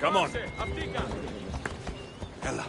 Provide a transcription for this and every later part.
Come on. Ella.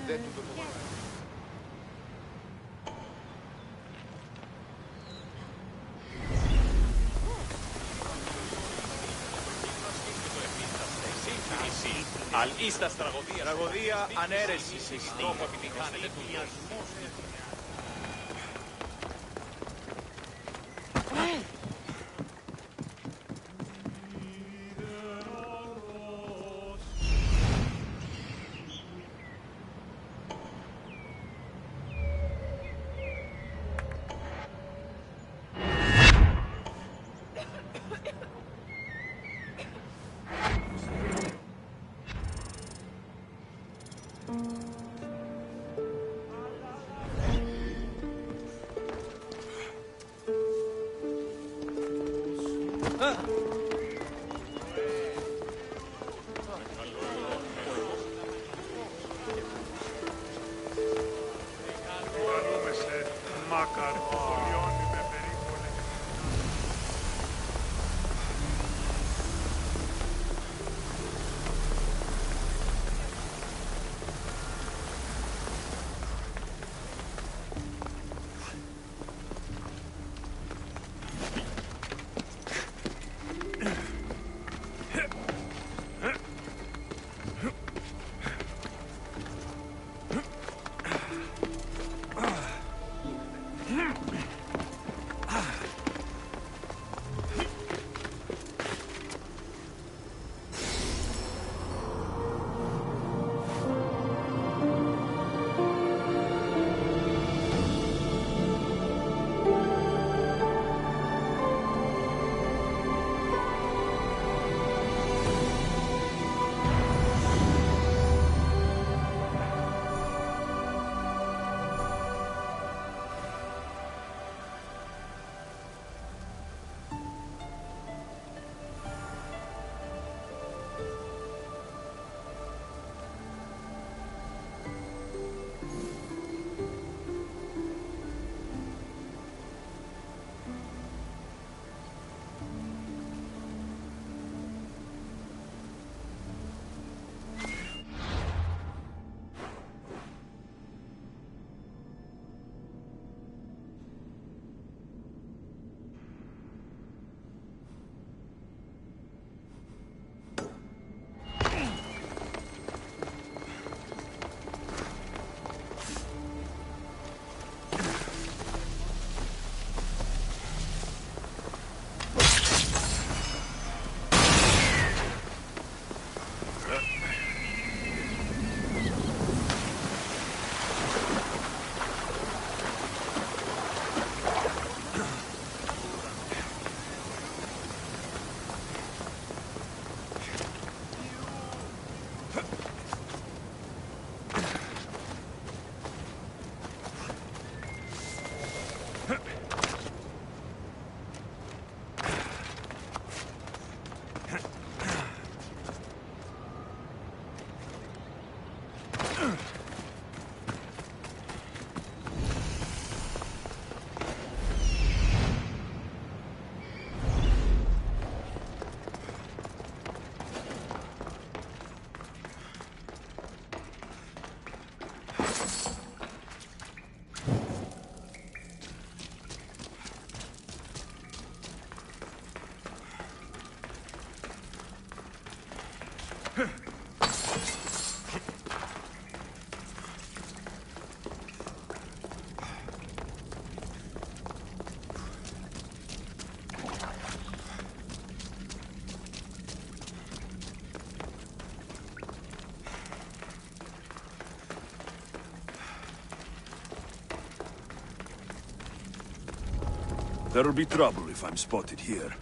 δεν του το πω. Αλίστας τραγωδίας. Τραγωδία ανέρεσης. Στόχο επιτυχάνεται του There'll be trouble if I'm spotted here.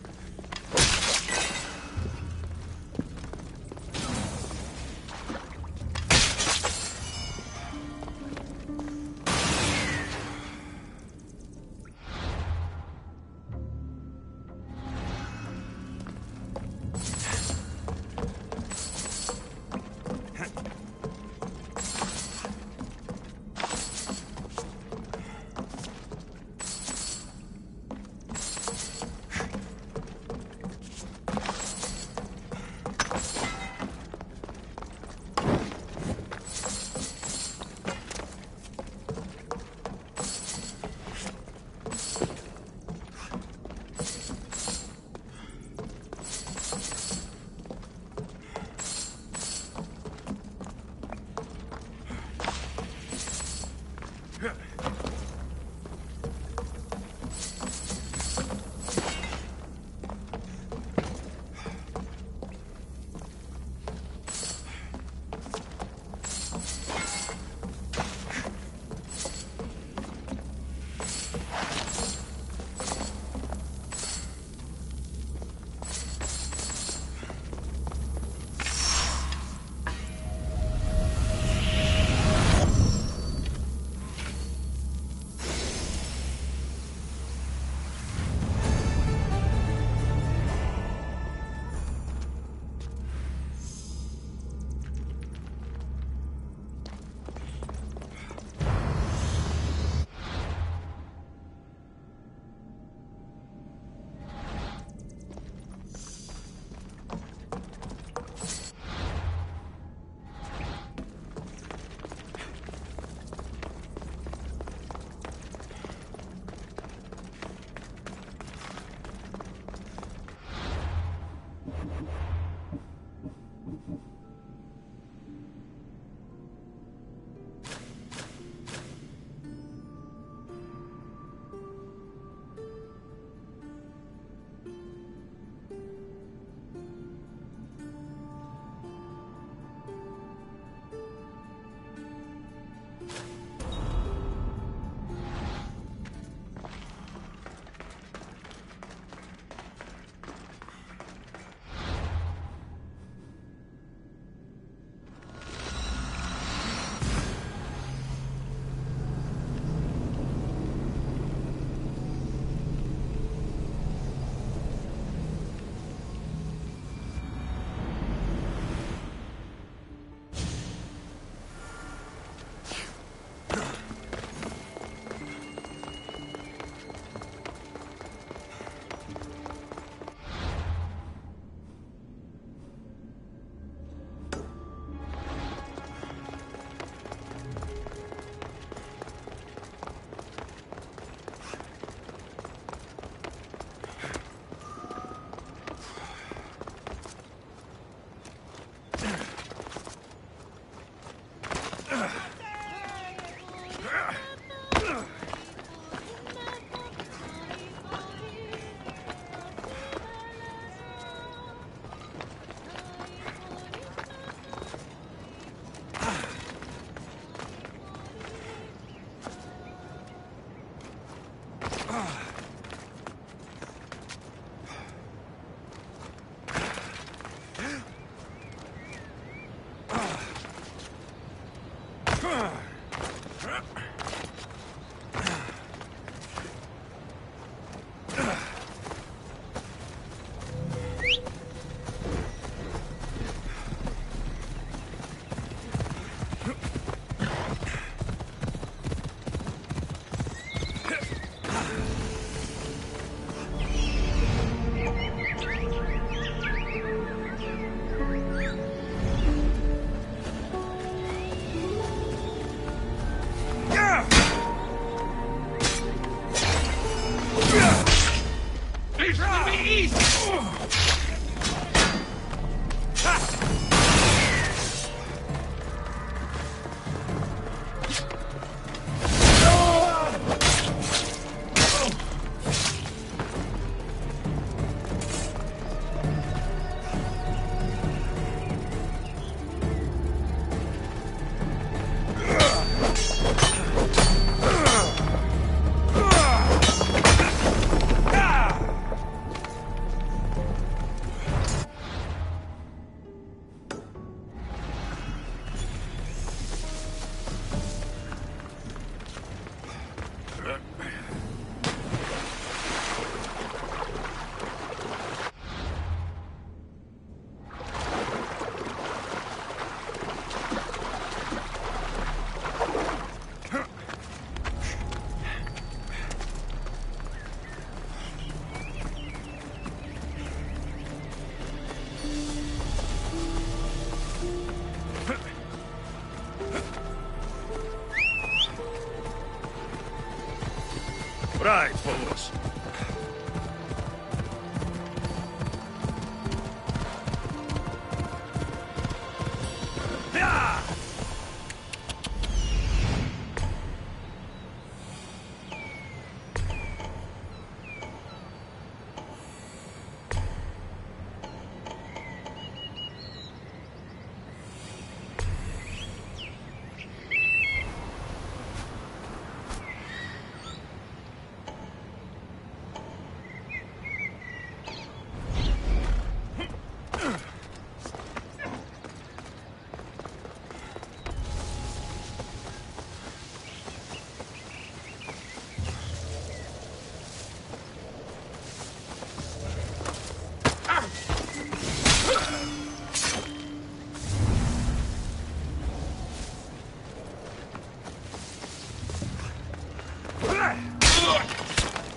Right, follows.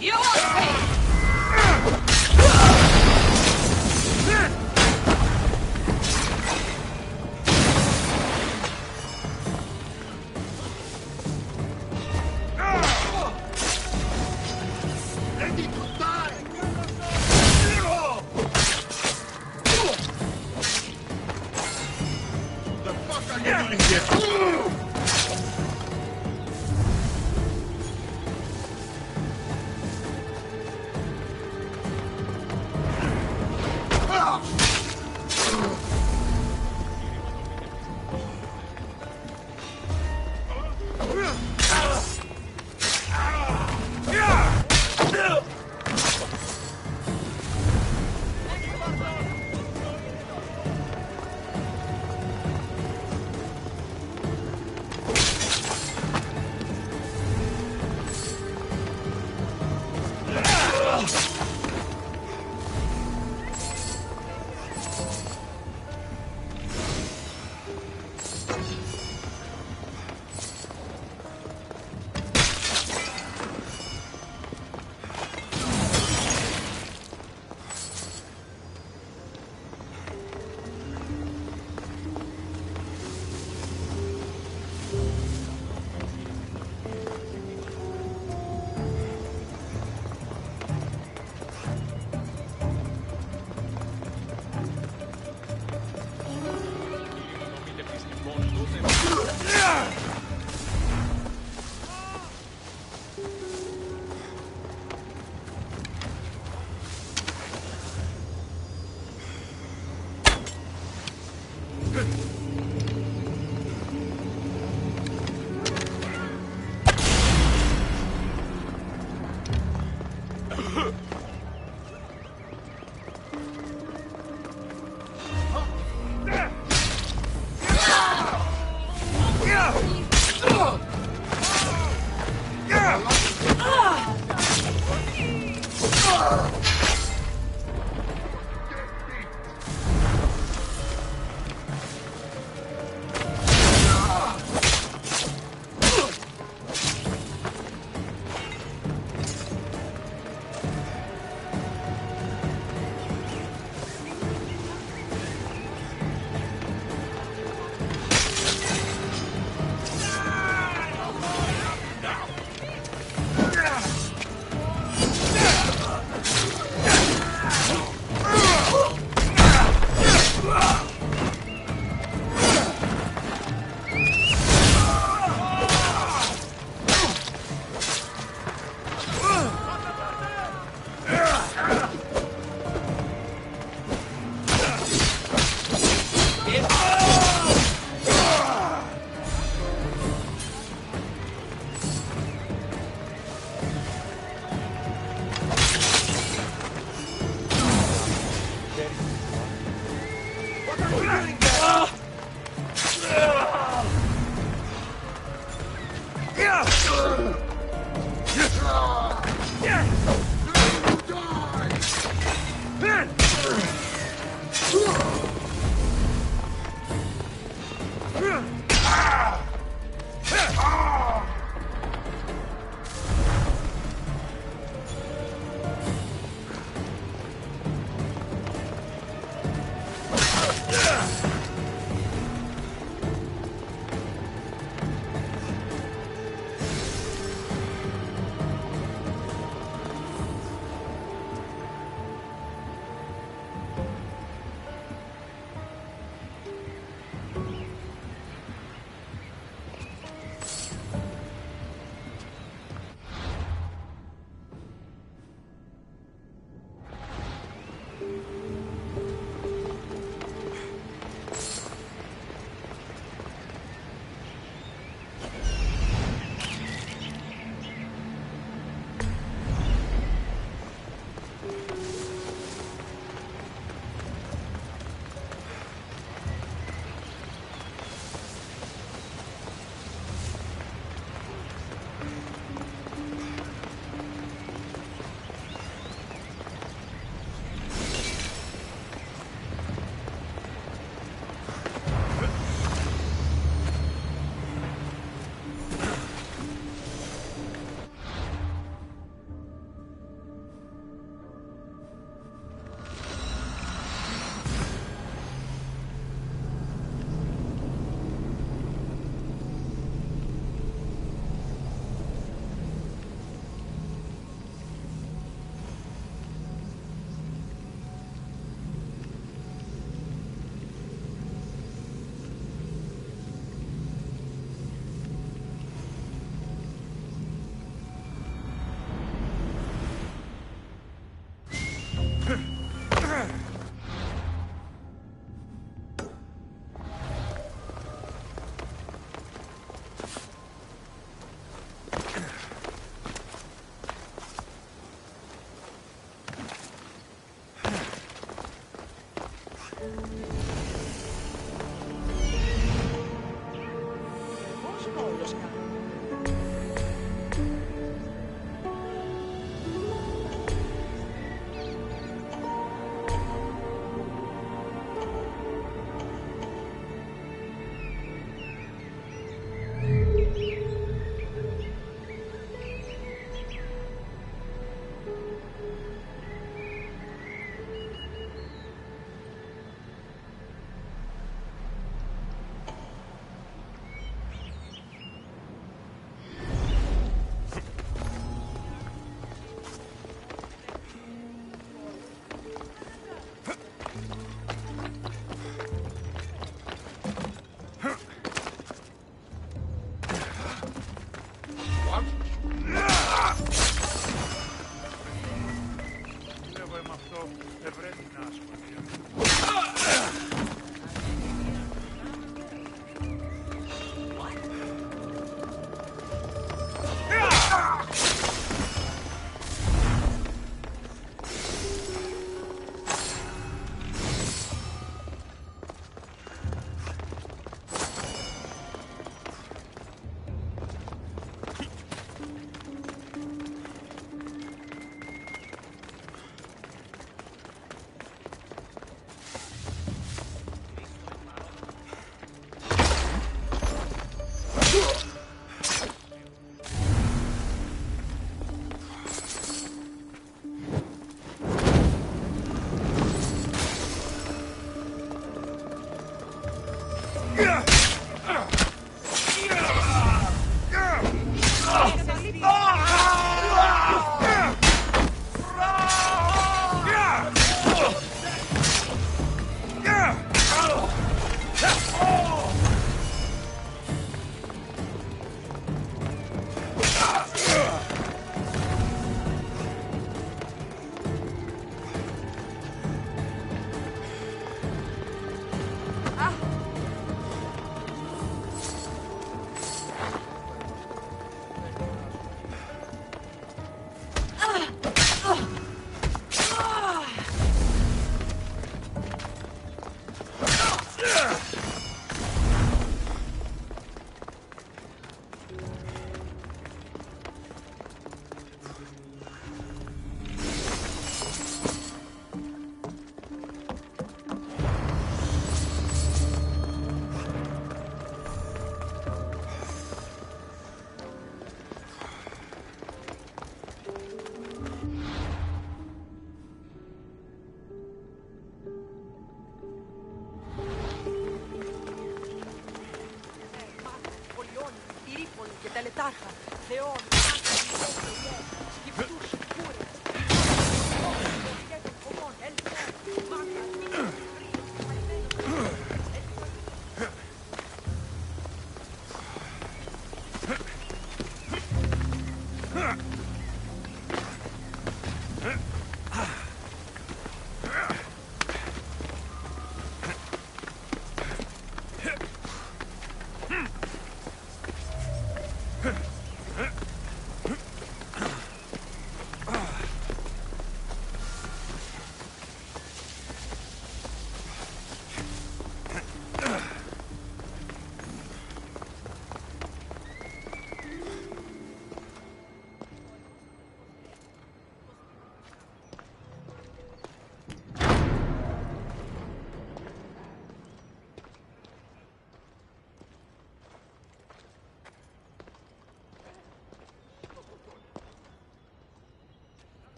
You will pay! Ready to die! The fuck are you doing here?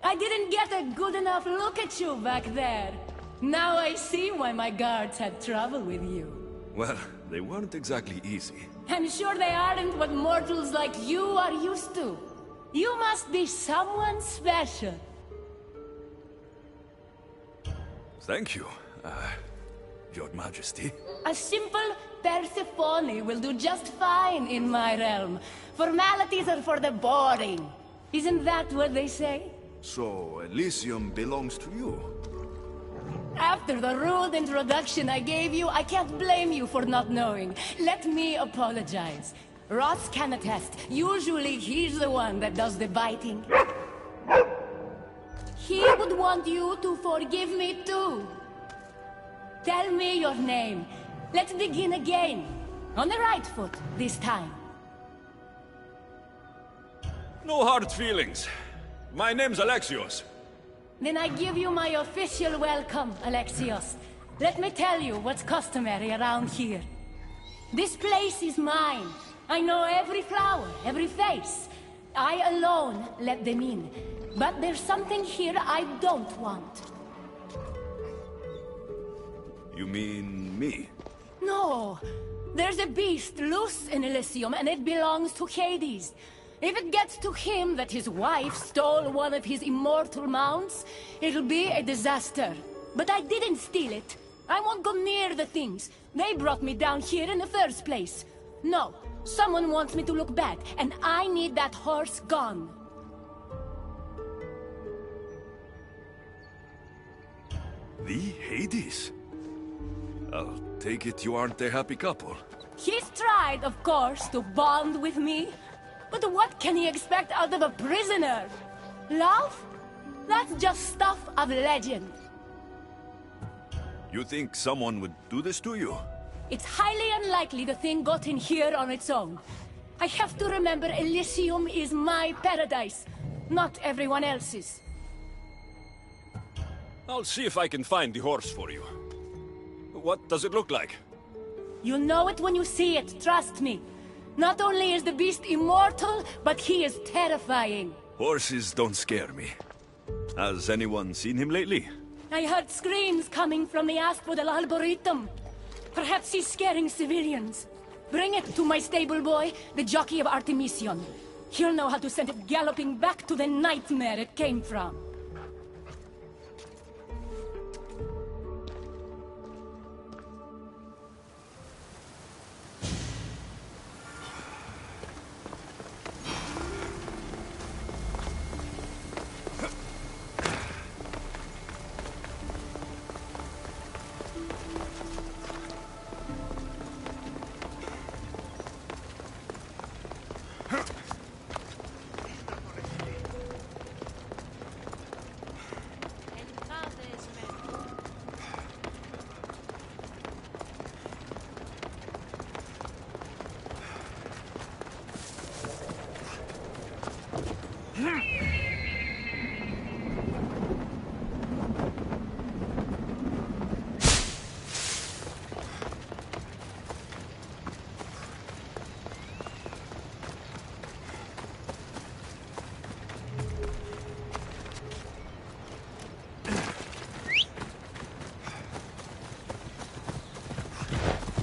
I didn't get a good enough look at you back there. Now I see why my guards had trouble with you. Well, they weren't exactly easy. I'm sure they aren't what mortals like you are used to. You must be someone special. Thank you, Your Majesty. A simple Persephone will do just fine in my realm. Formalities are for the boring. Isn't that what they say? So, Elysium belongs to you? After the rude introduction I gave you, I can't blame you for not knowing. Let me apologize. Ross can attest. Usually he's the one that does the biting. He would want you to forgive me too. Tell me your name. Let's begin again. On the right foot this time. No hard feelings. My name's Alexios. Then I give you my official welcome, Alexios. Let me tell you what's customary around here. This place is mine. I know every flower, every face. I alone let them in. But there's something here I don't want. You mean me? No. There's a beast loose in Elysium, and it belongs to Hades. If it gets to him that his wife stole one of his immortal mounts, it'll be a disaster. But I didn't steal it. I won't go near the things. They brought me down here in the first place. No, Someone wants me to look bad, and I need that horse gone. The Hades? I'll take it you aren't a happy couple. He's tried, of course, to bond with me. But what can he expect out of a prisoner? Love? That's just stuff of legend. You think someone would do this to you? It's highly unlikely the thing got in here on its own. I have to remember Elysium is my paradise, not everyone else's. I'll see if I can find the horse for you. What does it look like? You'll know it when you see it, trust me. Not only is the beast immortal, but he is terrifying. Horses don't scare me. Has anyone seen him lately? I heard screams coming from the Asphodel Arboretum. Perhaps he's scaring civilians. Bring it to my stable boy, the jockey of Artemision. He'll know how to send it galloping back to the nightmare it came from.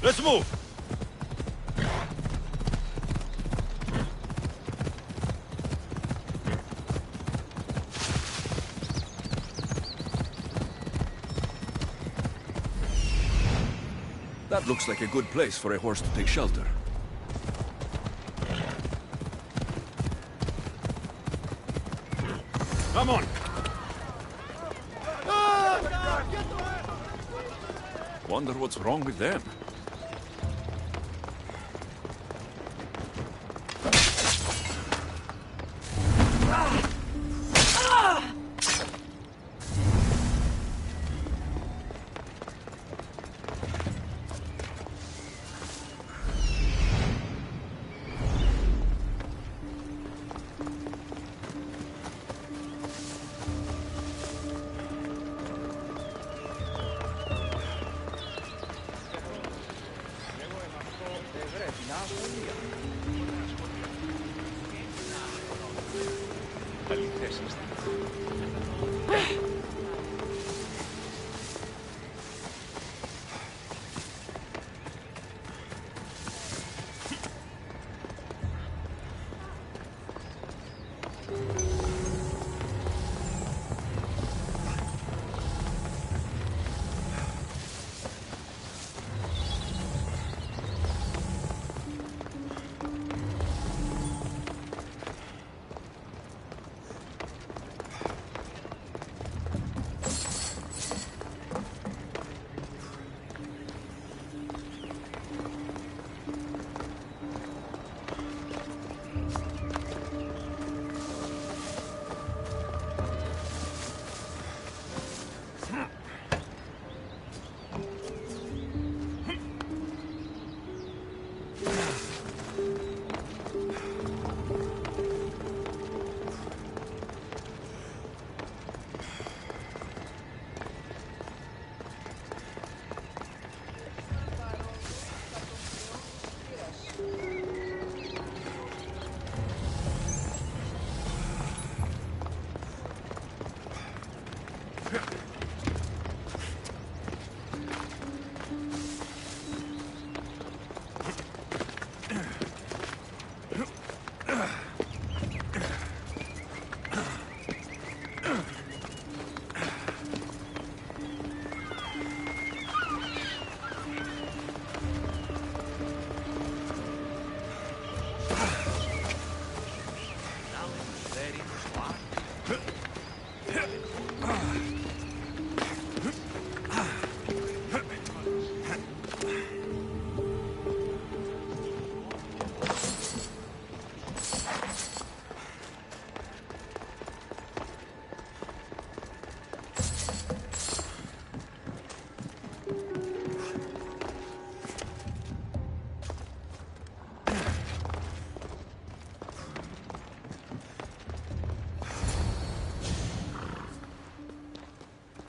Let's move! That looks like a good place for a horse to take shelter. Come on! Wonder what's wrong with them.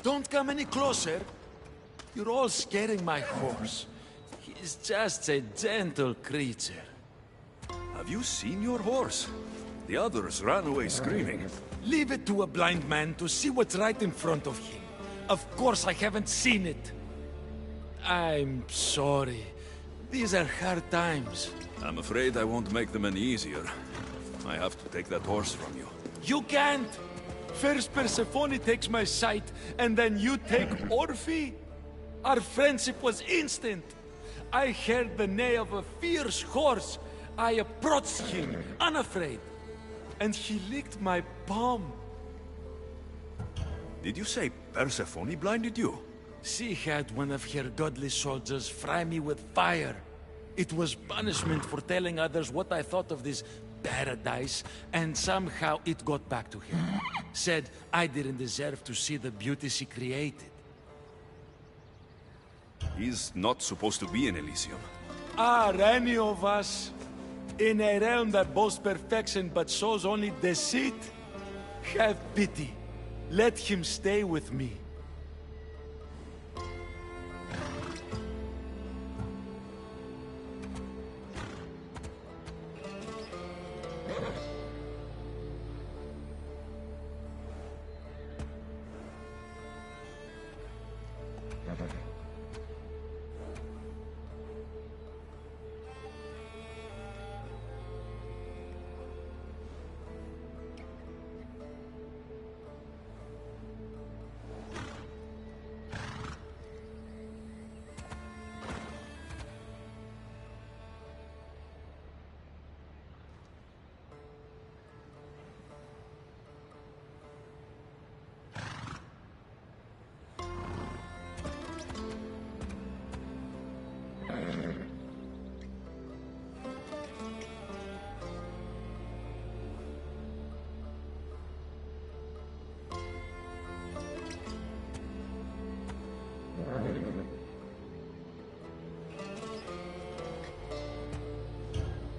Don't come any closer. You're all scaring my horse. He's just a gentle creature. Have you seen your horse? The others ran away screaming. Leave it to a blind man to see what's right in front of him. Of course I haven't seen it. I'm sorry. These are hard times. I'm afraid I won't make them any easier. I have to take that horse from you. You can't! First Persephone takes my sight, and then you take Orphe? Our friendship was instant. I heard the neigh of a fierce horse. I approached him, unafraid. And he licked my palm. Did you say Persephone blinded you? She had one of her godly soldiers fry me with fire. It was punishment for telling others what I thought of this paradise, and somehow it got back to her. Said I didn't deserve to see the beauty she created. He's not supposed to be in Elysium. Are any of us in a realm that boasts perfection but shows only deceit? Have pity. Let him stay with me.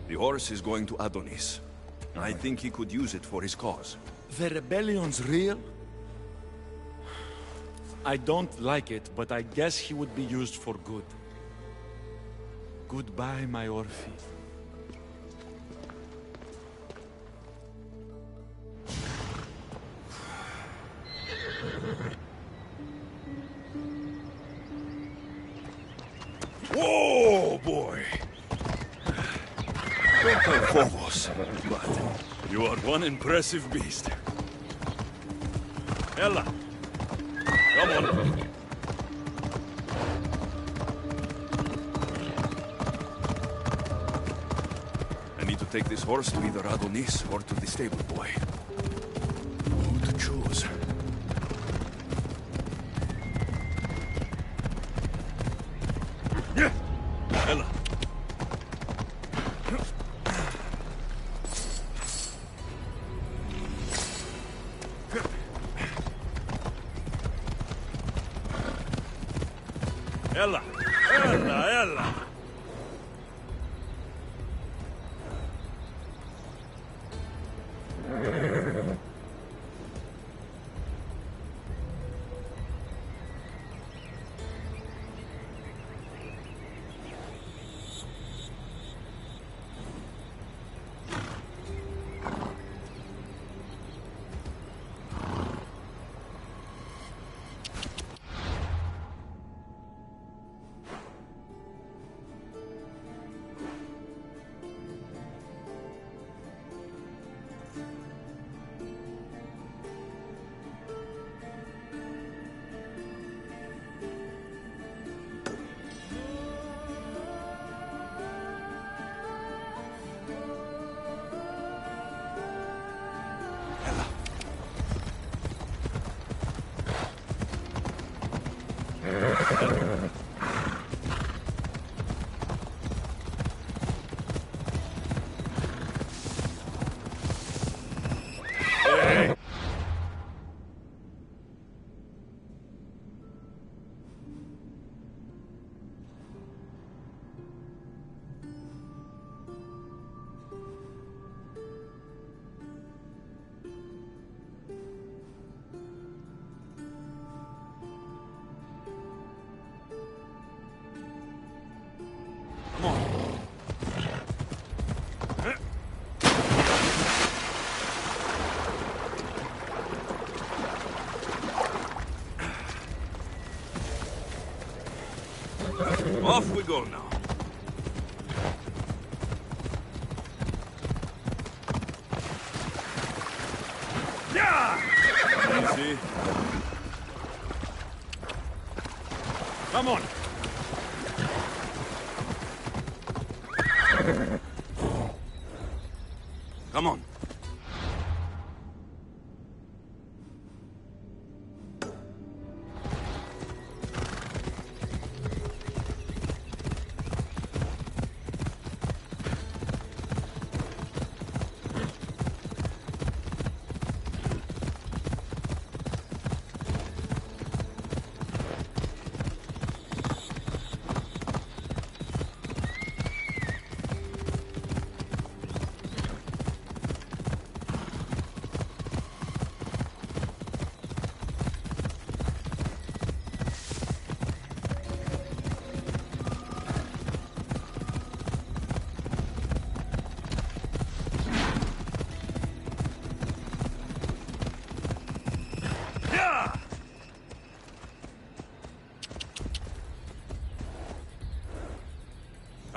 The horse is going to Adonis. I think he could use it for his cause. The rebellion's real? I don't like it, but I guess he would be used for good. Goodbye, my Orphe. Whoa, boy! Don't play Phobos, but you are one impressive beast. Ella, come on. I need to take this horse to either Adonis or to the stable boy. Who to choose? Yeah, Ella. Ella! Ella! Ella! Off we go now. Easy. Come on. Come on.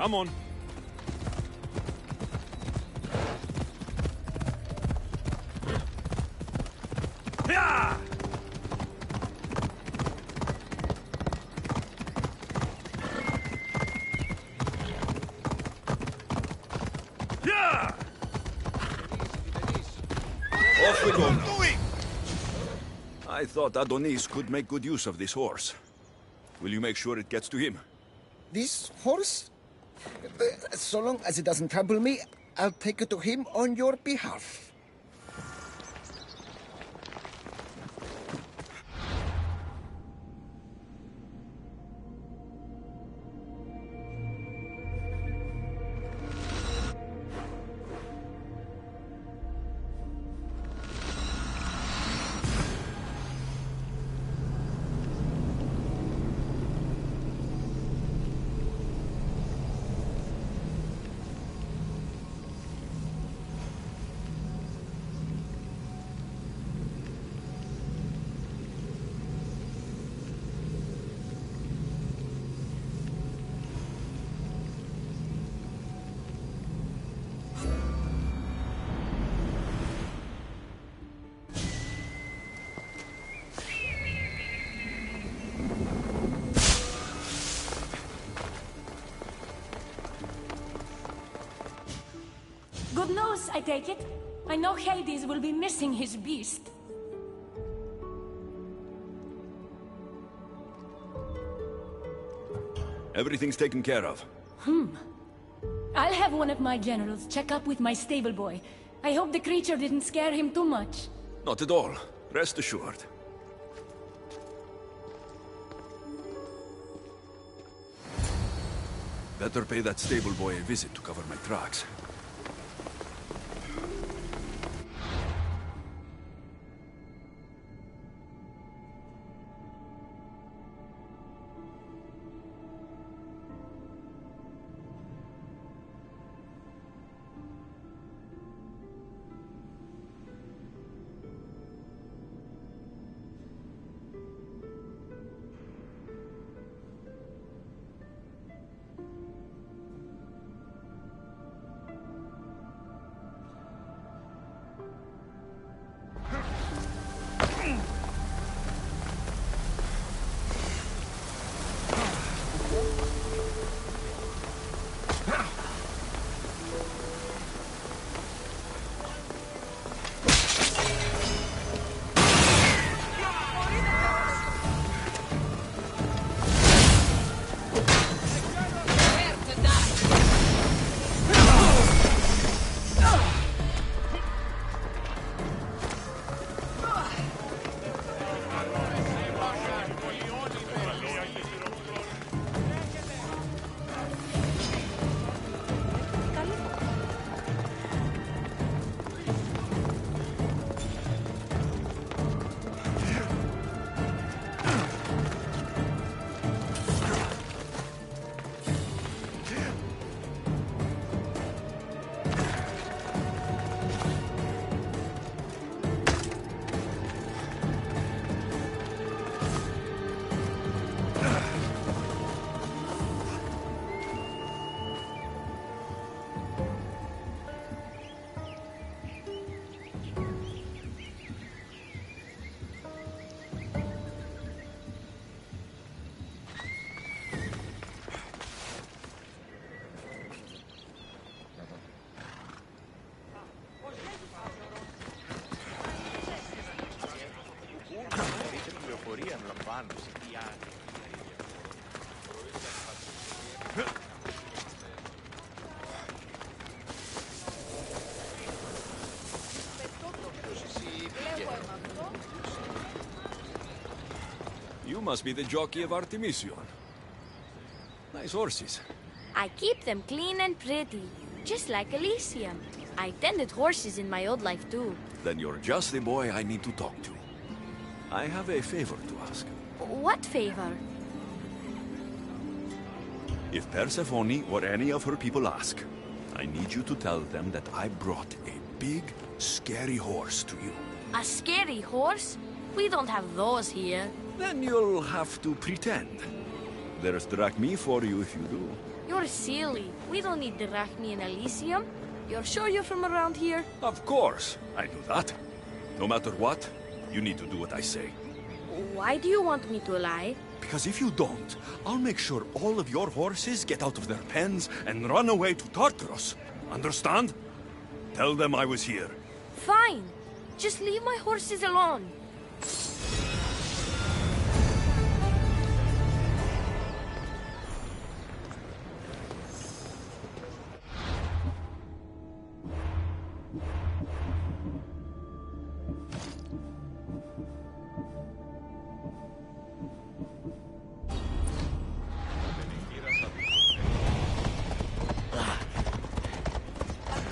Come on. Off we go now. I thought Adonis could make good use of this horse. Will you make sure it gets to him? This horse? So long as it doesn't trample me, I'll take it to him on your behalf. Good news, I take it. I know Hades will be missing his beast. Everything's taken care of. I'll have one of my generals check up with my stable boy. I hope the creature didn't scare him too much. Not at all. Rest assured. Better pay that stable boy a visit to cover my tracks. You must be the jockey of Artemision. Nice horses. I keep them clean and pretty, just like Elysium. I tended horses in my old life too. Then you're just the boy I need to talk to. I have a favor to ask. What favor? If Persephone or any of her people ask, I need you to tell them that I brought a big, scary horse to you. A scary horse? We don't have those here. Then you'll have to pretend. There's drachmi for you if you do. You're silly. We don't need drachmi in Elysium. You're sure you're from around here? Of course, I do that. No matter what, you need to do what I say. Why do you want me to lie? Because if you don't, I'll make sure all of your horses get out of their pens and run away to Tartarus. Understand? Tell them I was here. Fine. Just leave my horses alone.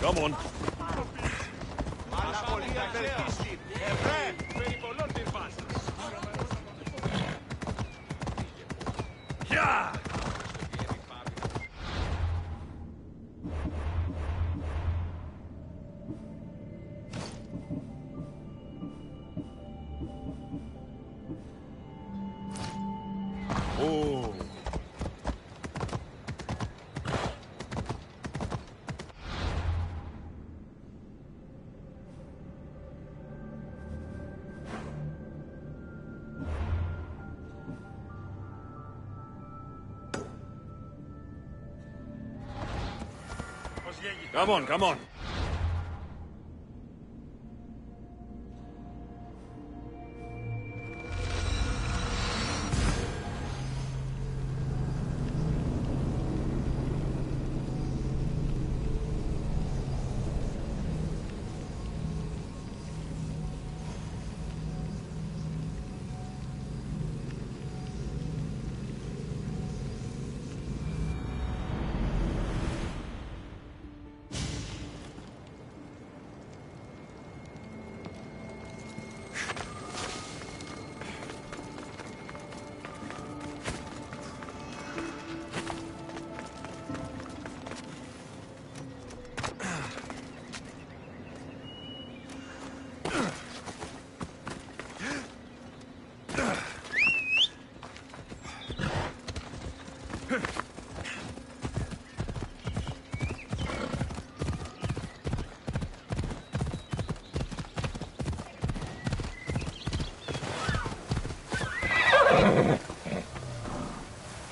Come on. Yeah! Oh. Come on, come on.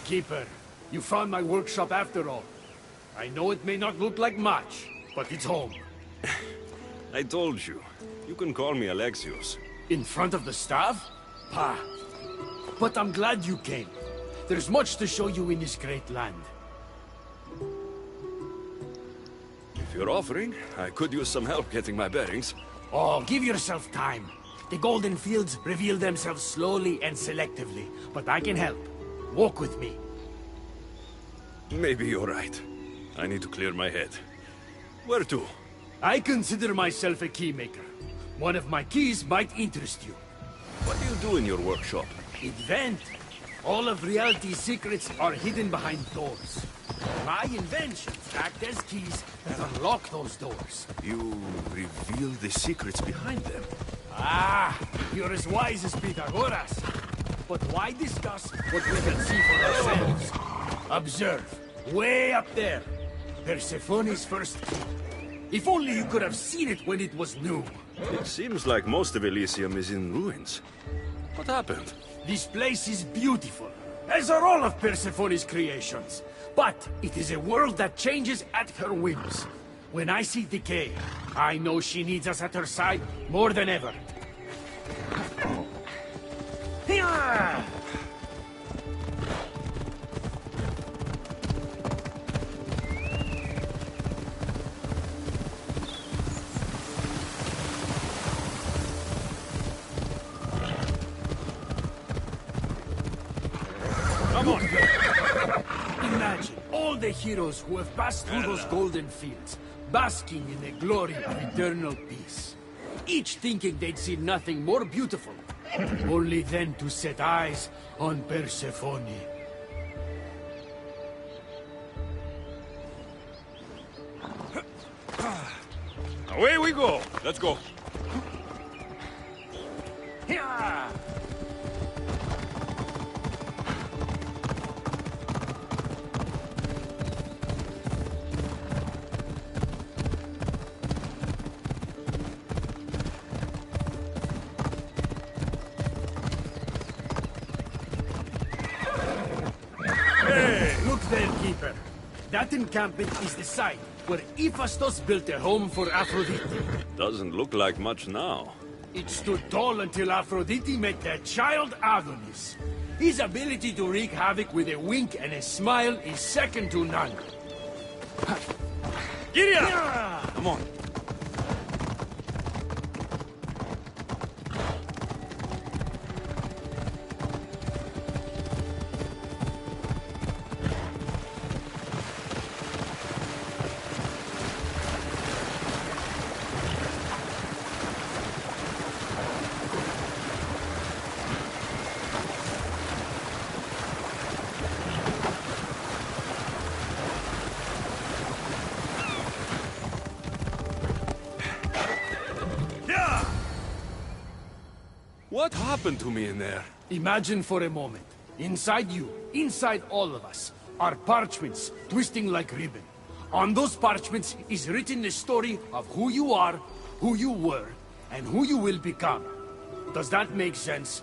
Keeper, you found my workshop after all. I know it may not look like much, but it's home. I told you. You can call me Alexios. In front of the staff? Pah. But I'm glad you came. There's much to show you in this great land. If you're offering, I could use some help getting my bearings. Oh, give yourself time. The golden fields reveal themselves slowly and selectively, but I can help. Walk with me. Maybe you're right. I need to clear my head. Where to? I consider myself a keymaker. One of my keys might interest you. What do you do in your workshop? Invent. All of reality's secrets are hidden behind doors. My inventions act as keys that unlock those doors. You reveal the secrets behind them. Ah, you're as wise as Pythagoras. But why discuss what we can see for ourselves? Observe. Way up there. Persephone's first key. If only you could have seen it when it was new. It seems like most of Elysium is in ruins. What happened? This place is beautiful, as are all of Persephone's creations. But it is a world that changes at her whims. When I see decay, I know she needs us at her side more than ever. all the heroes who have passed through those golden fields, basking in the glory of eternal peace. Each thinking they'd see nothing more beautiful, only then to set eyes on Persephone. Away we go! Let's go. Yeah! Look there, Keeper. That encampment is the site where Hephaestus built a home for Aphrodite. Doesn't look like much now. It stood tall until Aphrodite met their child Adonis. His ability to wreak havoc with a wink and a smile is second to none. Gideon! Come on. What happened to me in there? Imagine for a moment, inside you, inside all of us, are parchments twisting like ribbon. On those parchments is written the story of who you are, who you were, and who you will become. Does that make sense?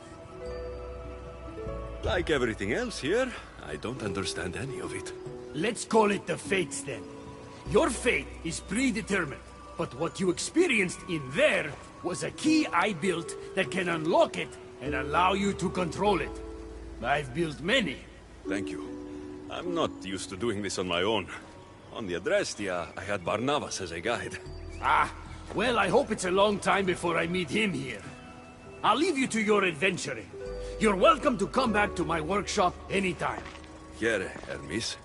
Like everything else here, I don't understand any of it. Let's call it the fates then. Your fate is predetermined, but what you experienced in there was a key I built that can unlock it and allow you to control it. I've built many. Thank you. I'm not used to doing this on my own. On the Adrestia, I had Barnabas as a guide. Ah, well, I hope it's a long time before I meet him here. I'll leave you to your adventuring. You're welcome to come back to my workshop anytime. Here, Hermes.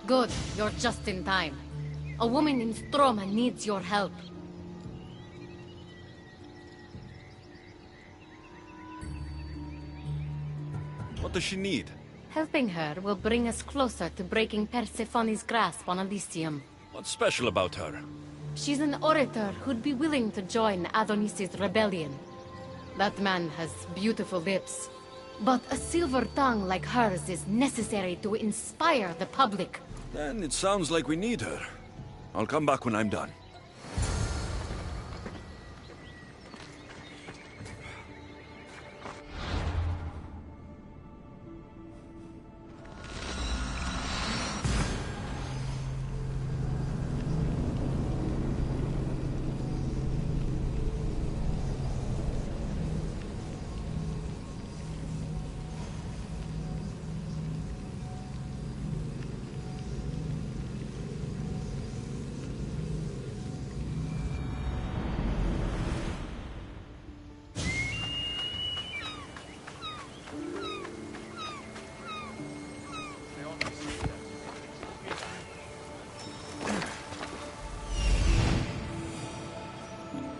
Good, you're just in time. A woman in Stroma needs your help. What does she need? Helping her will bring us closer to breaking Persephone's grasp on Elysium. What's special about her? She's an orator who'd be willing to join Adonis's rebellion. That man has beautiful lips. But a silver tongue like hers is necessary to inspire the public. Then it sounds like we need her. I'll come back when I'm done.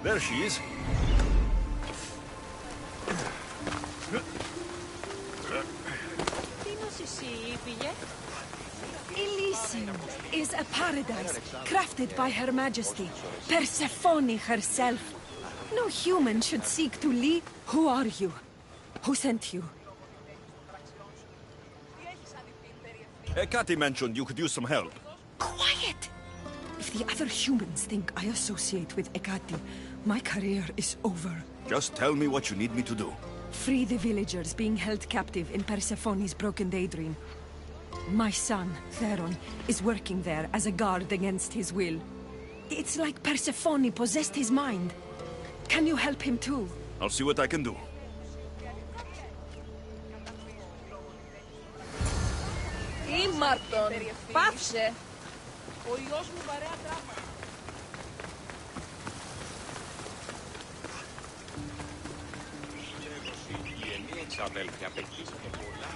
There she is. Elysium is a paradise crafted by Her Majesty, Persephone herself. No human should seek to leave. Who are you? Who sent you? Hecate mentioned you could use some help. Quiet! If the other humans think I associate with Hecate, my career is over. Just tell me what you need me to do. Free the villagers being held captive in Persephone's broken daydream. My son, Theron, is working there as a guard against his will. It's like Persephone possessed his mind. Can you help him too? I'll see what I can do. Ήμαρτον! Πάψε! Ο γιος μου βαρέα τραύματα. Η ενή εξαδέλφια απαιτήσατε πολλά.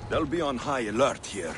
They'll be on high alert here.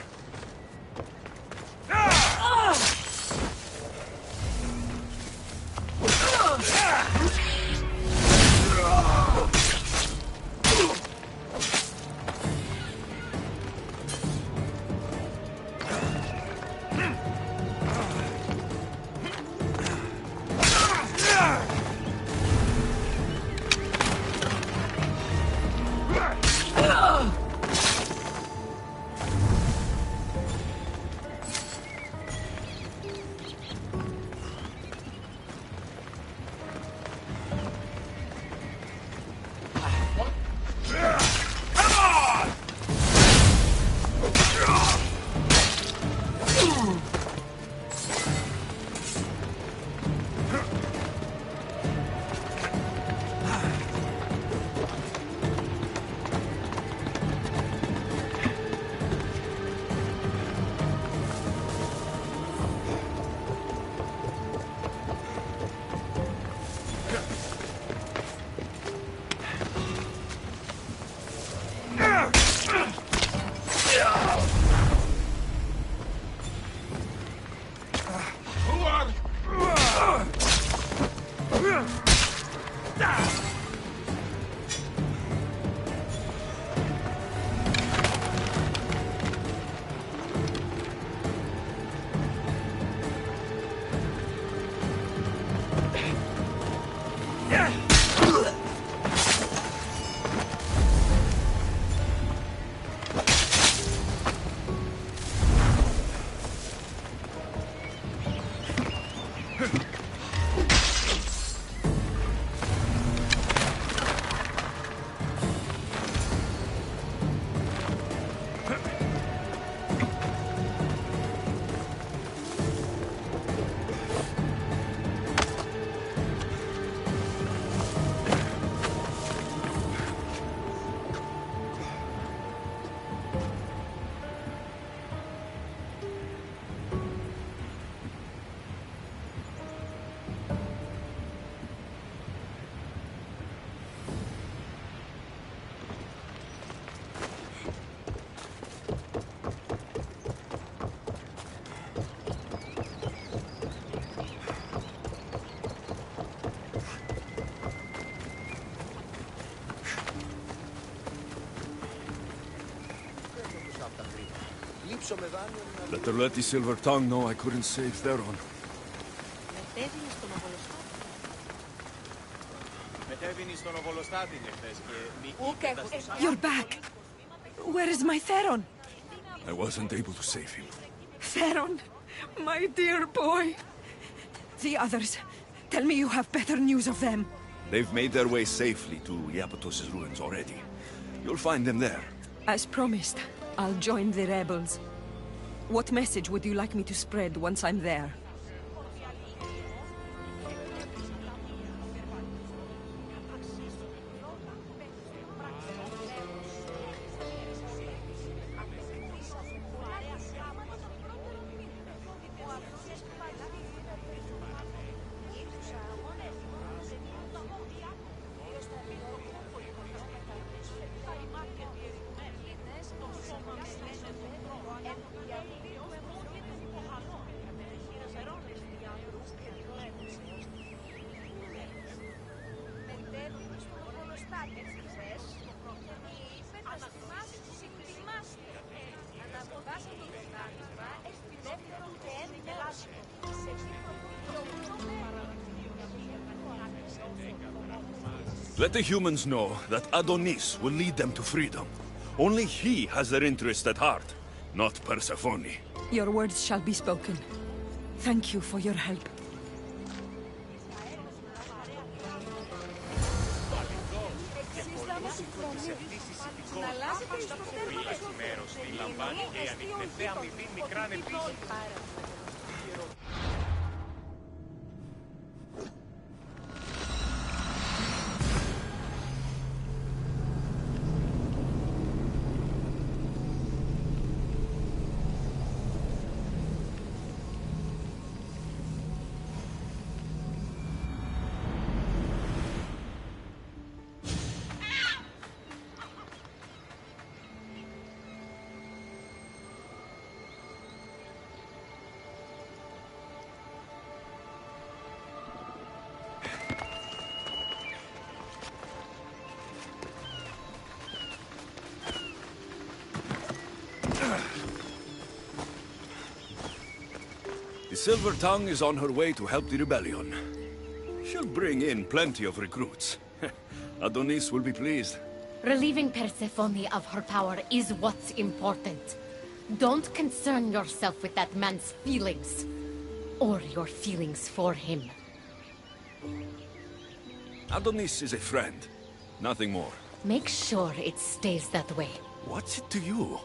Let the Letty Silver Tongue know I couldn't save Theron. You're back! Where is my Theron? I wasn't able to save him. Theron, my dear boy. The others, tell me you have better news of them. They've made their way safely to Iapetos' ruins already. You'll find them there. As promised, I'll join the rebels. What message would you like me to spread once I'm there? Let the humans know that Adonis will lead them to freedom. Only he has their interest at heart, not Persephone. Your words shall be spoken. Thank you for your help. The Silver Tongue is on her way to help the rebellion. She'll bring in plenty of recruits. Adonis will be pleased. Relieving Persephone of her power is what's important. Don't concern yourself with that man's feelings. Or your feelings for him. Adonis is a friend. Nothing more. Make sure it stays that way. What's it to you?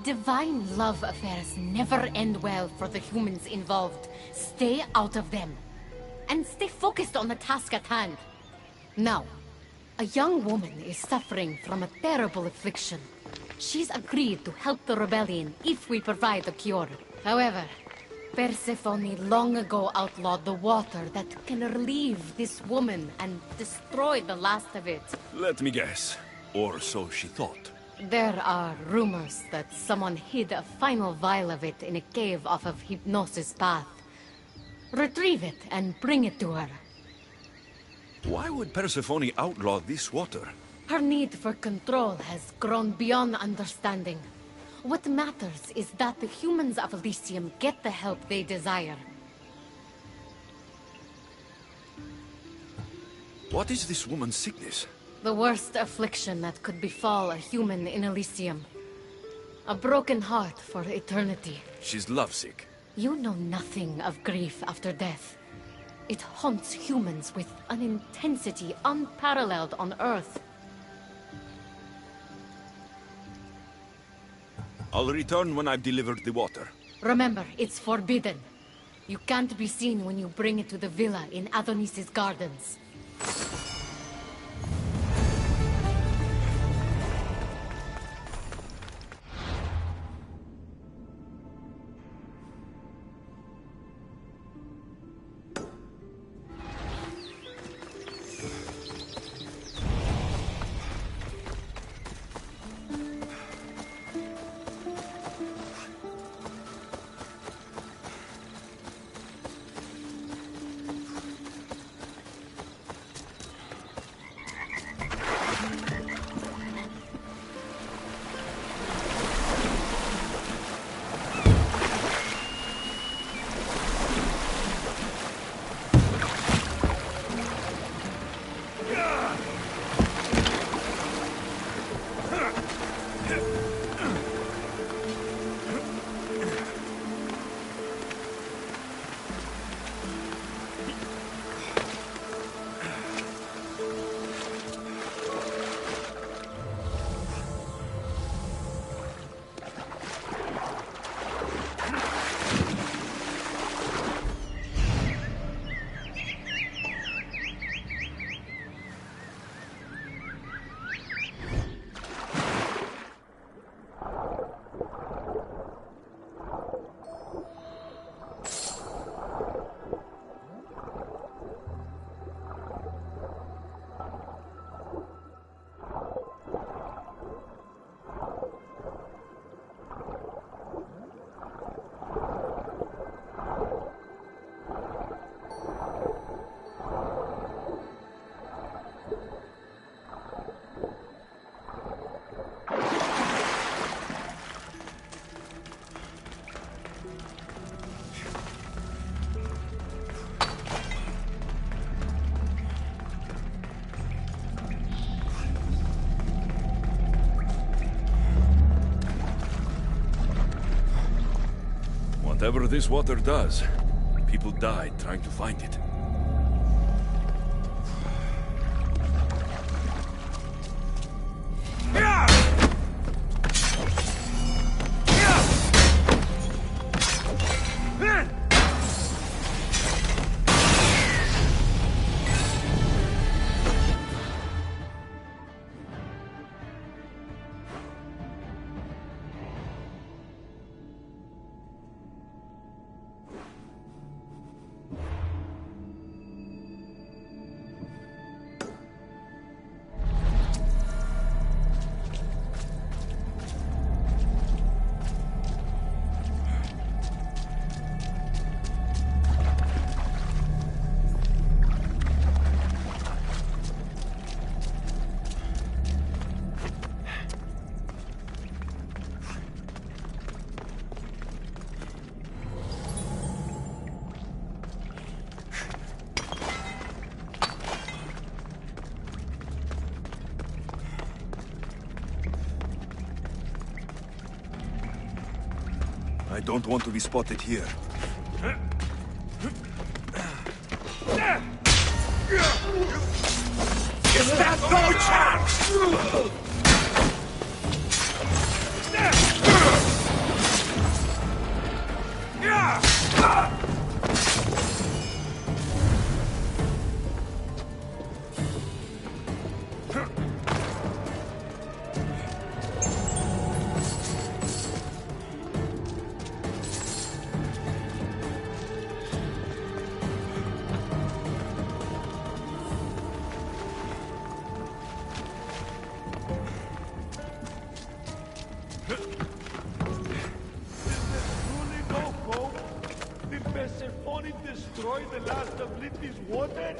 Divine love affairs never end well for the humans involved. Stay out of them. And stay focused on the task at hand. Now, a young woman is suffering from a terrible affliction. She's agreed to help the rebellion if we provide the cure. However, Persephone long ago outlawed the water that can relieve this woman and destroy the last of it. Let me guess. Or so she thought. There are rumors that someone hid a final vial of it in a cave off of Hypnosis Path. Retrieve it and bring it to her. Why would Persephone outlaw this water? Her need for control has grown beyond understanding. What matters is that the humans of Elysium get the help they desire. What is this woman's sickness? The worst affliction that could befall a human in Elysium. A broken heart for eternity. She's lovesick. You know nothing of grief after death. It haunts humans with an intensity unparalleled on Earth. I'll return when I've delivered the water. Remember, it's forbidden. You can't be seen when you bring it to the villa in Adonis's gardens. Whatever this water does, people died trying to find it. I don't want to be spotted here. Stand no chance! Destroy the last of Lithy's water?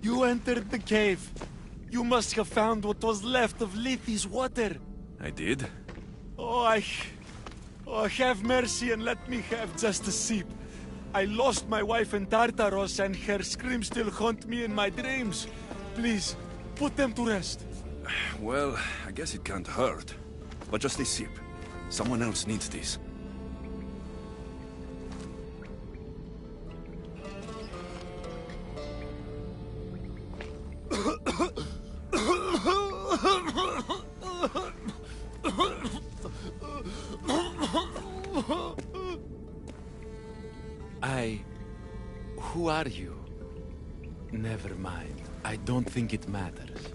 You entered the cave. You must have found what was left of Lithy's water. I did? Oh, have mercy and let me have just a sip. I lost my wife in Tartaros and her screams still haunt me in my dreams. Please, put them to rest. Well, I guess it can't hurt. But just a sip. Someone else needs this. Who are you? Never mind. I don't think it matters.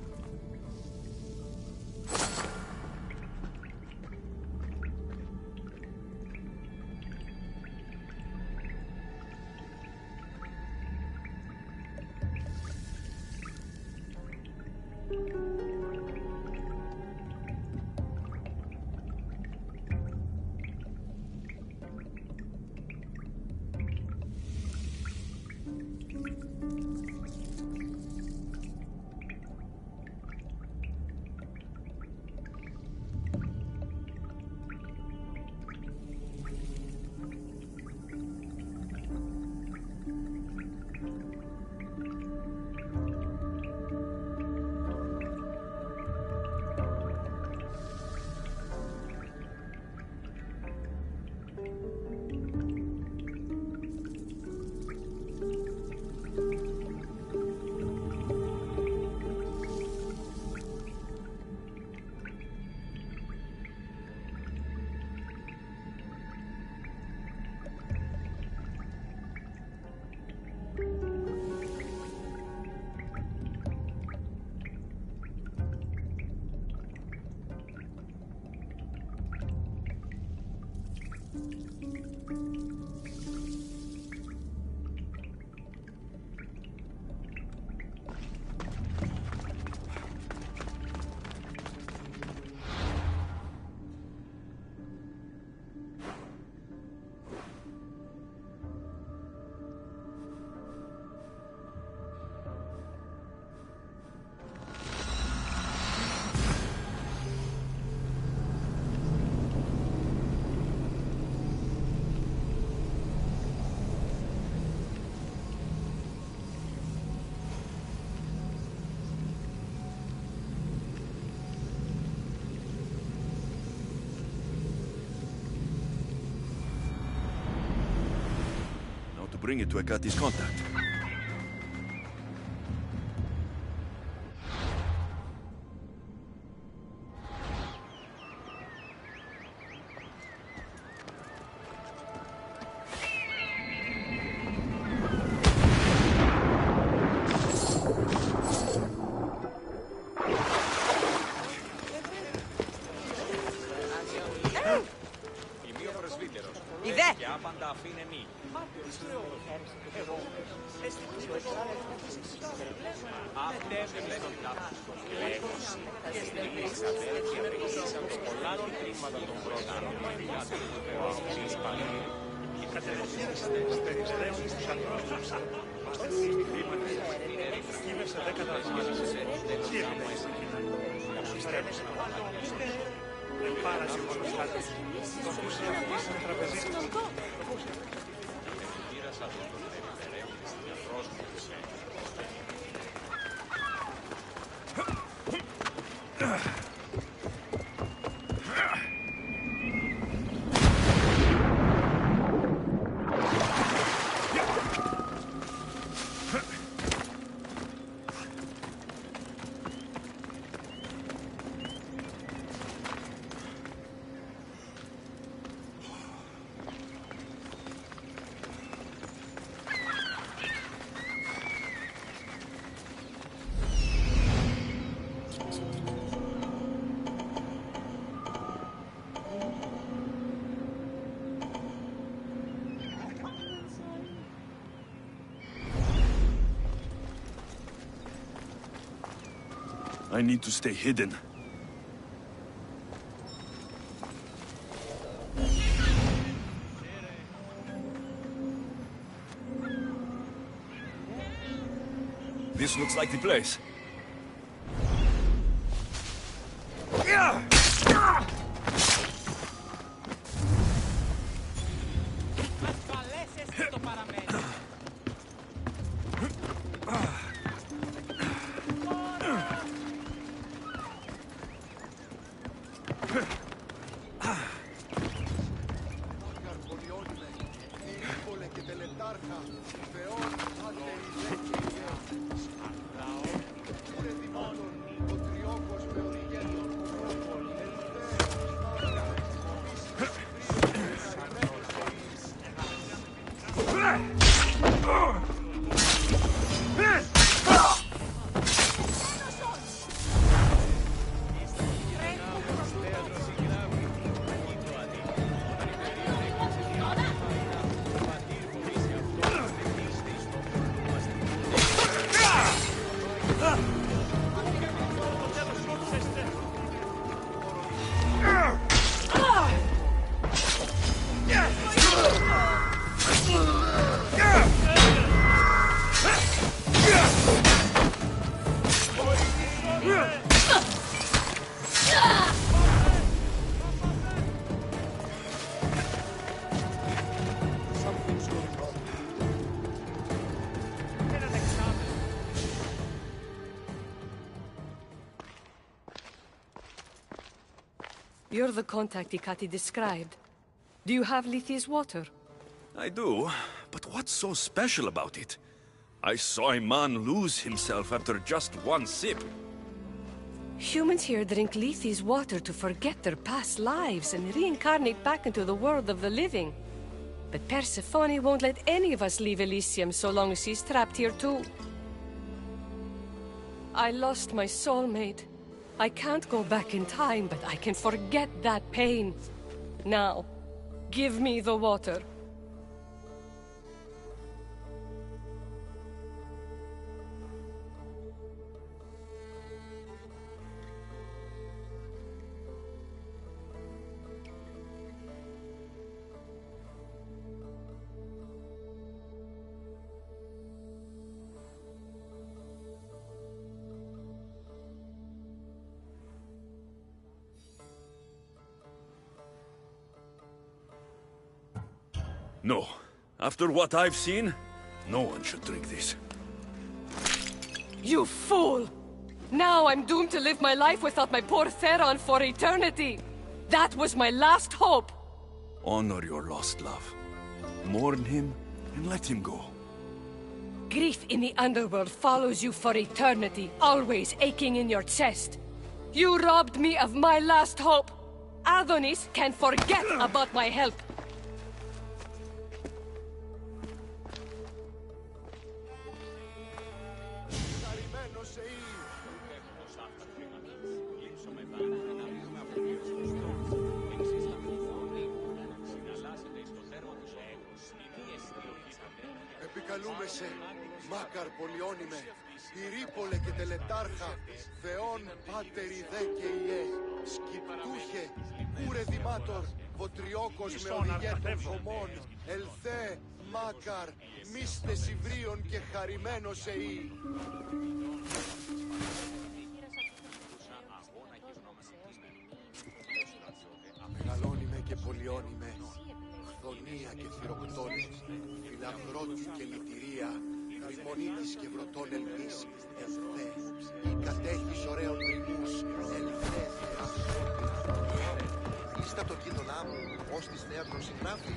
bring it to Hekate's contact. I need to stay hidden. This looks like the place. You're the contact Itachi described. Do you have Lethi's water? I do, but what's so special about it? I saw a man lose himself after just one sip. Humans here drink Lethi's water to forget their past lives and reincarnate back into the world of the living. But Persephone won't let any of us leave Elysium so long as she's trapped here too. I lost my soulmate. I can't go back in time, but I can forget that pain. Now, give me the water. No. After what I've seen, no one should drink this. You fool! Now I'm doomed to live my life without my poor Theron for eternity! That was my last hope! Honor your lost love. Mourn him, and let him go. Grief in the underworld follows you for eternity, always aching in your chest. You robbed me of my last hope. Adonis can forget about my help. Επικαλούμεσαι, Μάκαρ πολιώνυμε, Ηρύπολε και τελετάρχα, Θεόν πάτερη δε και ιέ, Σκυπτούχε, κούρε δημάτορ, Βοτριόκος με οδηγέ των χωμών, Ελθέ, Μάκαρ, μίστες υβρίων και χαρημένος εή. Μεγαλώνυμε και πολιώνυμε, χθονία και θυροκτώνες, φιλαγρώτη και λυτηρία, ρημονίτης και βρωτών ελπής, ελθέ, ή κατέχεις ωραίων ρημούς, ελθέ θεασότητα. Είστε από το κείδωνά μου, ως της θέατρον συγγράφη,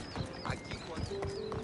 αγγίγου αγγίγου.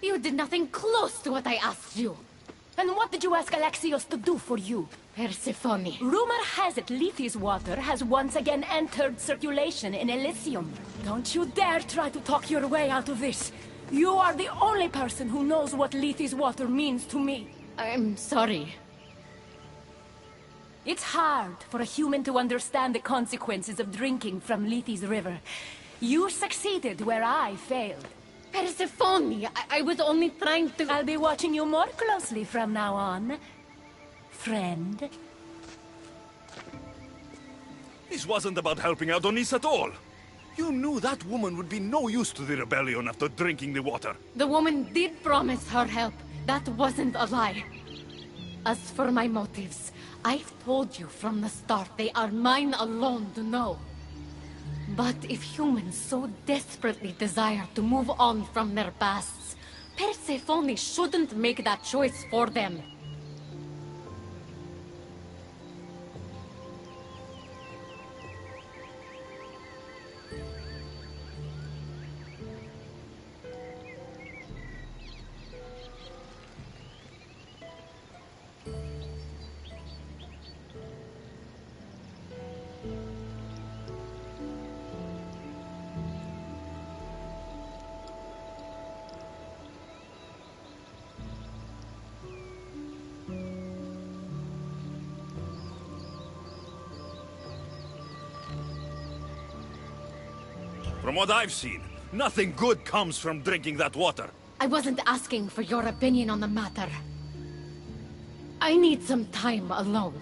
You did nothing close to what I asked you. And what did you ask Alexios to do for you? Persephone. Rumor has it Lethe's water has once again entered circulation in Elysium. Don't you dare try to talk your way out of this. You are the only person who knows what Lethe's water means to me. I'm sorry. It's hard for a human to understand the consequences of drinking from Lethe's river. You succeeded where I failed. Persephone, I was only trying to... I'll be watching you more closely from now on, friend. This wasn't about helping Adonis at all. You knew that woman would be no use to the rebellion after drinking the water. The woman did promise her help. That wasn't a lie. As for my motives, I've told you from the start they are mine alone to know. But if humans so desperately desire to move on from their pasts, Persephone shouldn't make that choice for them. From what I've seen, nothing good comes from drinking that water. I wasn't asking for your opinion on the matter. I need some time alone,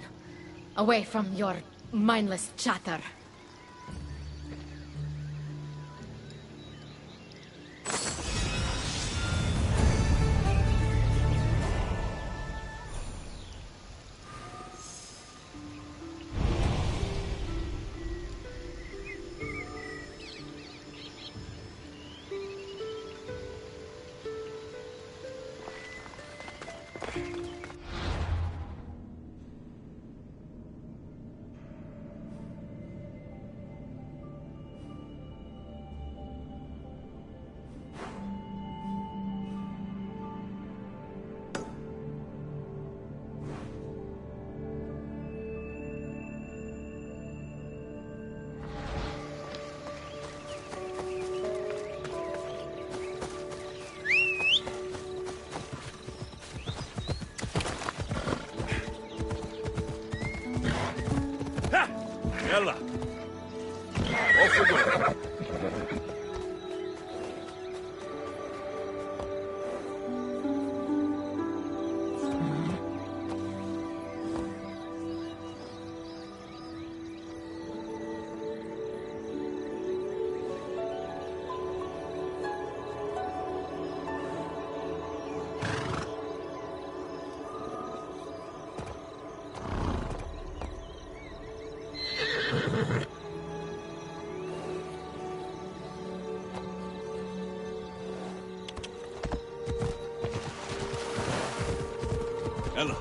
away from your mindless chatter. Ella! Off we go! Ella.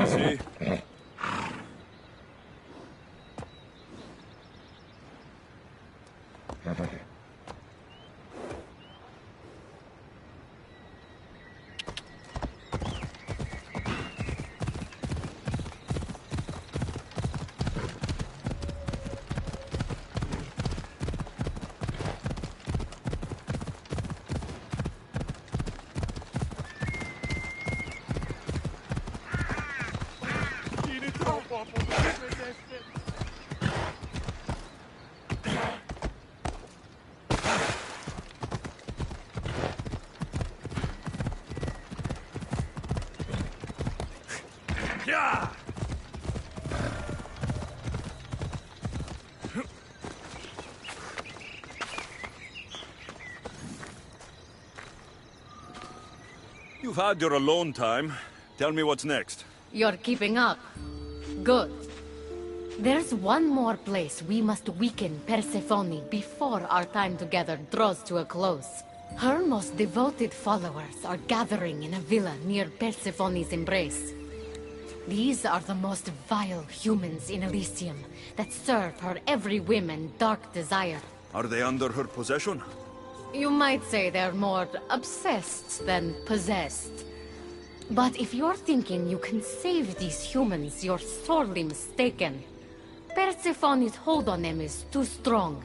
See? You've had your alone time. Tell me what's next. You're keeping up. Good. There's one more place we must weaken Persephone before our time together draws to a close. Her most devoted followers are gathering in a villa near Persephone's embrace. These are the most vile humans in Elysium that serve her every whim and dark desire. Are they under her possession? You might say they're more obsessed than possessed. But if you're thinking you can save these humans, you're sorely mistaken. Persephone's hold on them is too strong.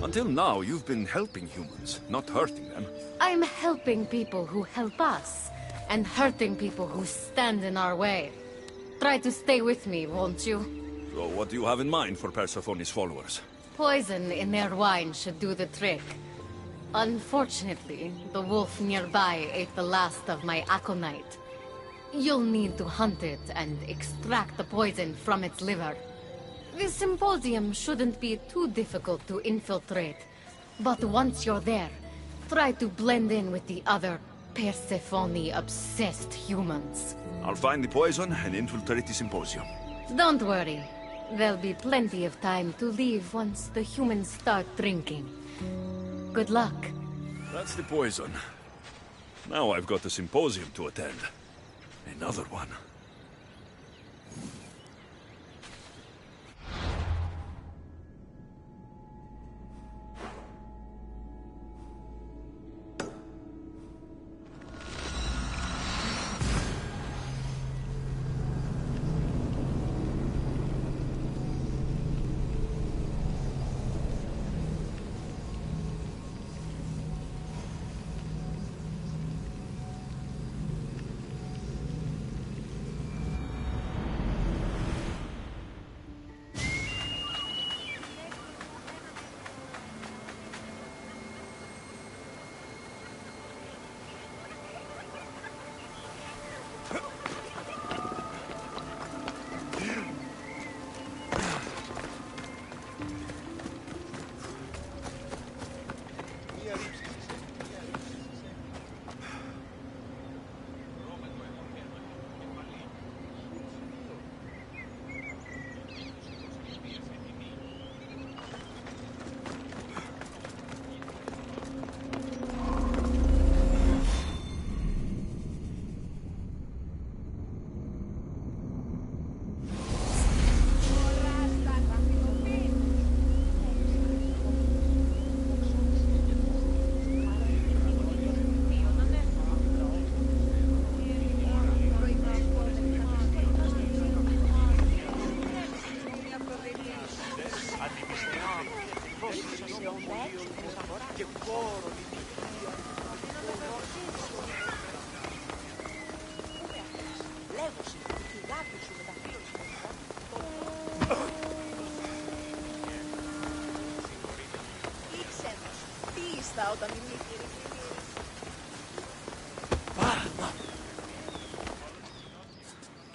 Until now, you've been helping humans, not hurting them. I'm helping people who help us, and hurting people who stand in our way. Try to stay with me, won't you? So what do you have in mind for Persephone's followers? Poison in their wine should do the trick. Unfortunately, the wolf nearby ate the last of my aconite. You'll need to hunt it and extract the poison from its liver. The symposium shouldn't be too difficult to infiltrate, but once you're there, try to blend in with the other Persephone-obsessed humans. I'll find the poison and infiltrate the symposium. Don't worry. There'll be plenty of time to leave once the humans start drinking. Good luck. That's the poison. Now I've got a symposium to attend. Another one.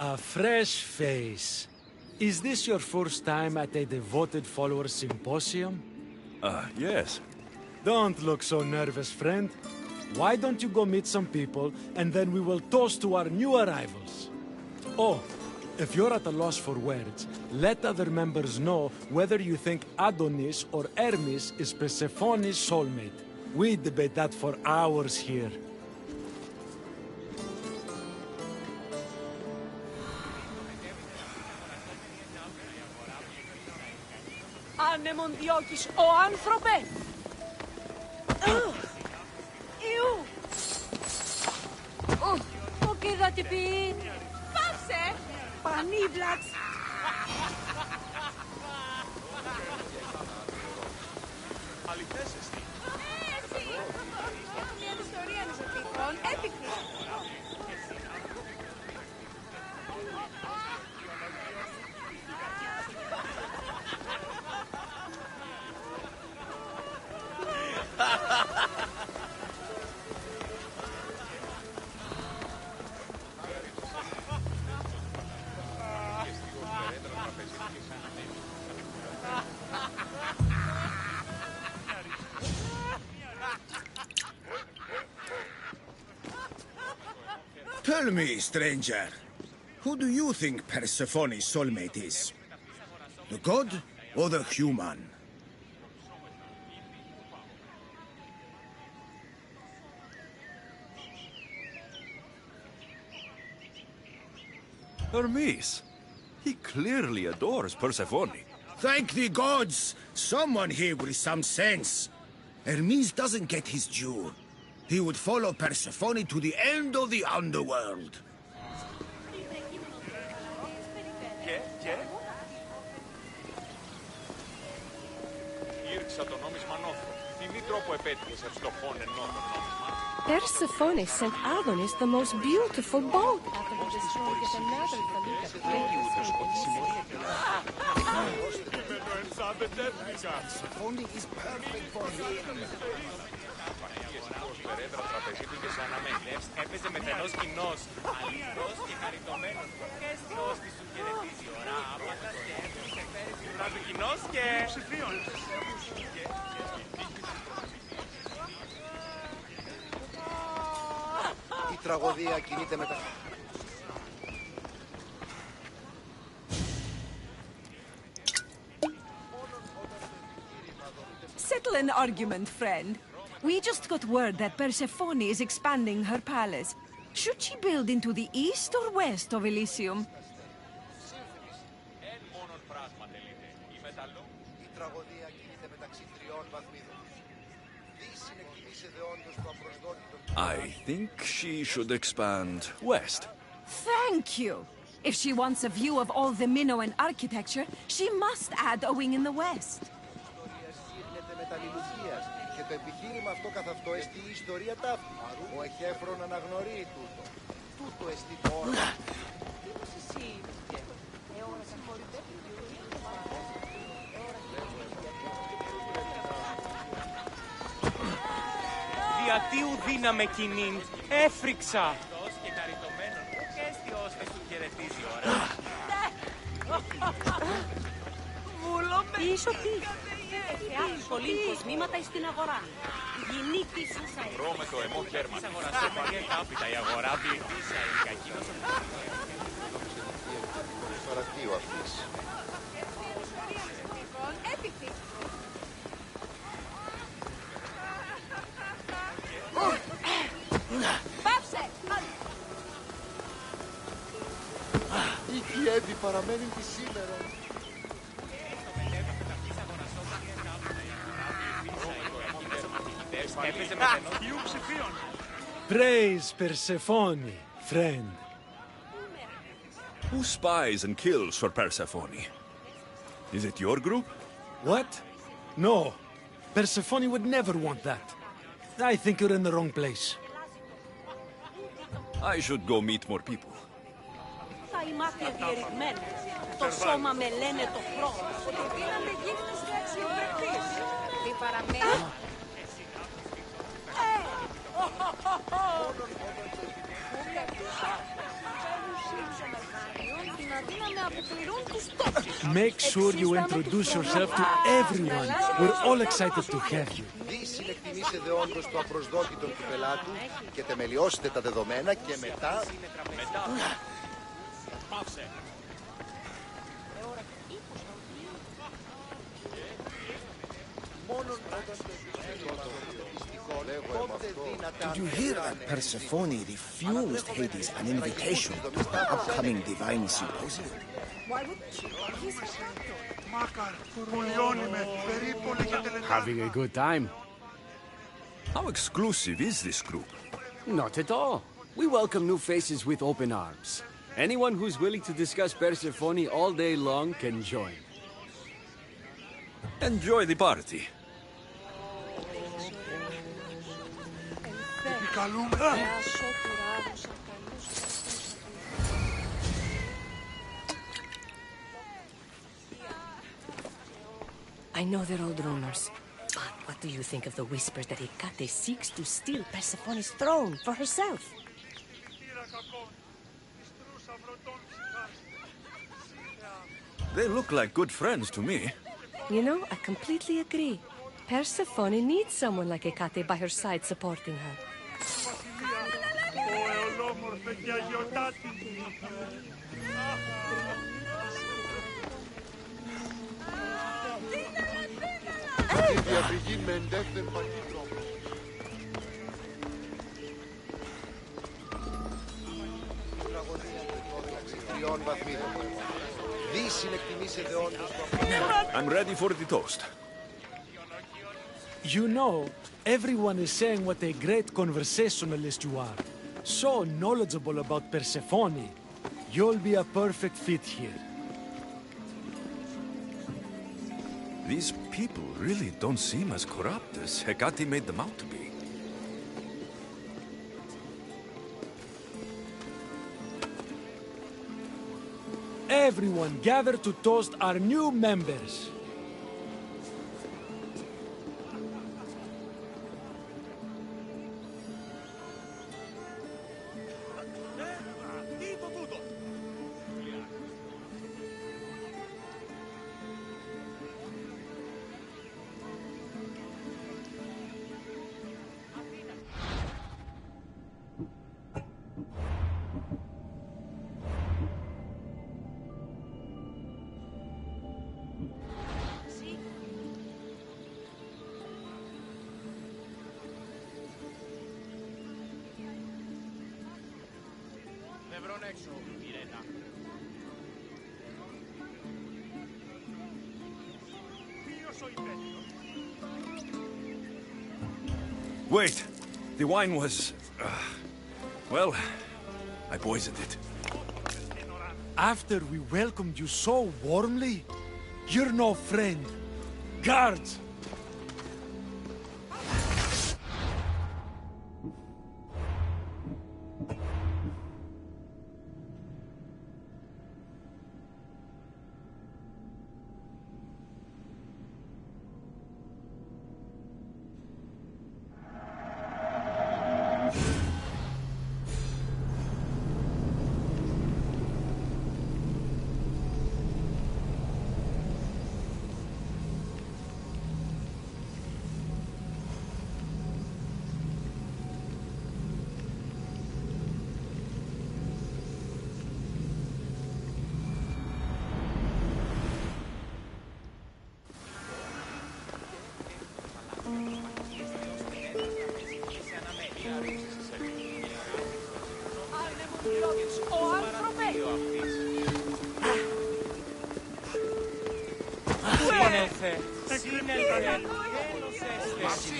A fresh face. Is this your first time at a devoted follower symposium? Yes. Don't look so nervous, friend. Why don't you go meet some people, and then we will toast to our new arrivals. Oh, if you're at a loss for words, let other members know whether you think Adonis or Hermes is Persephone's soulmate. We debate that for hours here. Άνεμον διώκεις, ο άνθρωπε! Ιού! Ο κυρά τι πει! Πάψε! Πανίβλαξ! Tell me, stranger, who do you think Persephone's soulmate is? The god or the human? Hermes. He clearly adores Persephone. Thank the gods! Someone here with some sense. Hermes doesn't get his due. He would follow Persephone to the end of the underworld. Ήρξα το νόμισμα νόθο. Τιμή τρόπο επέτυχες ευστοχών εν νόθο νόμισμα. Persephone sent Adonis the most beautiful bow. Persephone is perfect for him. Περέδρα τραπεζίτου και σαν αμελεύς έπαιζε με θενός κοινός. Αληθώς και χαριτωμένος. Και στιός της σου χαιρετίζει ώρα. Άπατας και έμβιος και φέρει την ουρά του κοινός και... ψηφίων. Η τραγωδία κινείται μετά. Settle an argument, friend. We just got word that Persephone is expanding her palace. Should she build into the east or west of Elysium? Η τραγωδία κινείται μεταξύ τριών βαθμίδων. I think she should expand west. Thank you. If she wants a view of all the Minoan architecture, she must add a wing in the west. Και το επιχείρημα αυτό καθ' αυτό εστί η ιστορία ταύτη. Ο Εχέφρον αναγνωρεί τούτο. Τούτο εστί το όνομα. Διατίου δύναμε κοινήν, έφρυξα. Και χαριτωμένον, και αισθιός της του χαιρετίζει ώρα. Βούλομαι. Πίσω τι. Έχει πολύ κοσμήματα στην αγορά. Γυνή της ίσα. Βρω με το εμό χέρμα. Της αγοραστή παγιέ κάπιτα η αγορά διετήσα η κακίνος. Παρακτήου αυτής. Έπιχτη. Πάψε! Η Κιέβη παραμένει τη σήμερα. Praise Persephone, friend. Who spies and kills for Persephone? Is it your group? What? No. Persephone would never want that. I think you're in the wrong place. I should go meet more people. Τα ημάτια διερριγμένα. Το σώμα με λένε το χρόνο. Ότι πήραμε γύφτες και αξιοπρεπείς. Τι παραμένει. Make sure you introduce yourself to everyone. We're all excited to have you. Δι συνεκτιμήσετε όντως το απροσδόκητο του πελάτου και τεμελιώσετε τα δεδομένα και μετά... Did you hear that Persephone refused Hades an invitation to the upcoming divine symposium? Why wouldn't she? Having a good time? How exclusive is this group? Not at all. We welcome new faces with open arms. Anyone who's willing to discuss Persephone all day long can join. Enjoy the party. I know they're old rumors, but what do you think of the whispers that Hecate seeks to steal Persephone's throne for herself? They look like good friends to me. You know, I completely agree. Persephone needs someone like Hecate by her side supporting her. παιδιά γιορτάτη. Η διαπηγή με εντεύθεν παγίτρο. Τριών βαθμίδων. Δύσιν εκτιμήσε δεόντως του I'm ready for the toast. You know, everyone is saying what a great conversationalist you are. So knowledgeable about Persephone. You'll be a perfect fit here. These people really don't seem as corrupt as Hecate made them out to be. Everyone gather to toast our new members. Wait, the wine was... well, I poisoned it. After we welcomed you so warmly, you're no friend. Guards!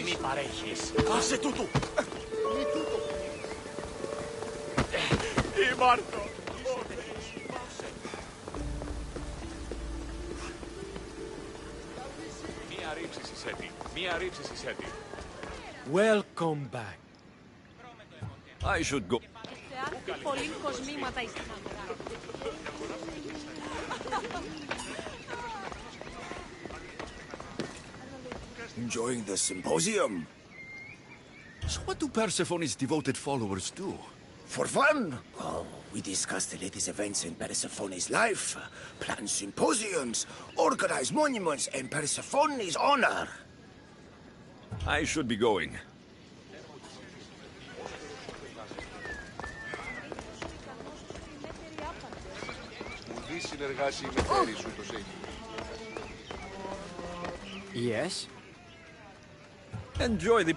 Μη παρέχεις. Άσε τούτου. Μη τούτου. Μάρτο. Μία ρήψη συσέτη. Μία ρήψη συσέτη. Welcome back. I should go. Πολύ κοσμήματα είστε. Enjoying the symposium? So what do Persephone's devoted followers do? For fun? Oh, we discuss the latest events in Persephone's life, plan symposiums, organize monuments in Persephone's honor. I should be going. Ουδή συνεργάσει με χέρι σου το έχει. Yes? Enjoy the...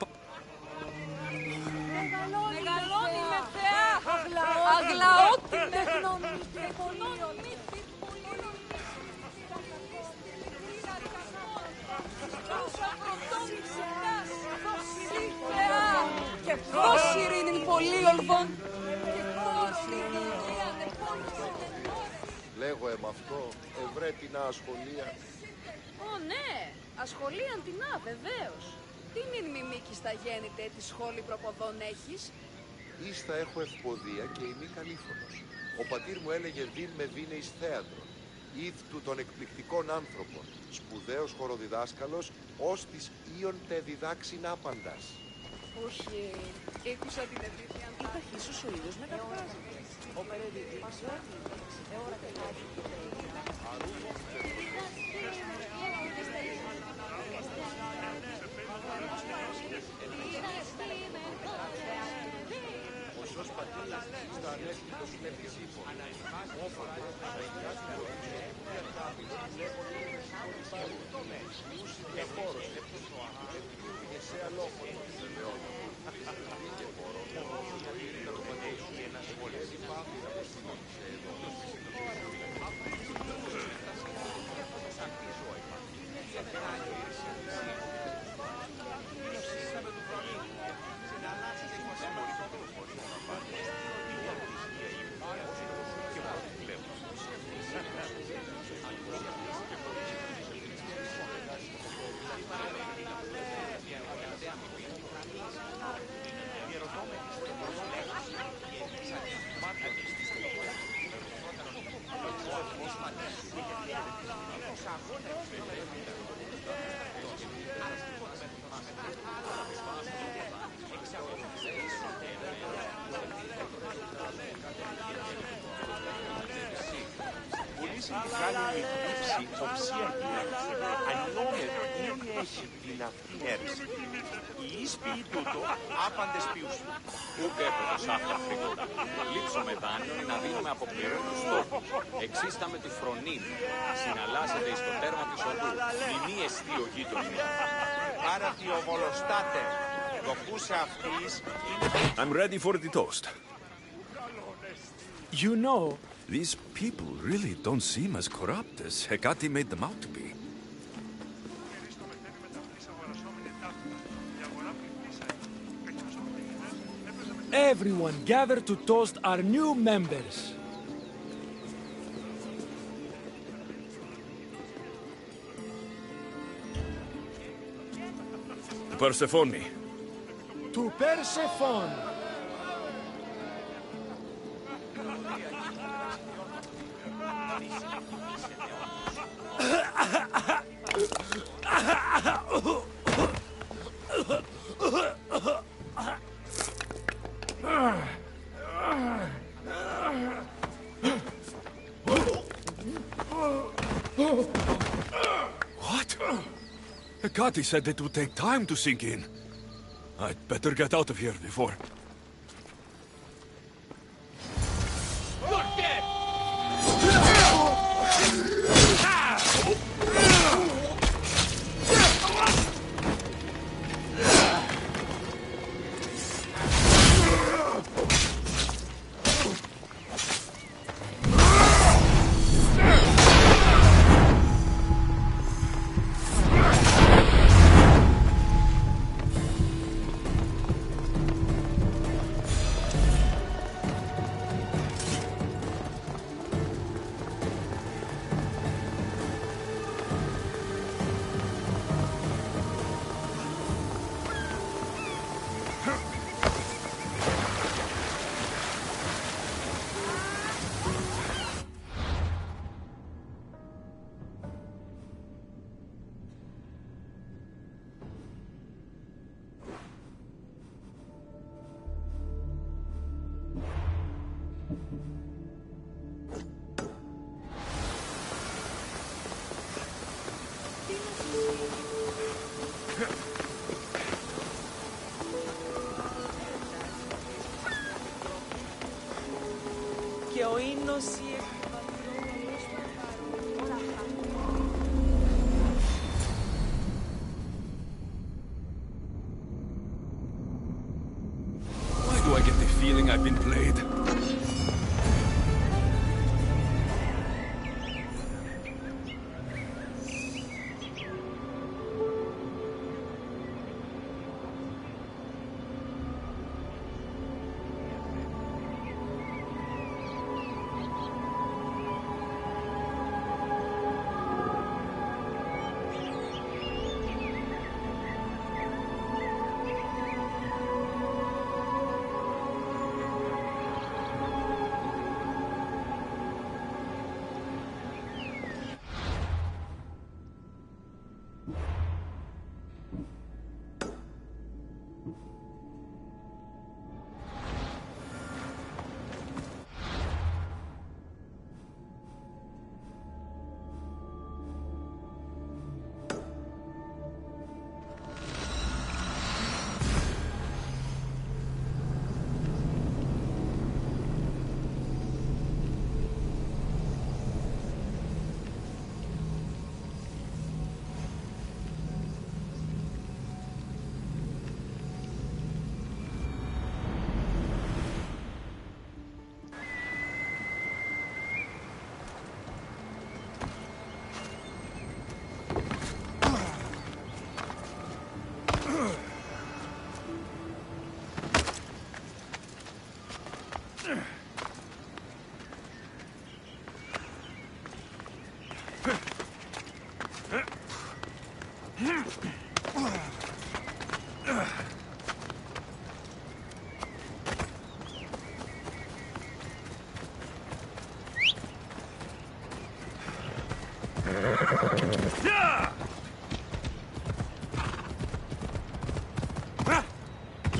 Μεγαλώνει με θεά! Αγλαότιμη! Και πώς ειρήνην πολύολβων! Λέγω εμ' αυτό, ευρέτεινα ασχολία. Ω ναι, ασχολίαν την βεβαίως. Τι μην μιμήκεις τα γέννητε τη σχόλη προποδών έχεις? Ίστα έχω ευποδία και ημί καλήφωνος. Ο πατήρ μου έλεγε δίν με βίνε εις θέατρο. Ήδ του των εκπληκτικών άνθρωπων. Σπουδαίος χοροδιδάσκαλος, ως της Ήων τε διδάξιν άπαντας. Όχι, ήκουσα την επίθεια. Ή ταχύσους ο ίδιος μεταφράζεται. Ο περιδίτης. Οσός πατήρ, στα Κάνει λήψη οψία ανώμετρο ή έχει την αυτή έρηση. Οι ίσπιοι τούτο άπαντες ποιούσου. Ούτε έπρεπε σάφια φρικότα. Λείψουμε δάνειον να δίνουμε από πληρών τους στόχους. Εξίσταμε τη φρονήν. Συναλλάσσεται εις το τέρμα της οδού. Μη εστί ο γείτονος. Άρα τι οβολοστάτε. Το πούσε αυτής είναι... I'm ready for the toast. You know, These people really don't seem as corrupt as Hecate made them out to be. everyone gather to toast our new members. Persephone. To Persephone. What? Hecate said it would take time to sink in. I'd better get out of here before... Και ο ίνος Why do I get the feeling I've been played?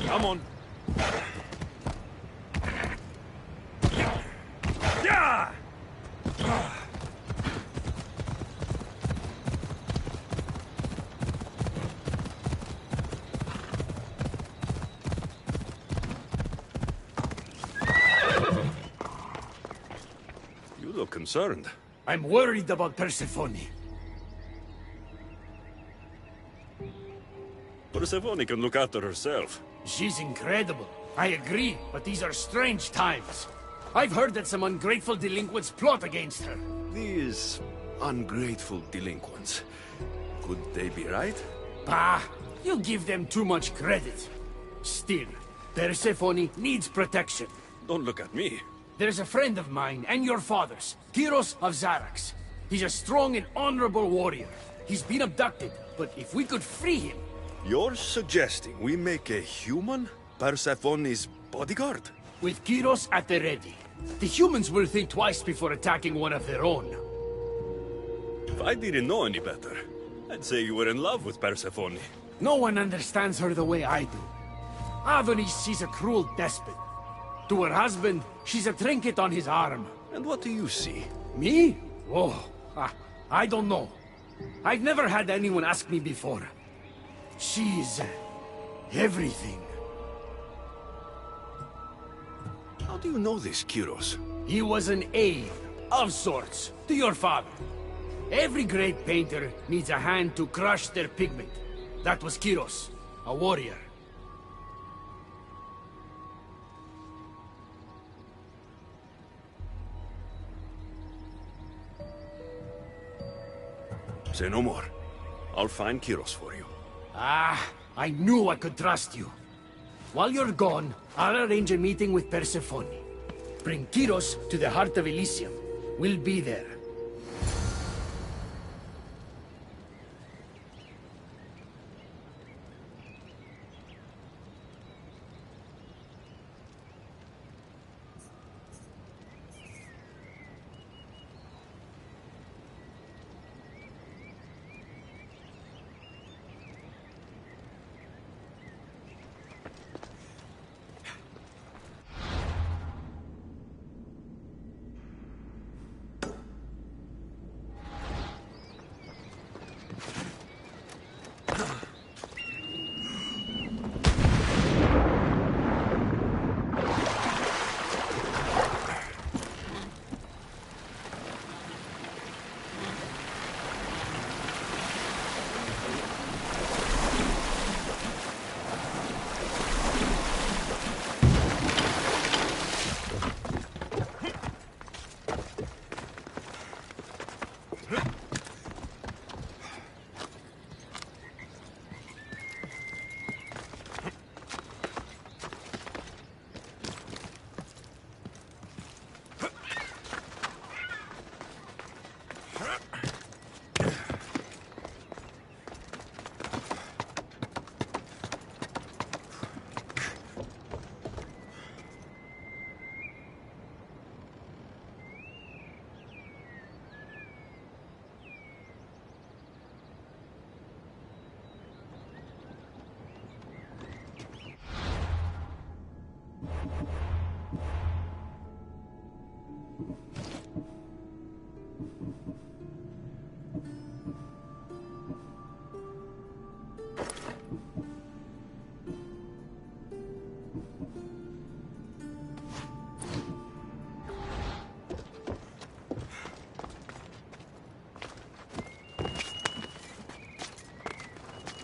Come on. You look concerned. I'm worried about Persephone. Persephone can look after herself. She's incredible. I agree, but these are strange times. I've heard that some ungrateful delinquents plot against her. These ungrateful delinquents. Could they be right? Bah! You give them too much credit. Still, Persephone needs protection. Don't look at me. There's a friend of mine, and your father's, Kyros of Xarax. He's a strong and honorable warrior. He's been abducted, but if we could free him... You're suggesting we make a human Persephone's bodyguard? With Kyros at the ready. The humans will think twice before attacking one of their own. If I didn't know any better, I'd say you were in love with Persephone. No one understands her the way I do. Adonis, she's a cruel despot. To her husband, she's a trinket on his arm. And what do you see? Me? Oh, I don't know. I've never had anyone ask me before. She's... everything. How do you know this, Kyros? He was an aide, of sorts, to your father. Every great painter needs a hand to crush their pigment. That was Kyros, a warrior. Say no more. I'll find Kyros for you. Ah, I knew I could trust you. While you're gone, I'll arrange a meeting with Persephone. Bring Kyros to the heart of Elysium. We'll be there.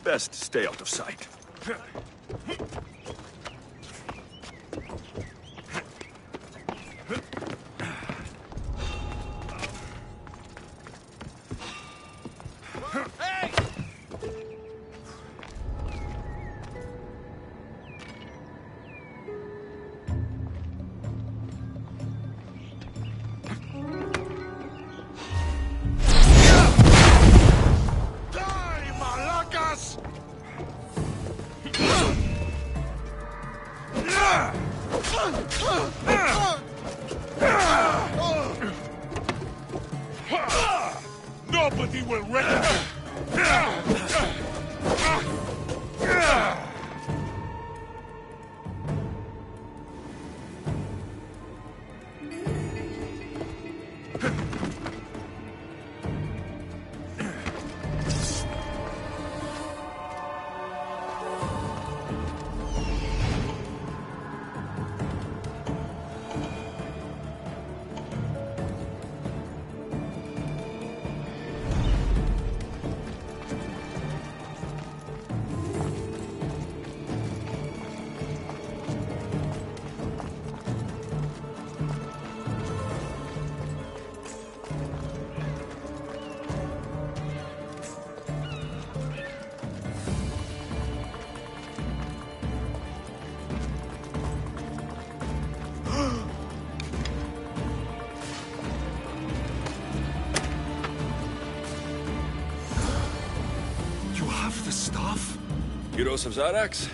Best stay out of sight. have the staff? Heroes of Zarax?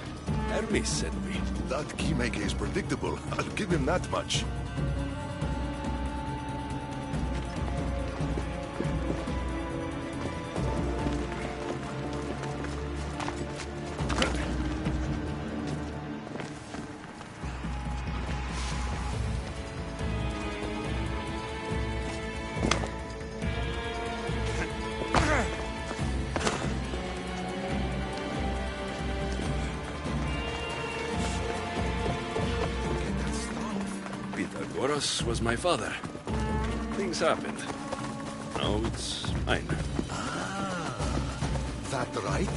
Hermes sent me. That keymaker is predictable. I'll give him that much. Was my father. Things happened. Now it's mine. That right?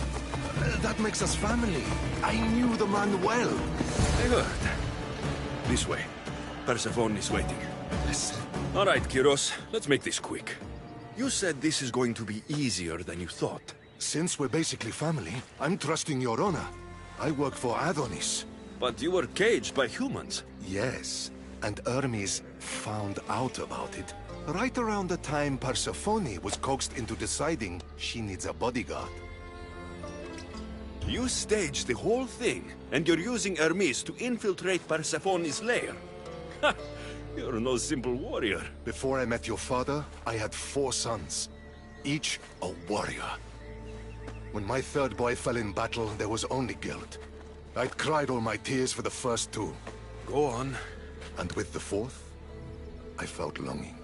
That makes us family. I knew the man well. I heard. This way. Persephone is waiting. Listen. All right, Kyros. Let's make this quick. You said this is going to be easier than you thought. Since we're basically family, I'm trusting your honor. I work for Adonis. But you were caged by humans. Yes. And Hermes found out about it right around the time Persephone was coaxed into deciding she needs a bodyguard. You staged the whole thing, and you're using Hermes to infiltrate Persephone's lair. Ha! You're no simple warrior. Before I met your father, I had 4 sons, each a warrior. When my third boy fell in battle, there was only guilt. I'd cried all my tears for the first 2. Go on. And with the 4th, I felt longing.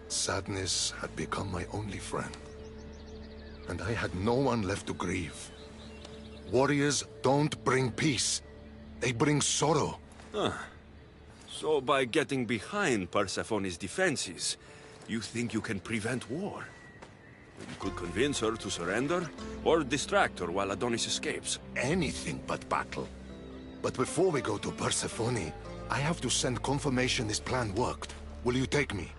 Sadness had become my only friend. And I had no one left to grieve. Warriors don't bring peace. They bring sorrow. So by getting behind Persephone's defenses, you think you can prevent war? You could convince her to surrender, or distract her while Adonis escapes. Anything but battle. But before we go to Persephone, I have to send confirmation this plan worked. Will you take me?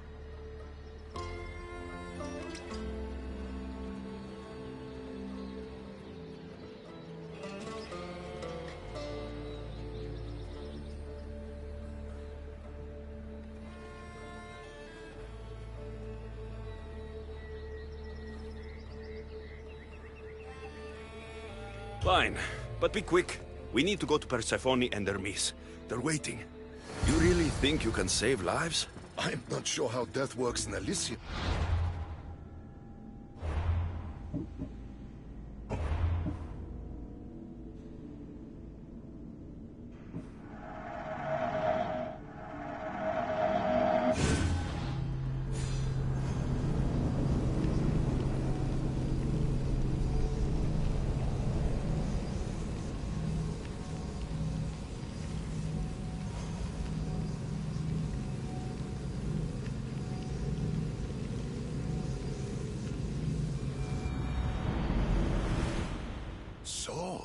Fine, but be quick. We need to go to Persephone and Hermes. They're waiting. You really think you can save lives? I'm not sure how death works in Elysium. So,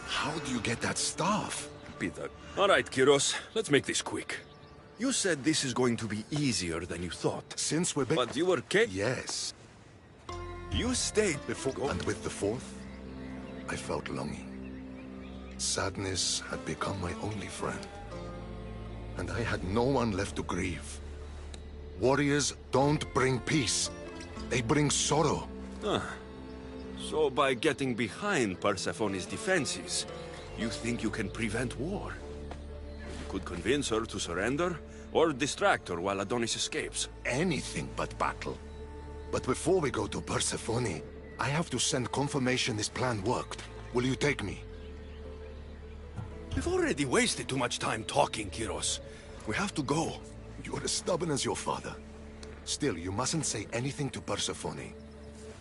how do you get that staff? Peter. All right, Kyros, let's make this quick. You said this is going to be easier than you thought. Since we're But you were Yes. You stayed before. And with the 4th, I felt longing. Sadness had become my only friend. And I had no one left to grieve. Warriors don't bring peace. They bring sorrow. So by getting behind Persephone's defenses, you think you can prevent war? You could convince her to surrender, or distract her while Adonis escapes. Anything but battle. But before we go to Persephone, I have to send confirmation this plan worked. Will you take me? We've already wasted too much time talking, Kyros. We have to go. You're as stubborn as your father. Still, you mustn't say anything to Persephone.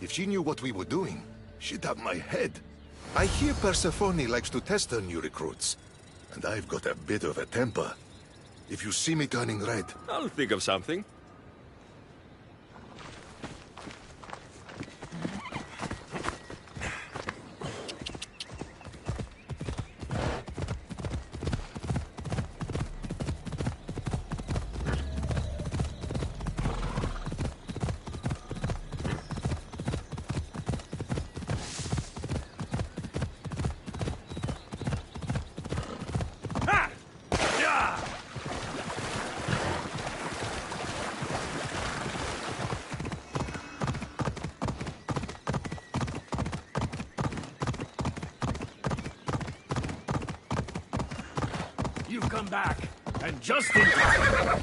If she knew what we were doing, she'd have my head. I hear Persephone likes to test her new recruits. And I've got a bit of a temper. If you see me turning red... I'll think of something. you've come back. And just in time.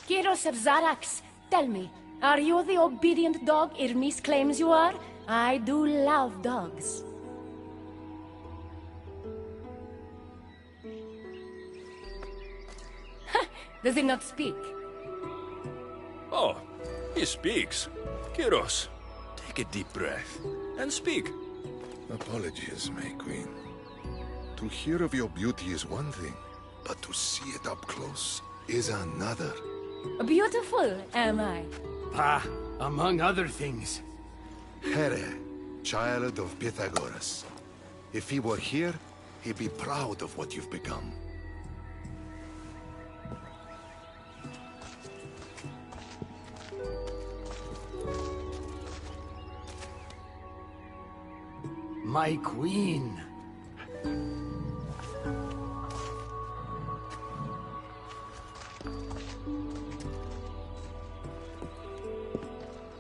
Kyros of Zarax, tell me, are you the obedient dog Irmis claims you are? I do love dogs. Does he not speak? Oh, he speaks. Kyros, take a deep breath and speak. Apologies, my queen. To hear of your beauty is one thing, but to see it up close is another. Beautiful, am I? Among other things. Here, child of Pythagoras. If he were here, he'd be proud of what you've become. My queen.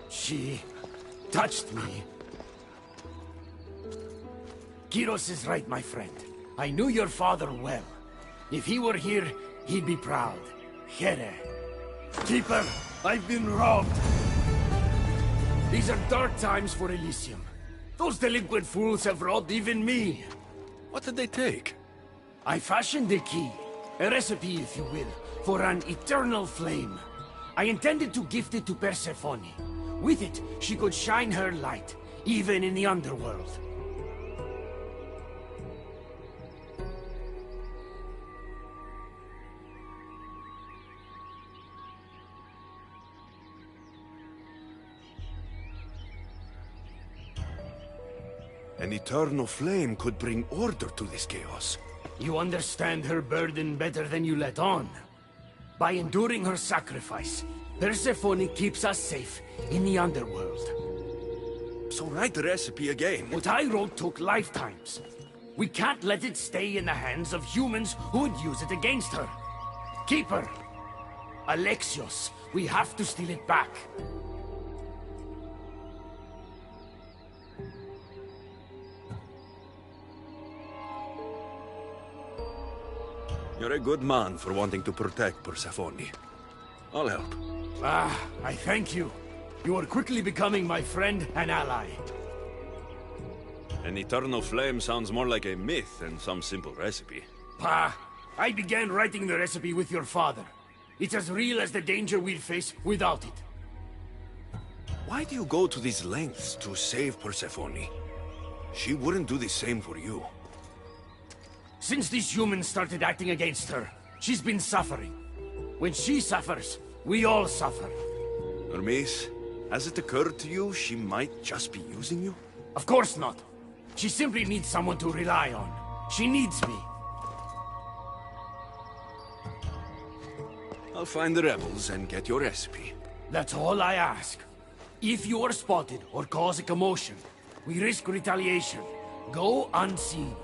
She touched me. Kyros is right, my friend. I knew your father well. If he were here, he'd be proud. Here. Keeper, I've been robbed. These are dark times for Elysium. Those delinquent fools have robbed even me. What did they take? I fashioned a key, a recipe if you will, for an eternal flame. I intended to gift it to Persephone. With it, she could shine her light, even in the underworld. An eternal flame could bring order to this chaos. You understand her burden better than you let on. By enduring her sacrifice, Persephone keeps us safe in the underworld. So write the recipe again. What I wrote took lifetimes. We can't let it stay in the hands of humans who would use it against her. Keeper! Alexios, we have to steal it back. You're a good man for wanting to protect Persephone. I'll help. I thank you. You are quickly becoming my friend and ally. An eternal flame sounds more like a myth than some simple recipe. I began writing the recipe with your father. It's as real as the danger we'll face without it. Why do you go to these lengths to save Persephone? She wouldn't do the same for you. Since these humans started acting against her, she's been suffering. When she suffers, we all suffer. Hermes, has it occurred to you she might just be using you? Of course not. She simply needs someone to rely on. She needs me. I'll find the rebels and get your recipe. That's all I ask. If you are spotted or cause a commotion, we risk retaliation. Go unseen.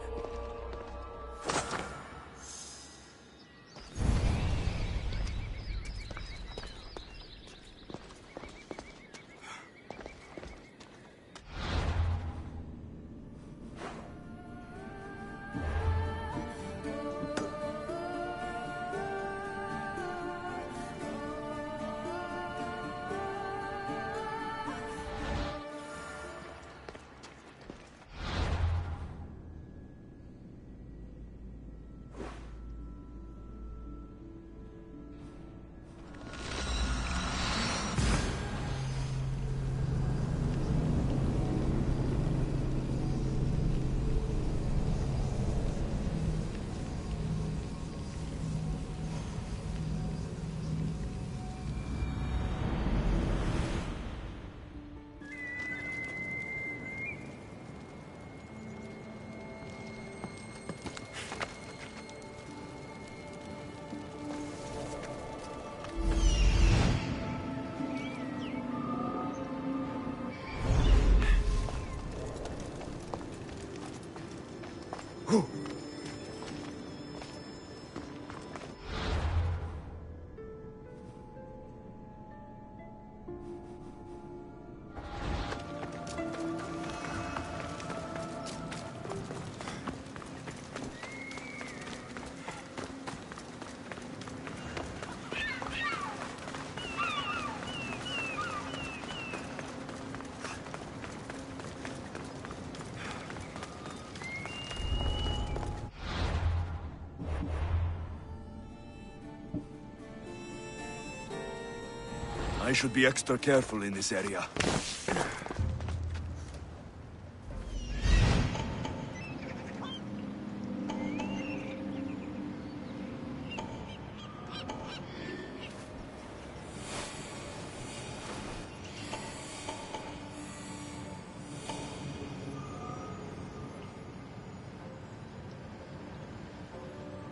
I should be extra careful in this area.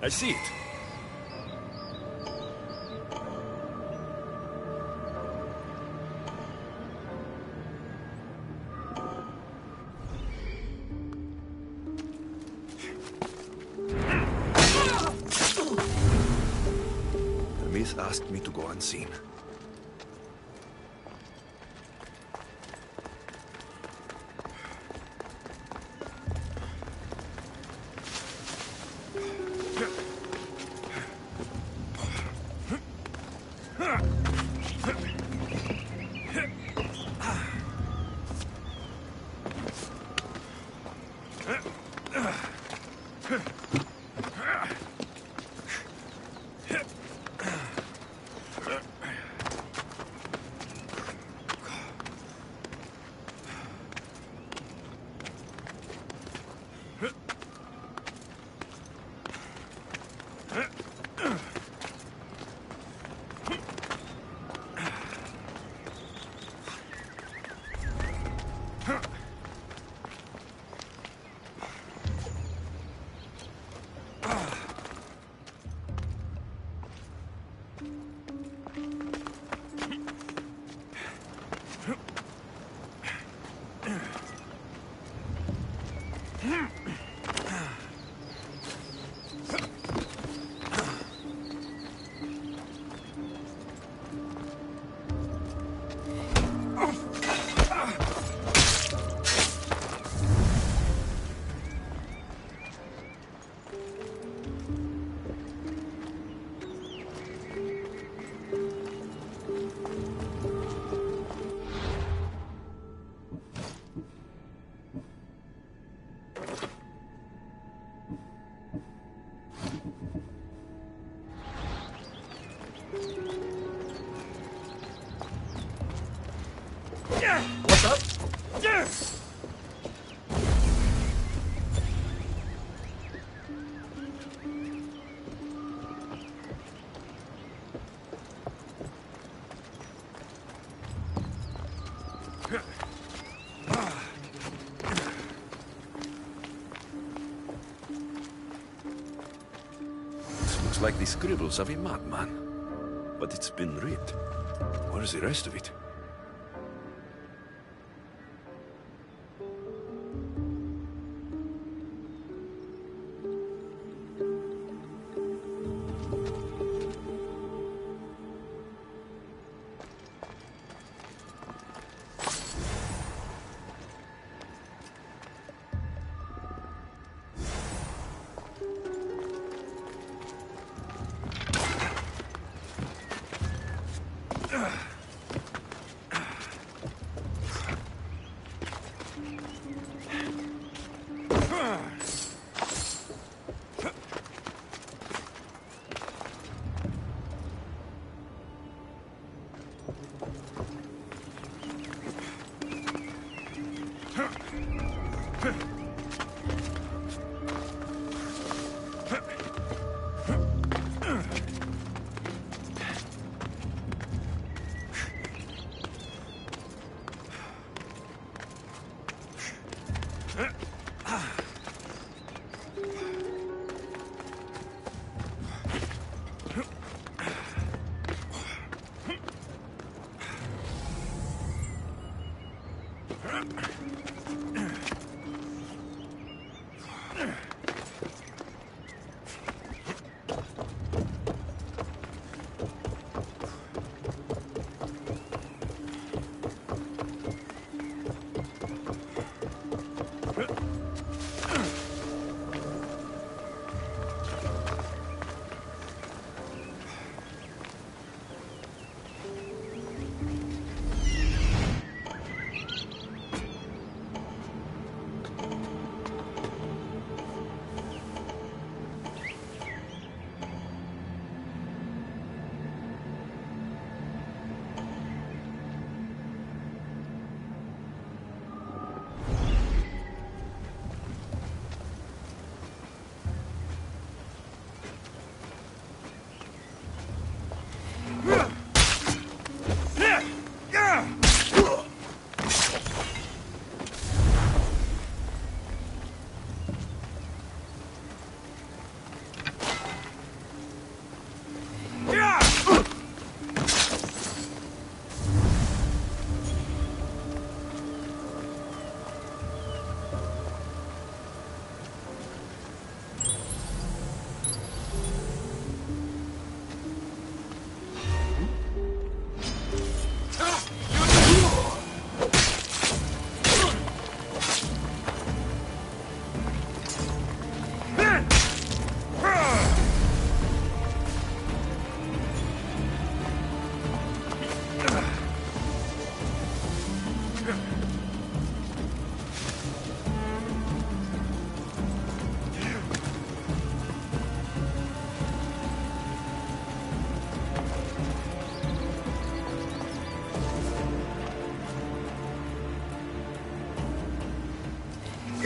I see it. The myth asked me to go unseen. What's up? This looks like the scribbles of a madman. But it's been read. Where's the rest of it?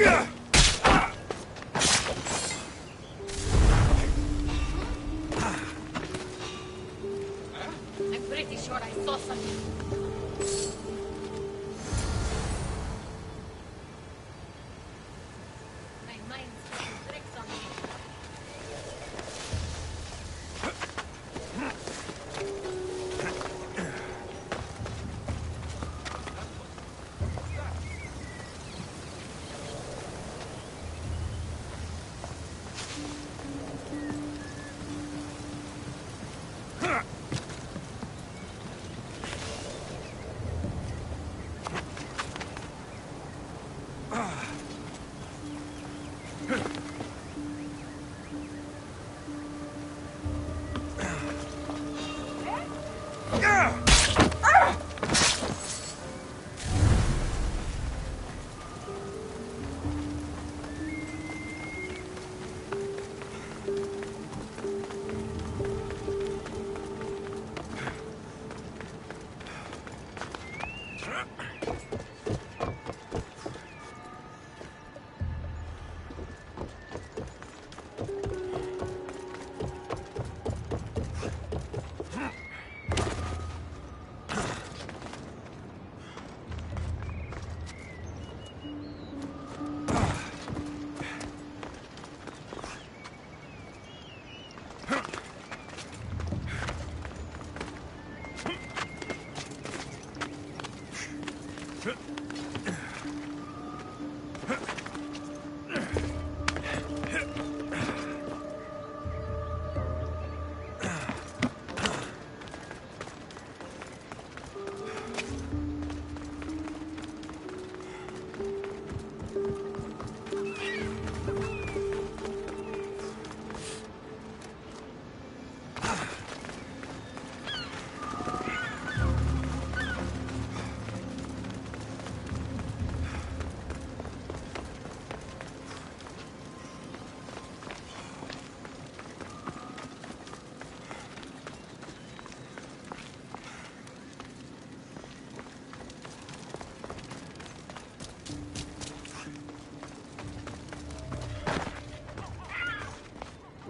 I'm pretty sure I saw something. My mind's playing tricks on me.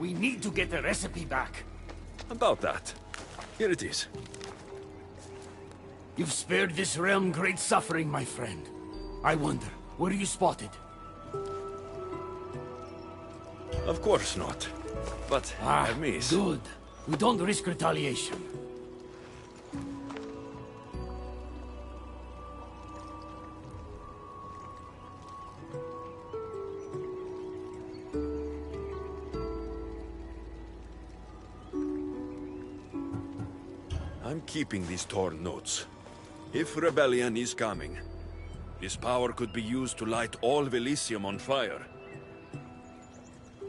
We need to get the recipe back. About that. Here it is. You've spared this realm great suffering, my friend. I wonder, were you spotted? Of course not. But, Hermes... Good. We don't risk retaliation. I'm keeping these torn notes. If rebellion is coming, this power could be used to light all Velicium on fire.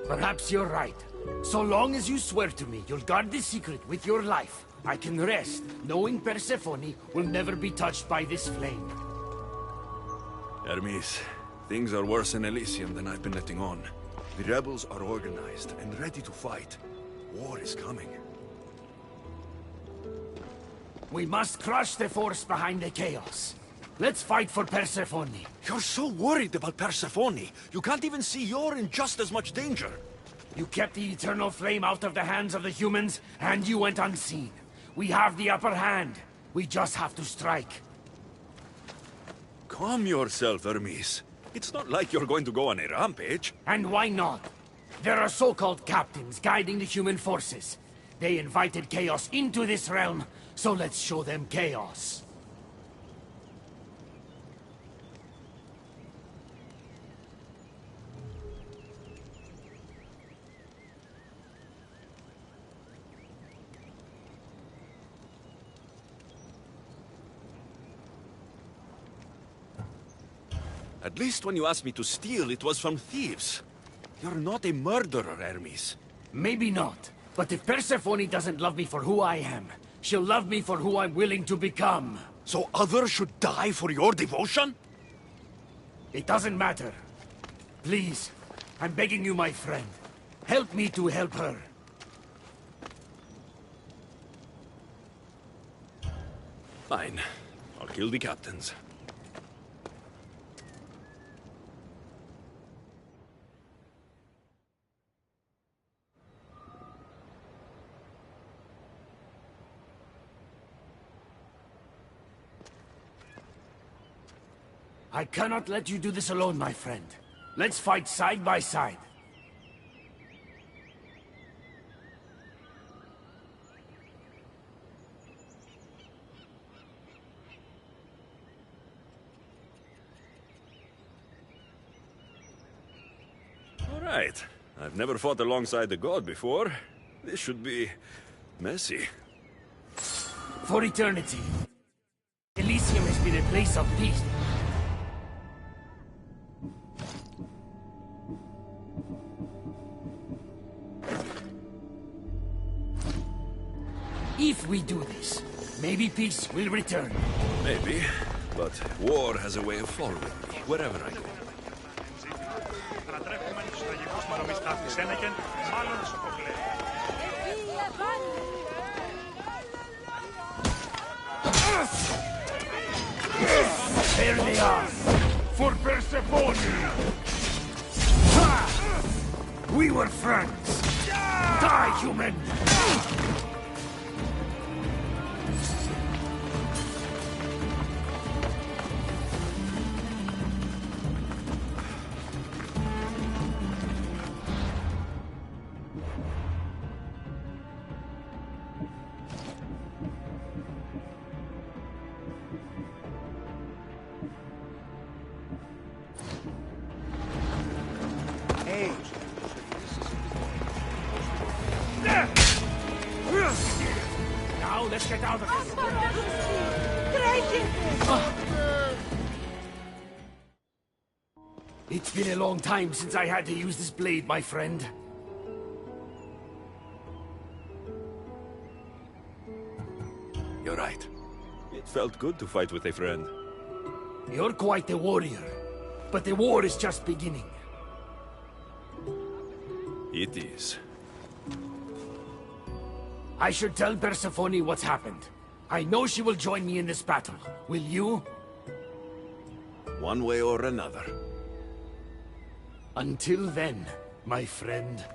Perhaps you're right. So long as you swear to me you'll guard this secret with your life, I can rest knowing Persephone will never be touched by this flame. Hermes, things are worse in Elysium than I've been letting on. The rebels are organized and ready to fight. War is coming. We must crush the force behind the chaos. Let's fight for Persephone. You're so worried about Persephone. You can't even see you're in just as much danger. You kept the eternal flame out of the hands of the humans, and you went unseen. We have the upper hand. We just have to strike. Calm yourself, Hermes. It's not like you're going to go on a rampage. And why not? There are so-called captains guiding the human forces. They invited chaos into this realm, so let's show them chaos. At least when you asked me to steal, it was from thieves. You're not a murderer, Hermes. Maybe not. But if Persephone doesn't love me for who I am, she'll love me for who I'm willing to become. So others should die for your devotion? It doesn't matter. Please, I'm begging you, my friend. Help me to help her. Fine. I'll kill the captains. I cannot let you do this alone, my friend. Let's fight side by side. All right. I've never fought alongside the god before. This should be messy. For eternity, Elysium has been a place of peace. If we do this, maybe peace will return. Maybe, but war has a way of following me wherever I go. There they are! For Persephone! We were friends! Die, human! Now let's get out of here. It's been a long time since I had to use this blade, my friend. You're right. It felt good to fight with a friend. You're quite a warrior, but the war is just beginning. It is. I should tell Persephone what's happened. I know she will join me in this battle. Will you? One way or another. Until then, my friend.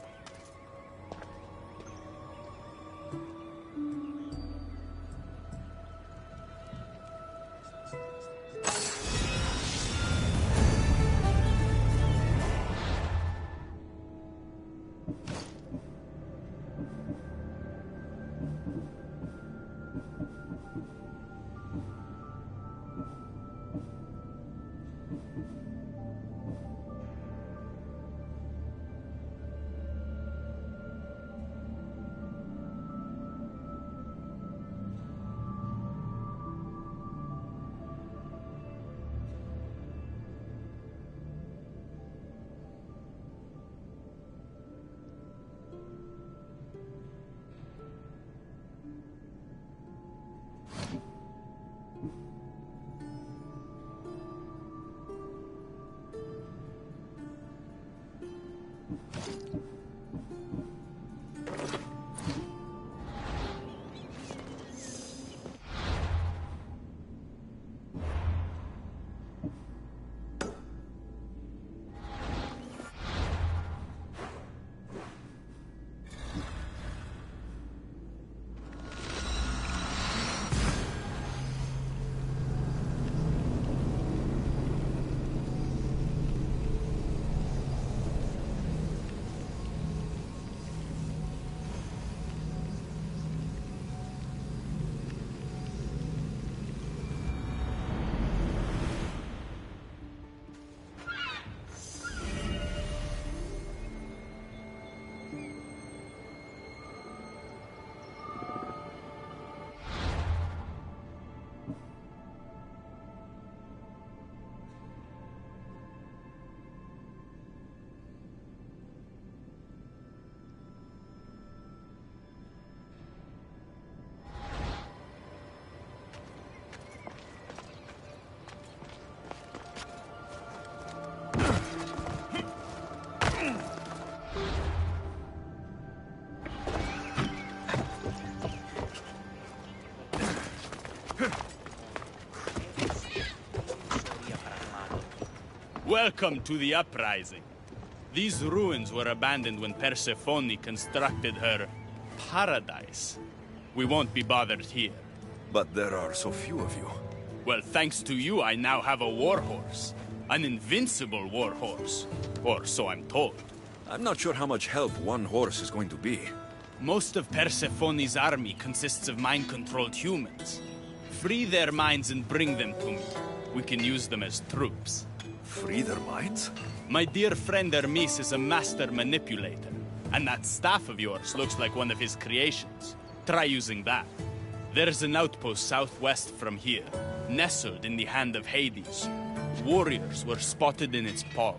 Welcome to the uprising. These ruins were abandoned when Persephone constructed her paradise. We won't be bothered here. But there are so few of you. Well, thanks to you, I now have a warhorse. An invincible warhorse. Or so I'm told. I'm not sure how much help one horse is going to be. Most of Persephone's army consists of mind-controlled humans. Free their minds and bring them to me. We can use them as troops. Free their minds? My dear friend Hermes is a master manipulator. And that staff of yours looks like one of his creations. Try using that. There's an outpost southwest from here, nestled in the hand of Hades. Warriors were spotted in its paw.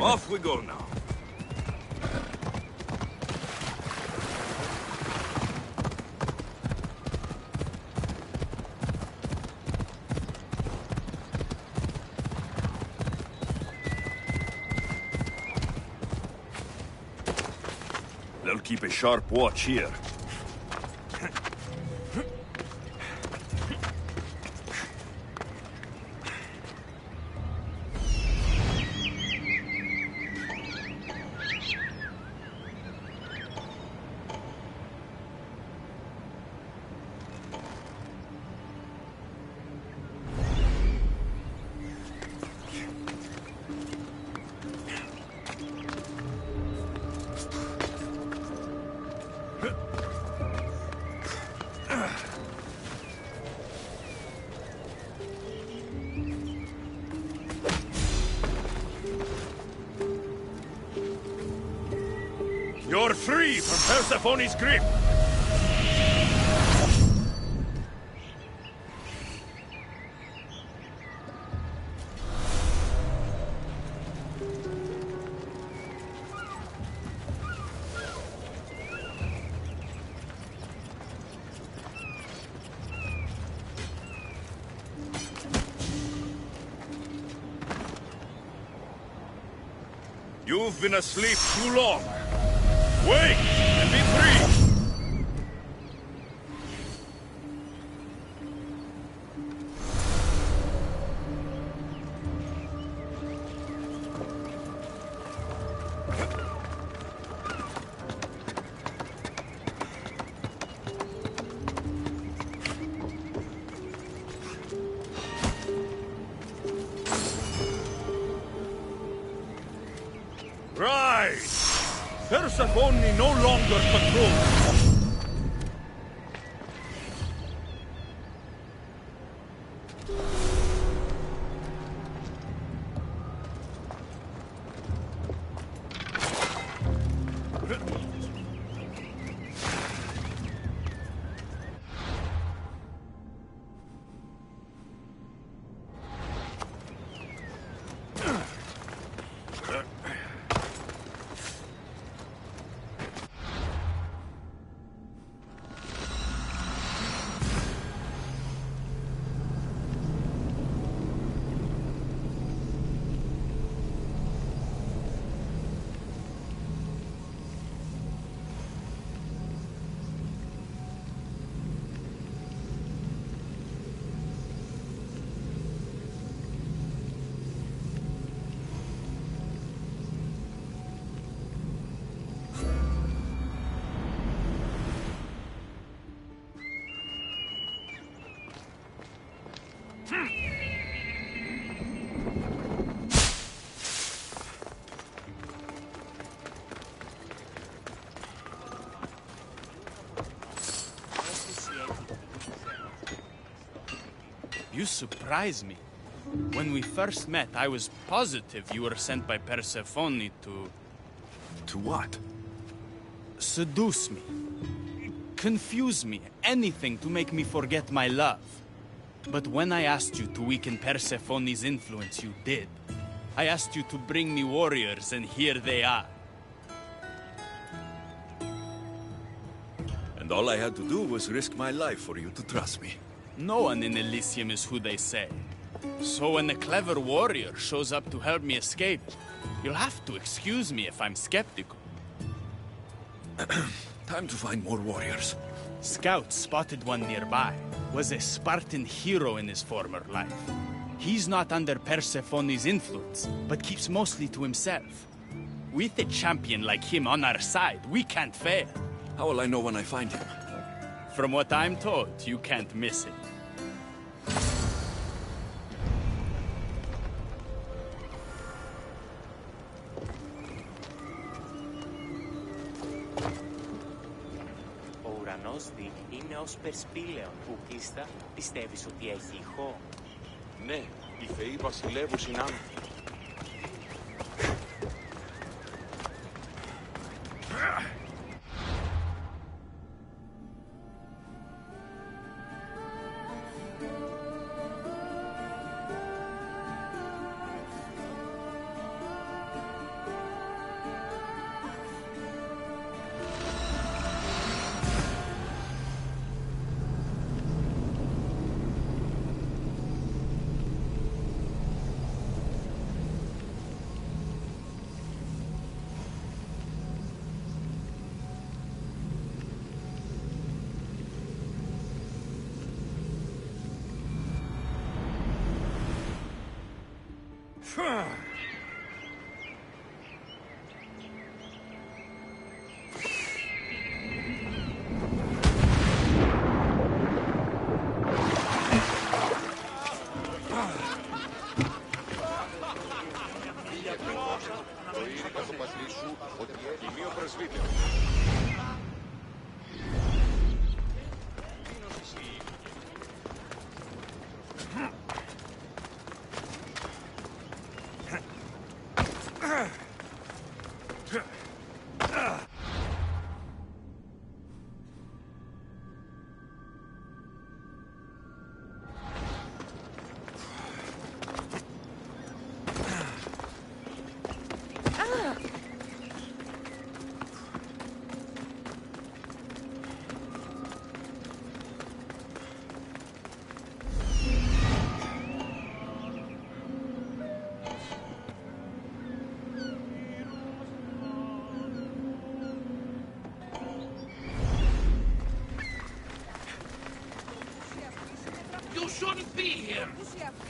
Off we go now. They'll keep a sharp watch here. You're free from Persephone's grip! You've been asleep too long. Wake and be free! Rise! Persephone no longer patrols. You surprise me. When we first met, I was positive you were sent by Persephone to... To what? Seduce me. Confuse me. Anything to make me forget my love. But when I asked you to weaken Persephone's influence, you did. I asked you to bring me warriors, and here they are. And all I had to do was risk my life for you to trust me. No one in Elysium is who they say. So when a clever warrior shows up to help me escape, you'll have to excuse me if I'm skeptical. Time to find more warriors. Scouts spotted one nearby. Was a Spartan hero in his former life. He's not under Persephone's influence, but keeps mostly to himself. With a champion like him on our side, we can't fail. How will I know when I find him? From what I'm told, you can't miss it. Ο ουρανός είναι ως περσπήλαιον που κλείστα πιστεύεις ότι έχει ηχό. Ναι, οι θεοί βασιλεύους είναι άνθρωποι.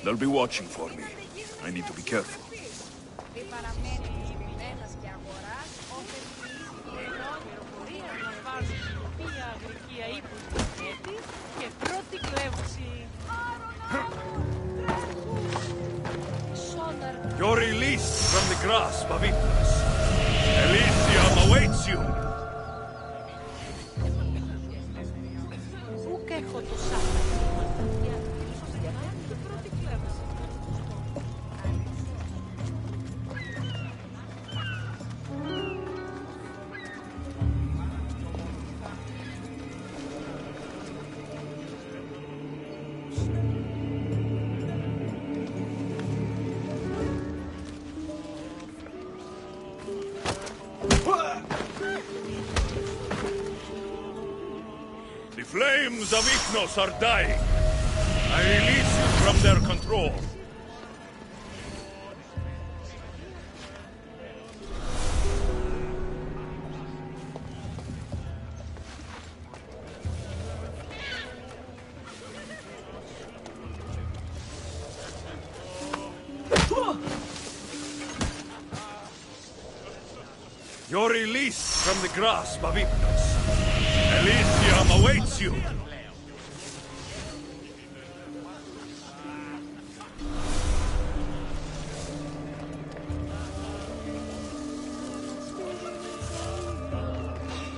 They'll be watching for me. I need to be careful. You're released from the grasp of Ignis. Elysium awaits you. The flames of Ignos are dying. I release you from their control. You're released from the grasp of Ignos. Elysium awaits you!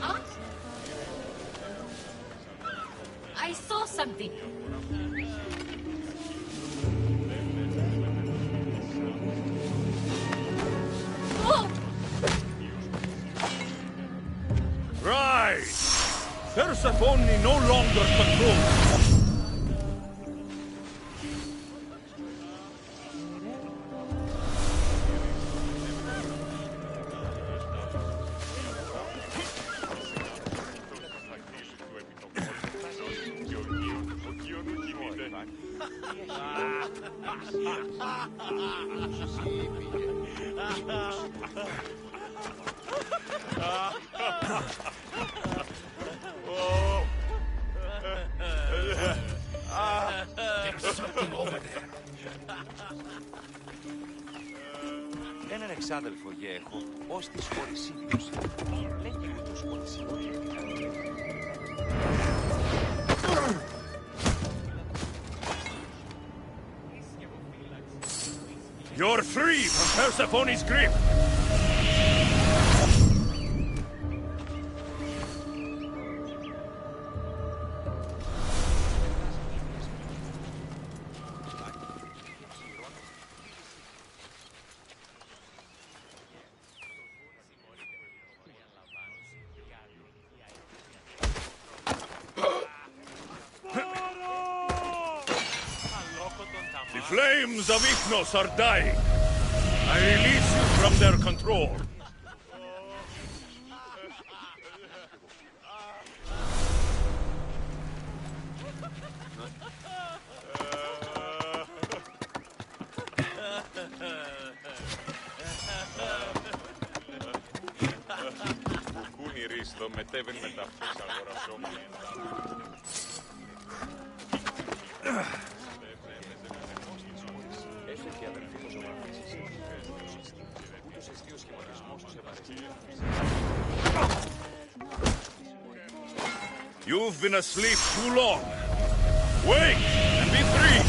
Huh? I saw something. Persephone no longer controls. Έναν εξάδελφο γε έχω, ως της χωρίς ίδιος. Λέγει ούτως ότι συλλογήθηκα. You're free from Persephone's grip! The flames of Ichnos are dying. I release you from their control. Κουκούνι ρίστο μετέβεν με τα φύς αγορασόμενη. You've been asleep too long. Wake and be free.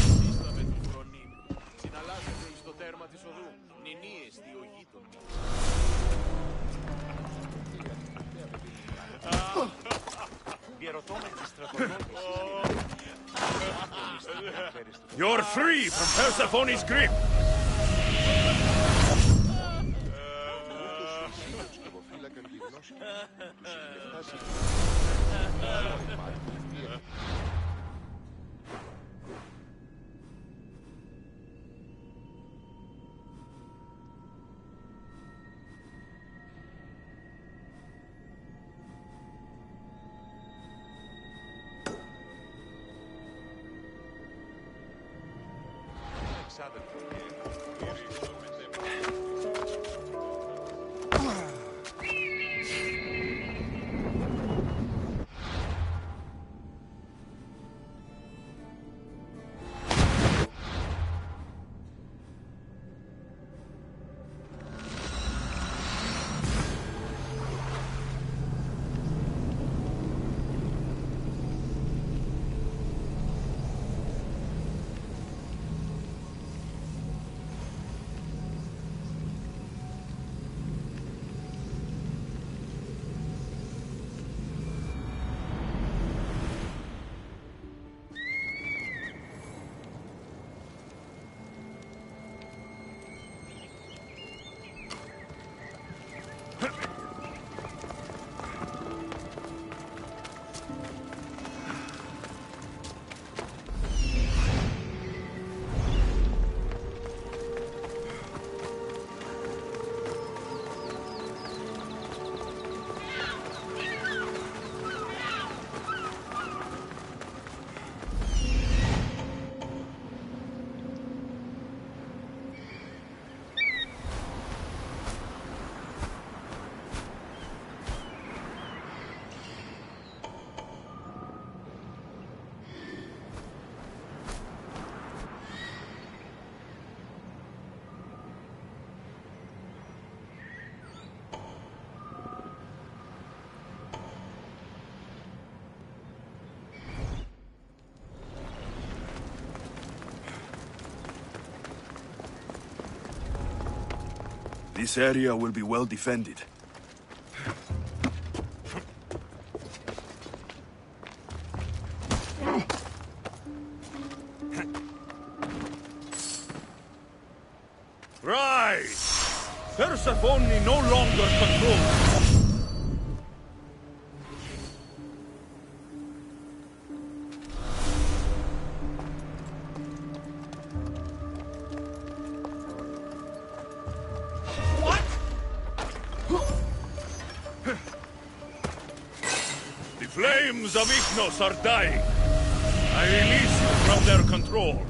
Συναλλάσσεται εις το τέρμα της οδού. Νηνίες διογείτων. Διαρωτώμε τη στρατολόγηση. You're free from Persephone's grip. This area will be well defended. Rise! Persephone no longer controls. kings of Ignos are dying. I release you from their control.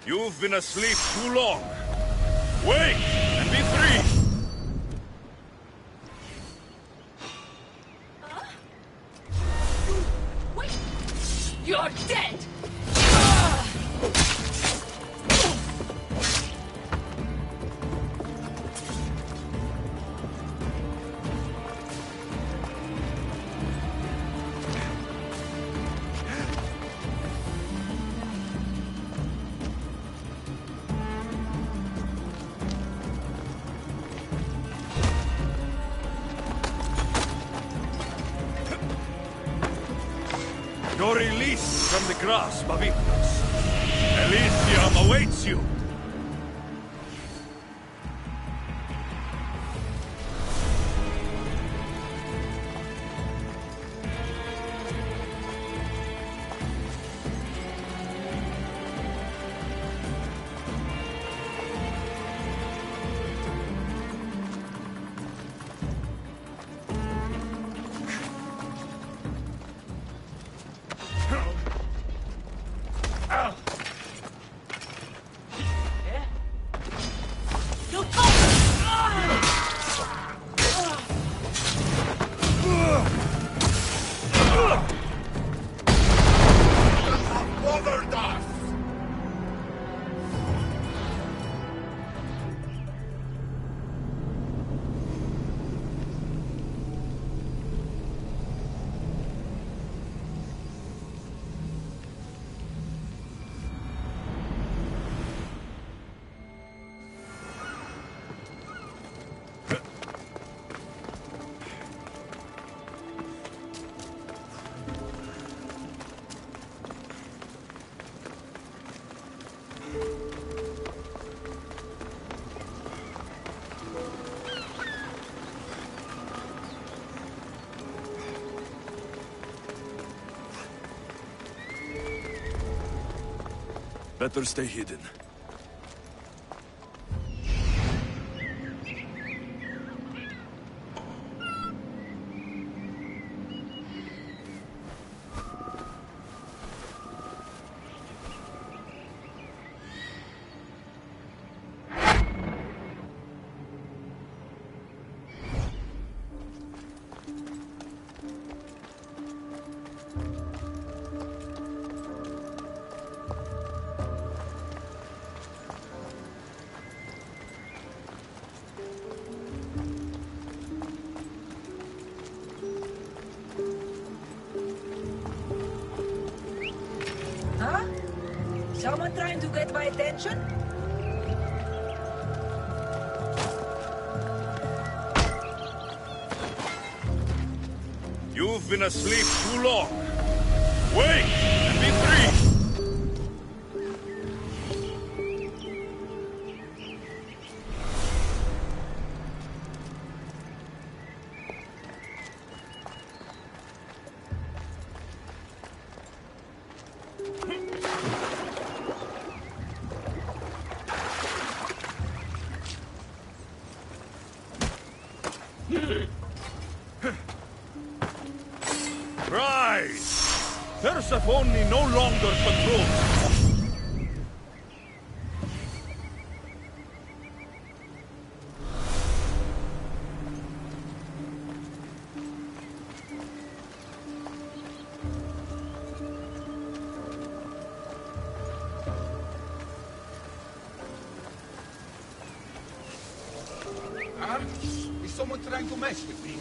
You've been asleep too long. Wake and be free! Wait! You're dead! Your release from the grasp of Ignos. Elysium awaits you! Better stay hidden. Huh? Someone trying to get my attention? You've been asleep too long. Wake and be free! Rise! Persephone no longer controls you. Huh? Is someone trying to mess with me?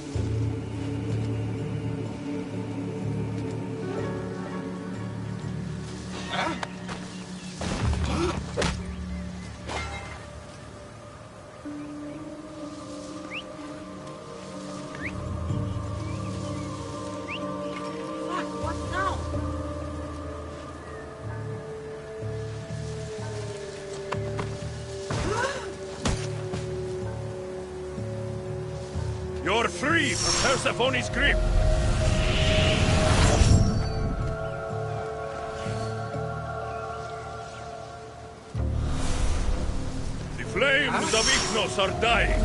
Huh? Fuck, what now? Your free from Persephone's grip! The flames of Ignos are dying.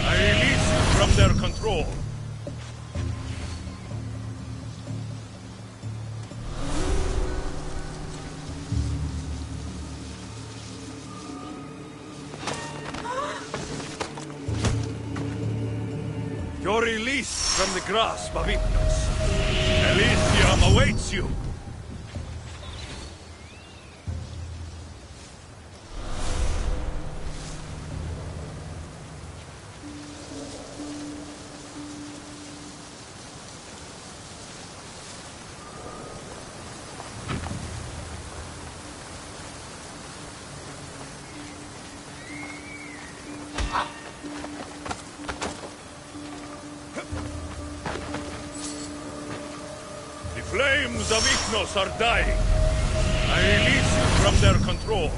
I release you from their control. You're released from the grasp of Ignos. Elysium awaits you. The flames of Ignos are dying. I release you from their control.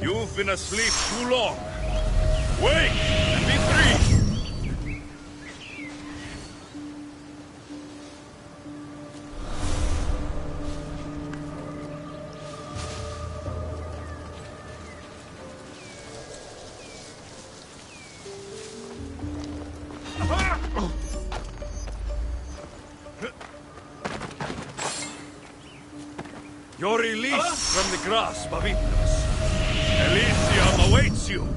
You've been asleep too long. Wake and be free! You're released from the grasp of Ignos. Elysium awaits you!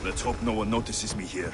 Let's hope no one notices me here.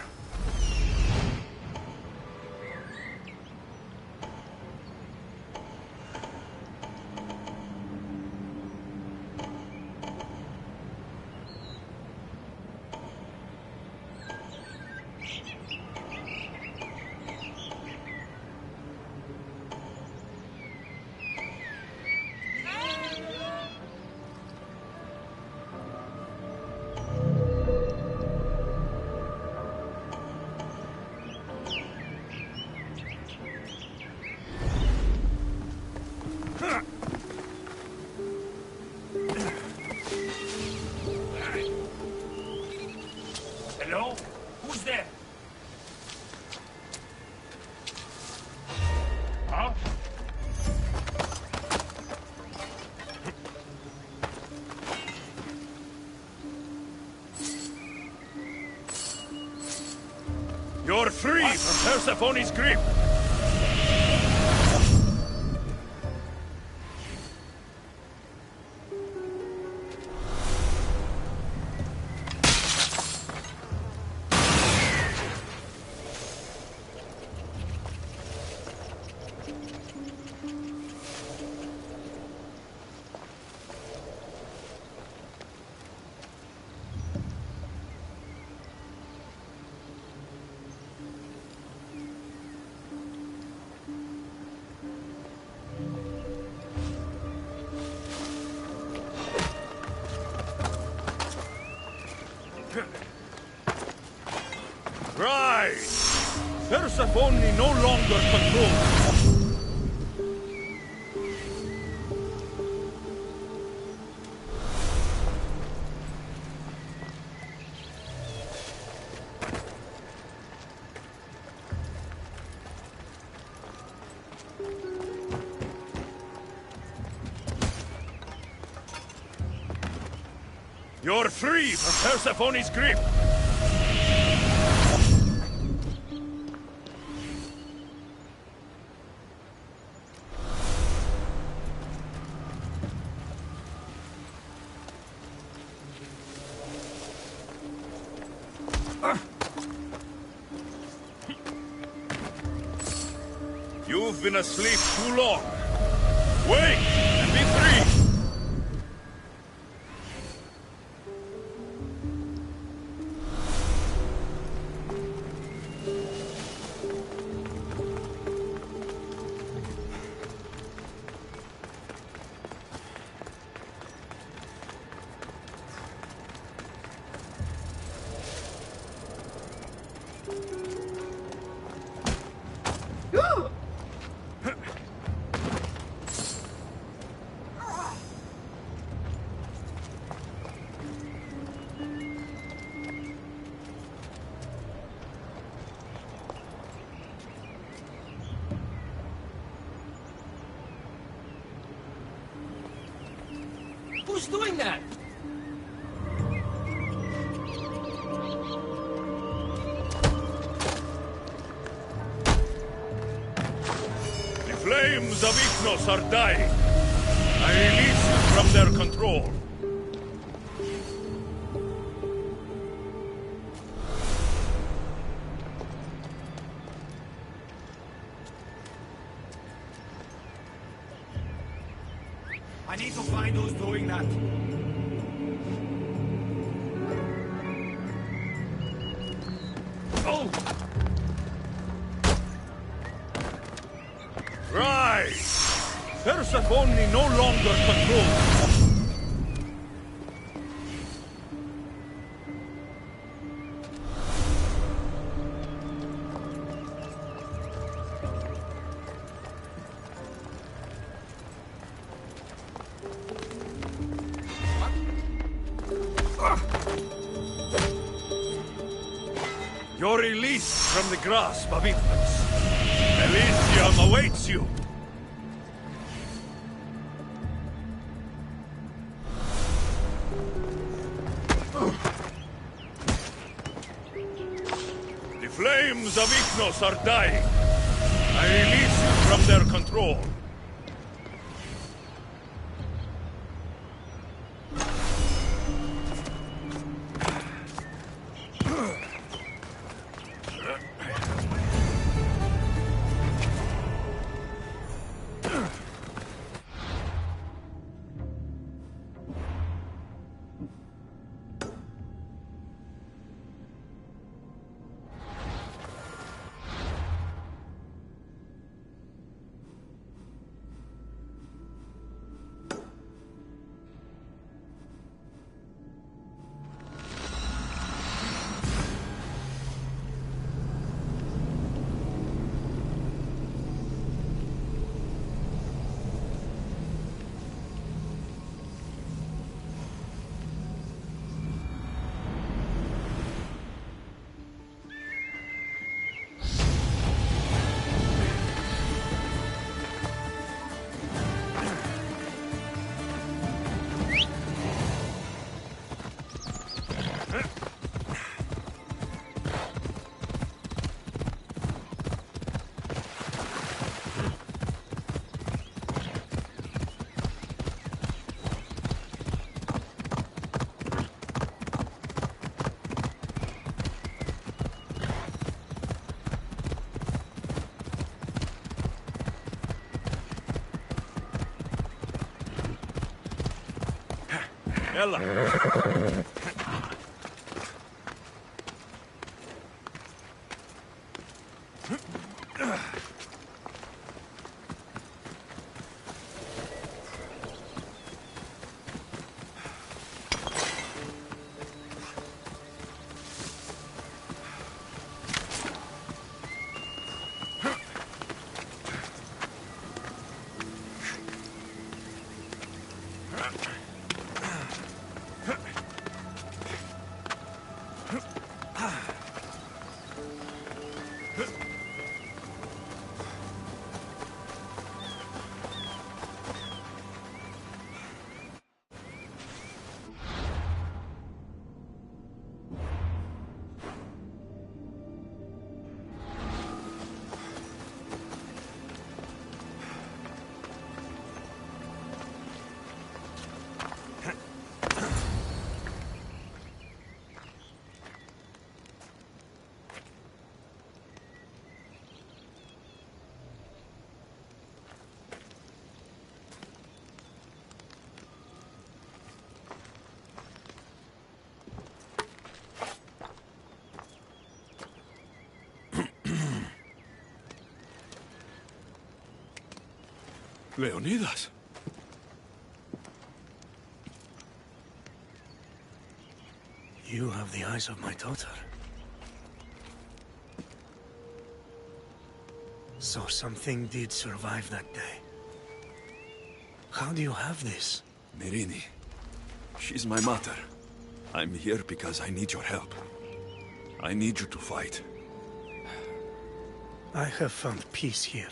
Hello? Who's there? Huh? You're free from Persephone's grip! Rise! Persephone no longer controls. You're free from Persephone's grip! You've been asleep too long. Wake and be free! Who's doing that? The flames of Ignos are dying. I release you from their control. I need to find who's doing that. Oh! Rise! Persephone no longer controls. You're released from the grasp of Ignos. Elysium awaits you. The flames of Ignos are dying. I release you from their control. Ella. Leonidas. You have the eyes of my daughter. So something did survive that day. How do you have this? Myrrine. She's my mother. I'm here because I need your help. I need you to fight. I have found peace here.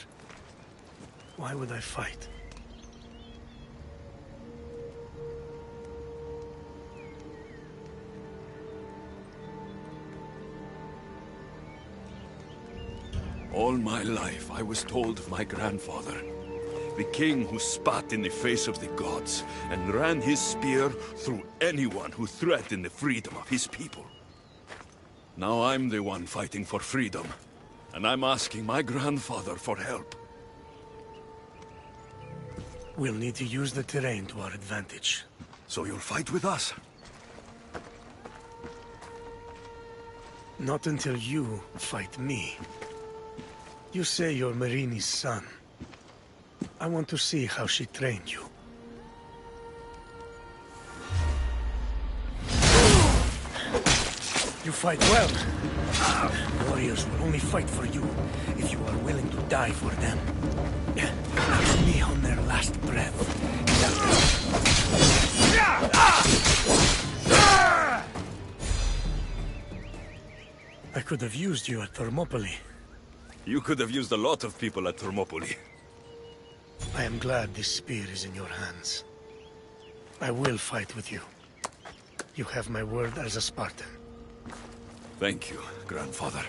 Why would I fight? All my life, I was told of my grandfather, the king who spat in the face of the gods and ran his spear through anyone who threatened the freedom of his people. Now I'm the one fighting for freedom, and I'm asking my grandfather for help. We'll need to use the terrain to our advantage. So you'll fight with us? Not until you fight me. You say you're Myrrine's son. I want to see how she trained you. You fight well. Warriors will only fight for you if you are willing to die for them. Like me on their last breath. I could have used you at Thermopylae. You could have used a lot of people at Thermopylae. I am glad this spear is in your hands. I will fight with you. You have my word as a Spartan. Thank you, grandfather.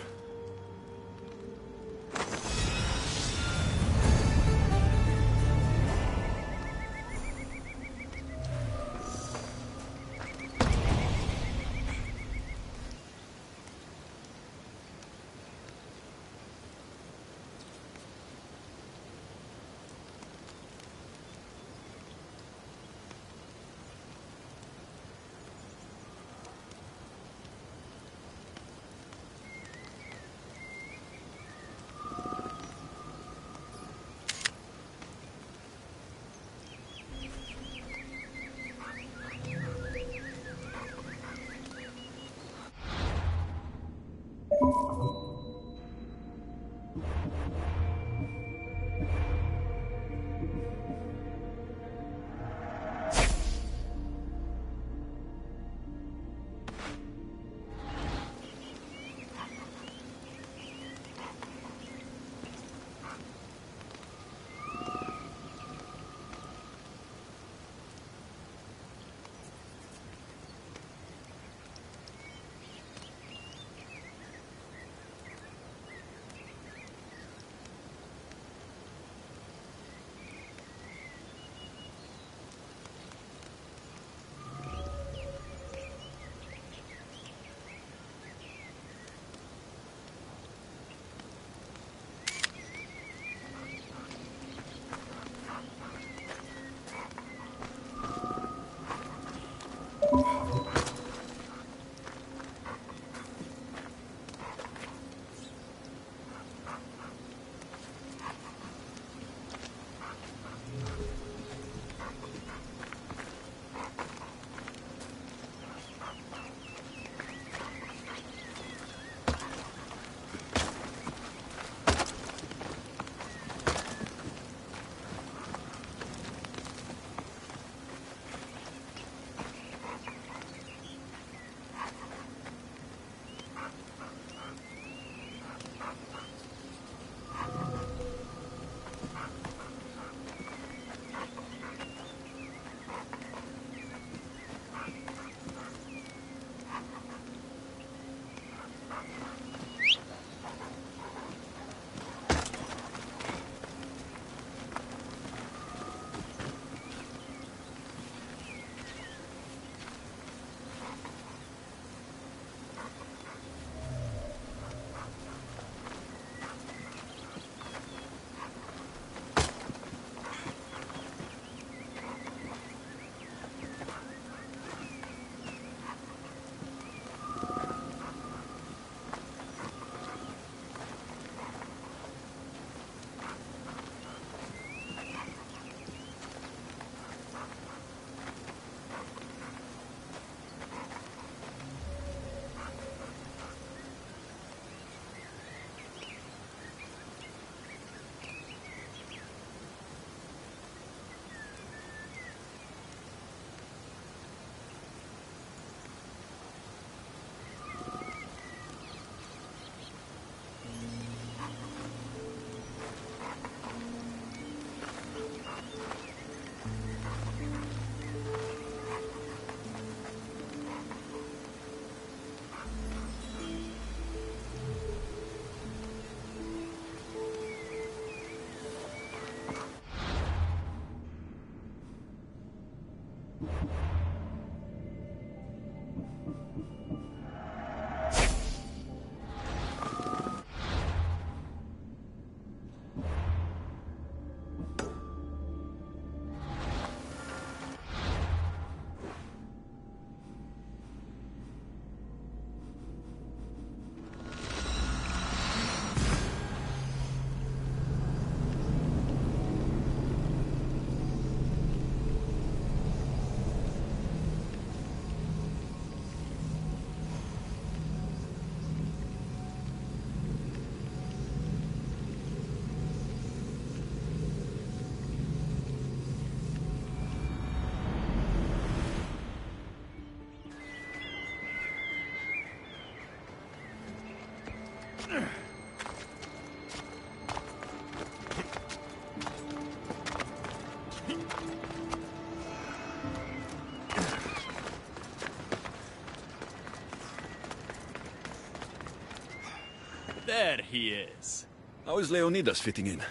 he is. How is Leonidas fitting in?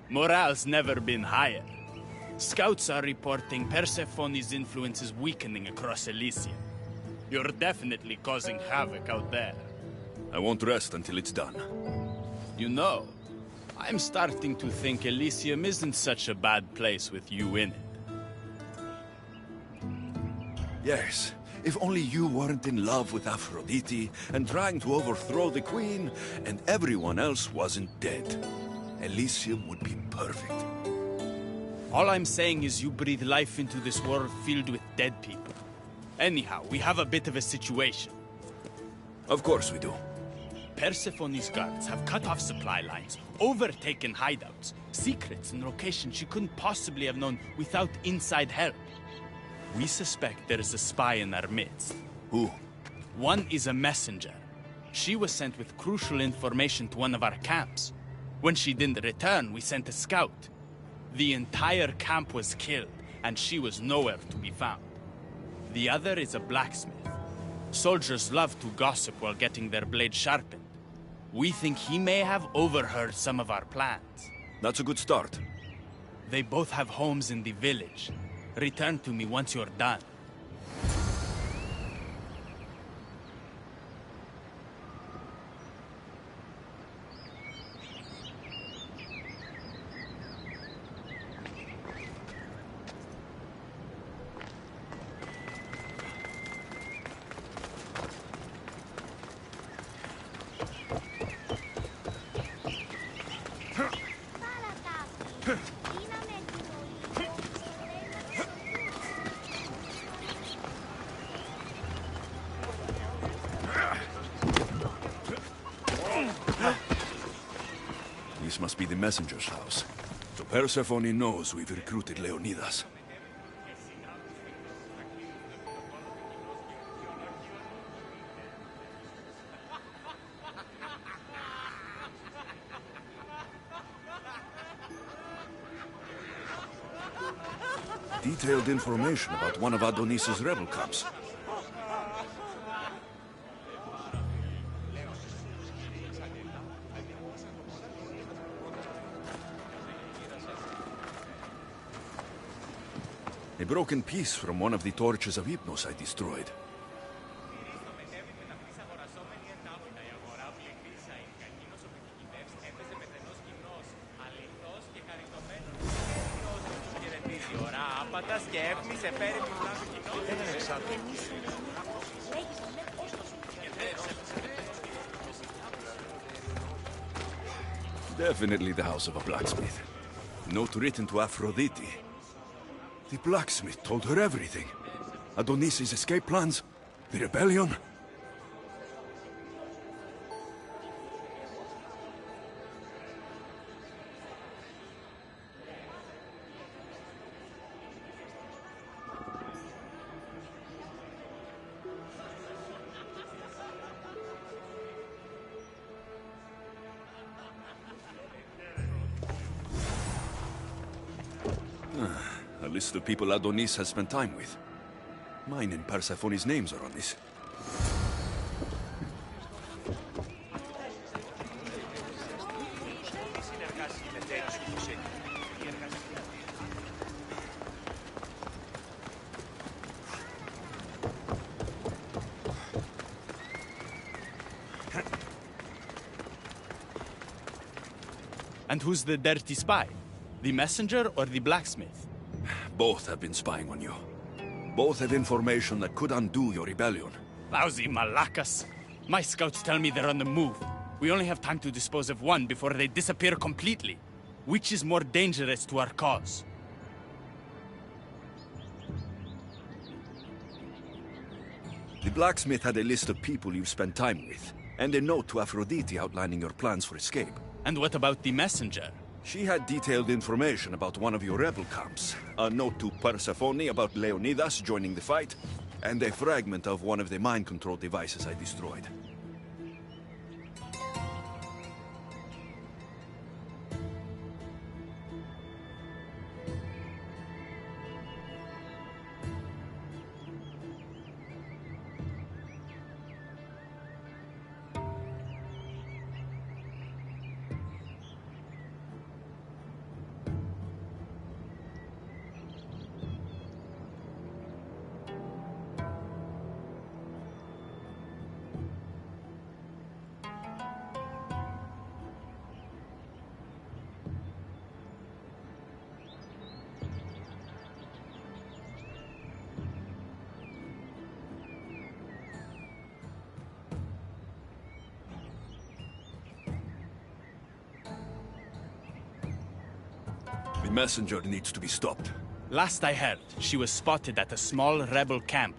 Morale's never been higher. Scouts are reporting Persephone's influence is weakening across Elysia. You're definitely causing havoc out there. I won't rest until it's done. You know, I'm starting to think Elysium isn't such a bad place with you in it. Yes, if only you weren't in love with Aphrodite and trying to overthrow the queen, and everyone else wasn't dead. Elysium would be perfect. All I'm saying is you breathe life into this world filled with dead people. Anyhow, we have a bit of a situation. Of course we do. Persephone's guards have cut off supply lines, overtaken hideouts, secrets and locations she couldn't possibly have known without inside help. We suspect there is a spy in our midst. Who? One is a messenger. She was sent with crucial information to one of our camps. When she didn't return, we sent a scout. The entire camp was killed, and she was nowhere to be found. The other is a blacksmith. Soldiers love to gossip while getting their blades sharpened. We think he may have overheard some of our plans. That's a good start. They both have homes in the village. Return to me once you're done. This must be the messenger's house. So Persephone knows we've recruited Leonidas. Detailed information about one of Adonis's rebel camps. A broken piece from one of the torches of Hypnos I destroyed. Definitely the house of a blacksmith. Note written to Aphrodite. The blacksmith told her everything. Adonis's escape plans, the rebellion. A list of people Adonis has spent time with. Mine and Persephone's names are on this. And who's the dirty spy? The messenger or the blacksmith? Both have been spying on you. Both have information that could undo your rebellion. Lousy malacas. My scouts tell me they're on the move. We only have time to dispose of one before they disappear completely. Which is more dangerous to our cause? The blacksmith had a list of people you've spent time with, and a note to Aphrodite outlining your plans for escape. And what about the messenger? She had detailed information about one of your rebel camps, a note to Persephone about Leonidas joining the fight, and a fragment of one of the mind control devices I destroyed. messenger needs to be stopped. Last I heard, she was spotted at a small rebel camp.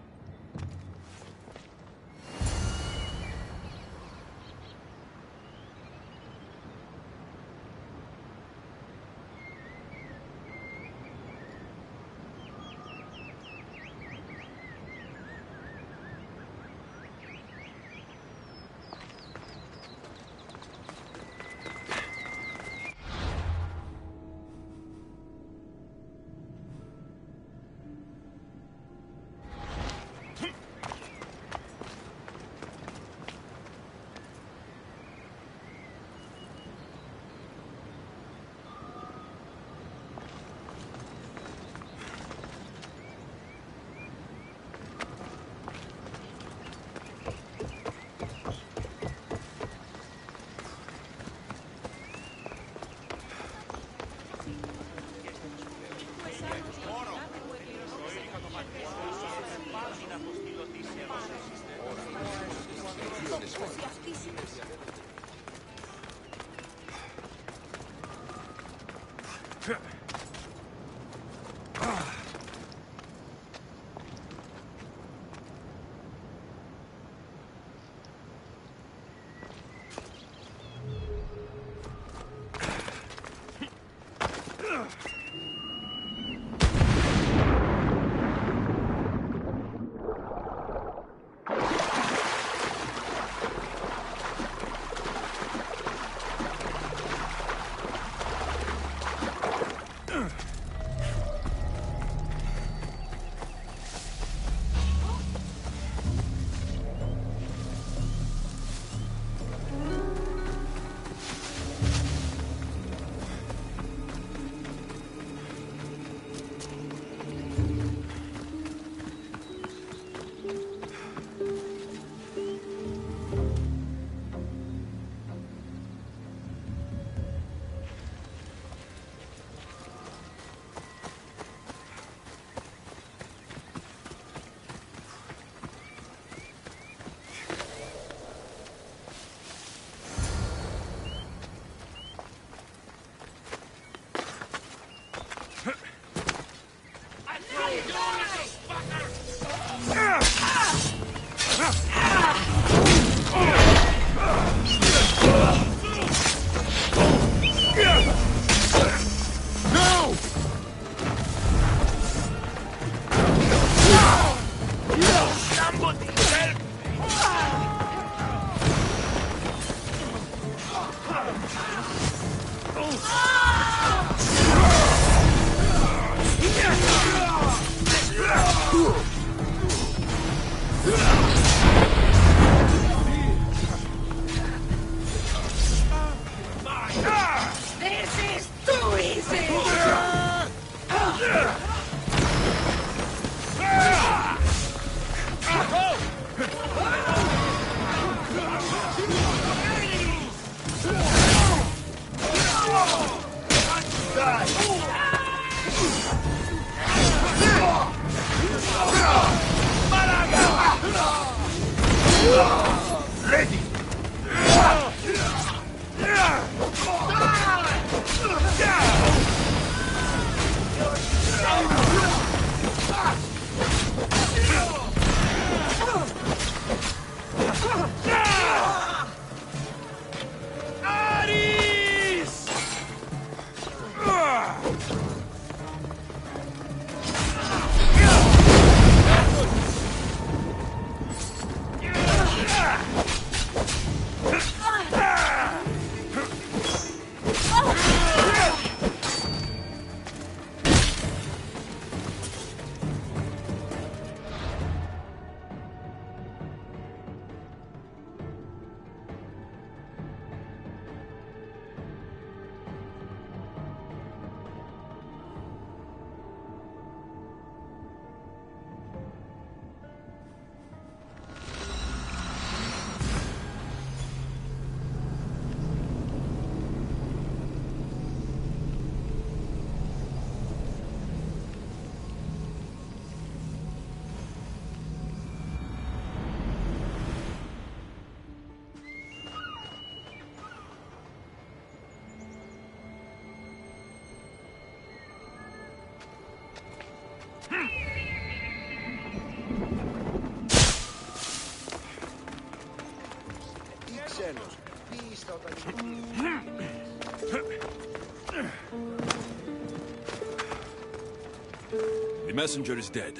The messenger is dead.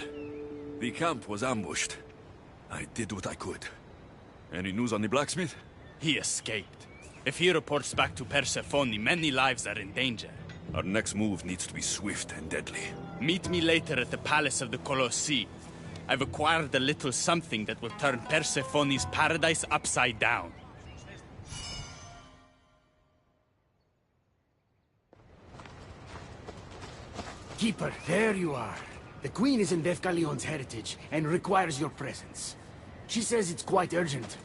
The camp was ambushed. I did what I could. Any news on the blacksmith? He escaped. If he reports back to Persephone, many lives are in danger. Our next move needs to be swift and deadly. Meet me later at the Palace of the Colossi. I've acquired a little something that will turn Persephone's paradise upside down. Keeper, there you are. The Queen is in Defcalion's heritage and requires your presence. She says it's quite urgent.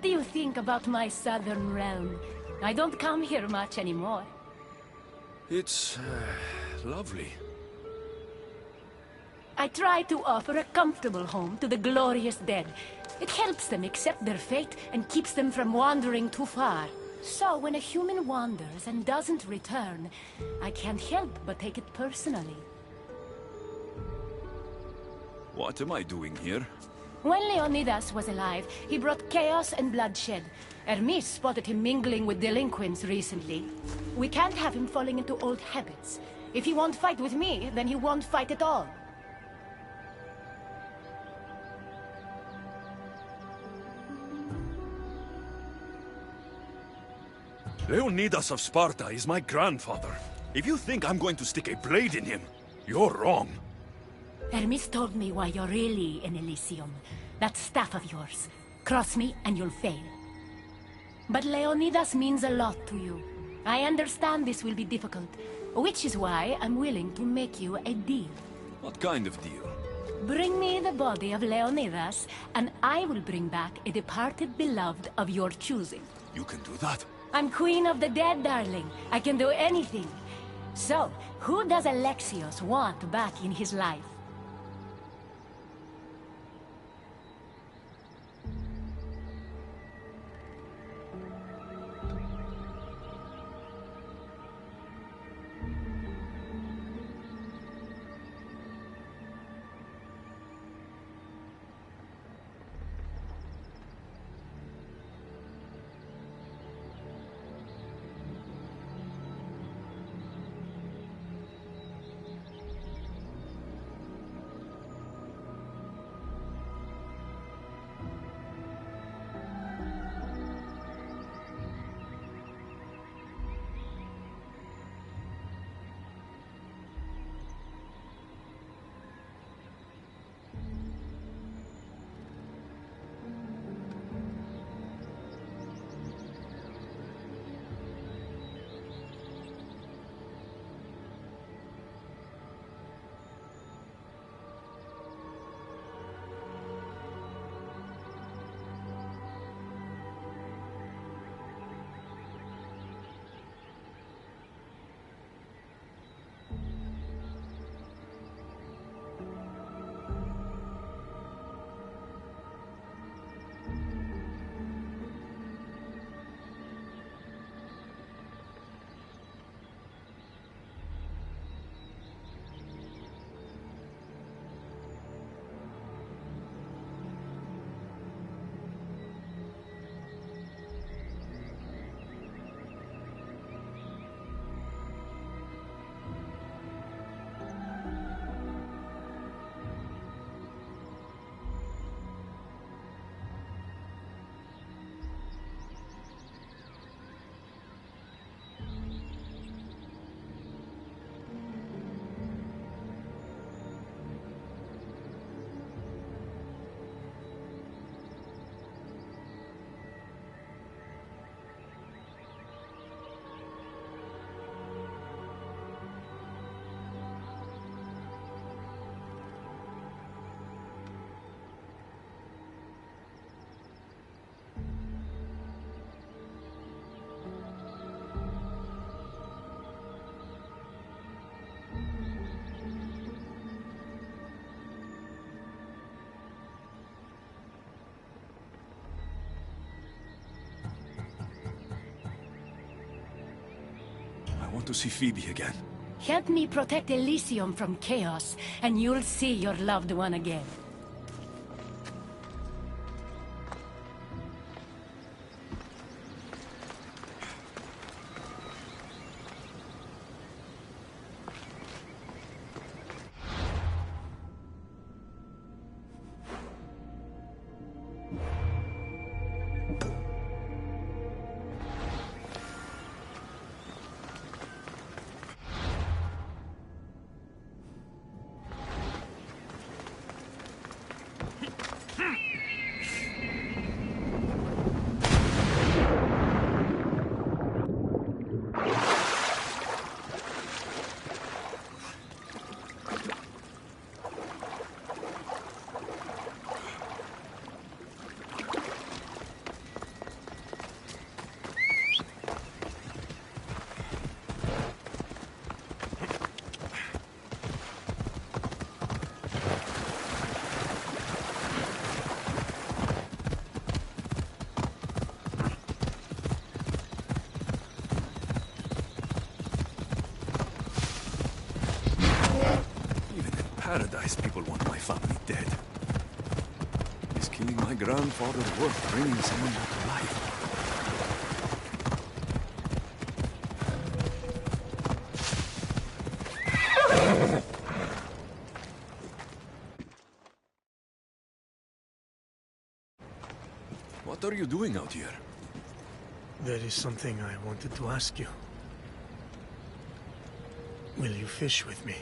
What do you think about my southern realm? I don't come here much anymore. It's lovely. I try to offer a comfortable home to the glorious dead. It helps them accept their fate and keeps them from wandering too far. So when a human wanders and doesn't return, I can't help but take it personally. What am I doing here? When Leonidas was alive, he brought chaos and bloodshed. Hermes spotted him mingling with delinquents recently. We can't have him falling into old habits. If he won't fight with me, then he won't fight at all. Leonidas of Sparta is my grandfather. If you think I'm going to stick a blade in him, you're wrong. Hermes told me why you're really in Elysium. That staff of yours. Cross me and you'll fail. But Leonidas means a lot to you. I understand this will be difficult, which is why I'm willing to make you a deal. What kind of deal? Bring me the body of Leonidas, and I will bring back a departed beloved of your choosing. You can do that? I'm queen of the dead, darling. I can do anything. So, who does Alexios want back in his life? want to see Phoebe again. Help me protect Elysium from chaos, and you'll see your loved one again. Paradise, people want my family dead. Is killing my grandfather worth bringing someone back to life? What are you doing out here? There is something I wanted to ask you. Will you fish with me?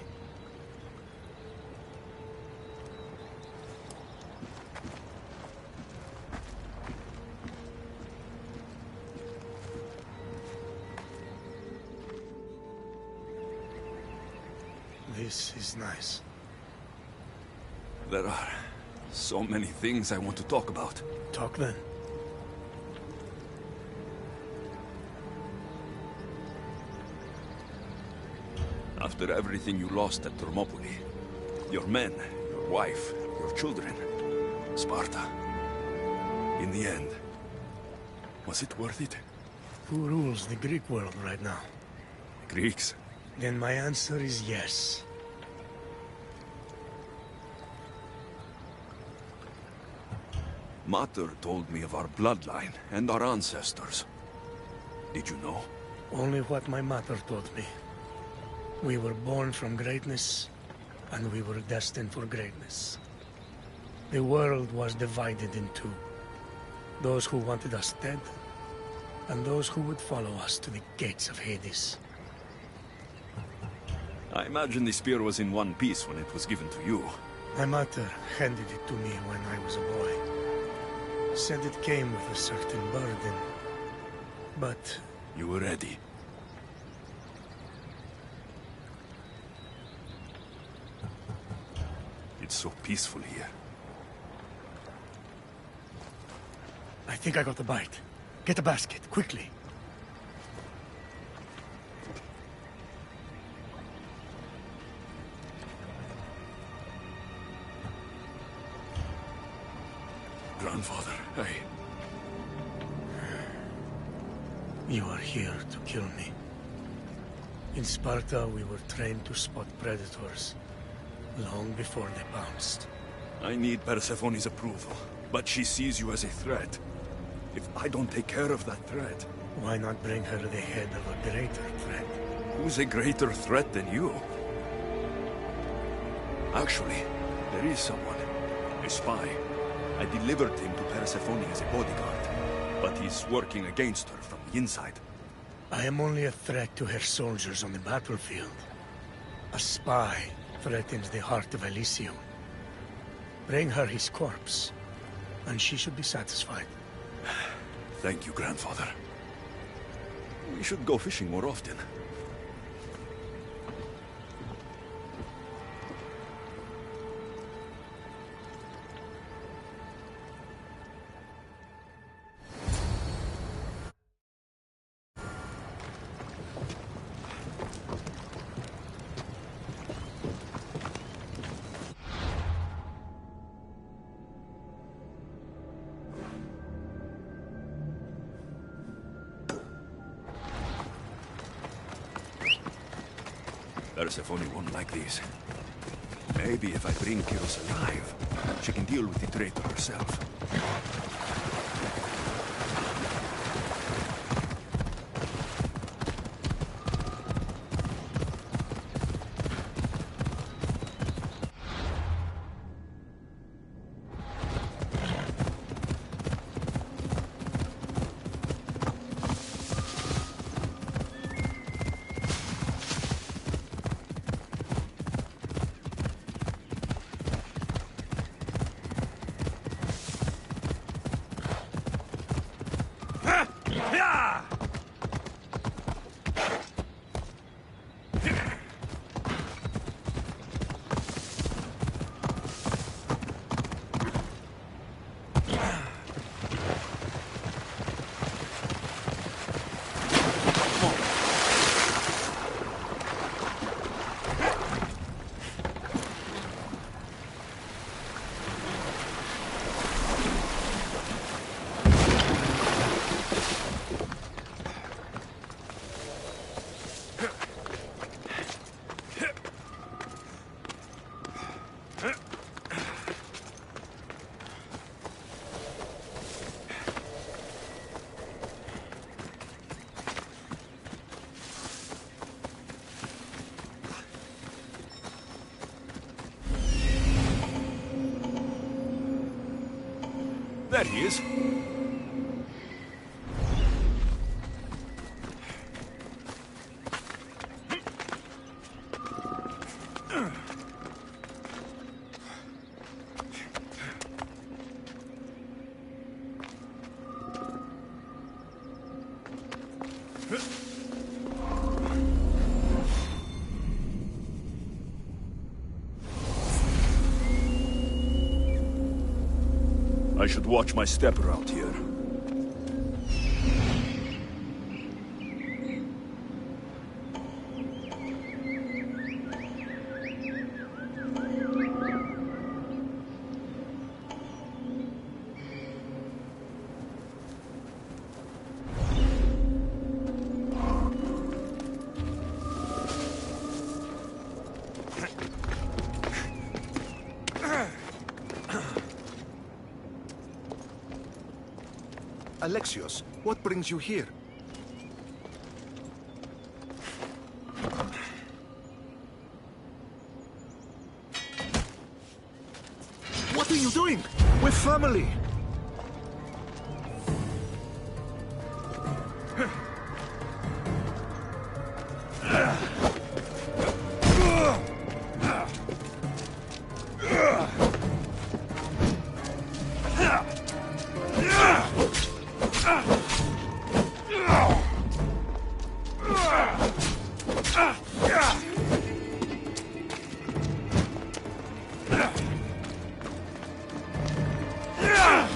This is nice. There are so many things I want to talk about. Talk then. After everything you lost at Thermopylae, your men, your wife, your children, Sparta, in the end, was it worth it? Who rules the Greek world right now? Greeks. Then my answer is yes. Mater told me of our bloodline and our ancestors. Did you know? Only what my mother told me. We were born from greatness, and we were destined for greatness. The world was divided in two. Those who wanted us dead, and those who would follow us to the gates of Hades. I imagine the spear was in one piece when it was given to you. My mother handed it to me when I was a boy. Said it came with a certain burden, but... You were ready. It's so peaceful here. I think I got a bite. Get a basket, quickly. Grandfather, You are here to kill me. In Sparta, we were trained to spot predators, long before they pounced. I need Persephone's approval, but she sees you as a threat. If I don't take care of that threat... Why not bring her the head of a greater threat? Who's a greater threat than you? Actually, there is someone. A spy. I delivered him to Persephone as a bodyguard, but he's working against her from the inside. I am only a threat to her soldiers on the battlefield. A spy threatens the heart of Elysium. Bring her his corpse, and she should be satisfied. Thank you, grandfather. We should go fishing more often. Persephone won't like these. Maybe if I bring Kyros alive, she can deal with the traitor herself. There he is. I should watch my step around here. Alexios, what brings you here? What are you doing? We're family! Yeah!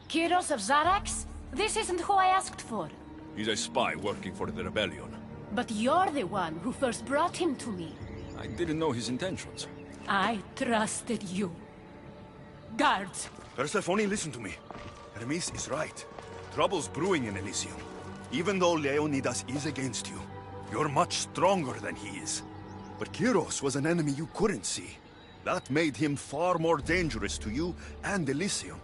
Kyros of Zarax? This isn't who I asked for. He's a spy working for the rebellion. But you're the one who first brought him to me. I didn't know his intentions. I trusted you. Guards! Persephone, listen to me. Hermes is right. Trouble's brewing in Elysium. Even though Leonidas is against you, you're much stronger than he is. But Kyros was an enemy you couldn't see. That made him far more dangerous to you and Elysium.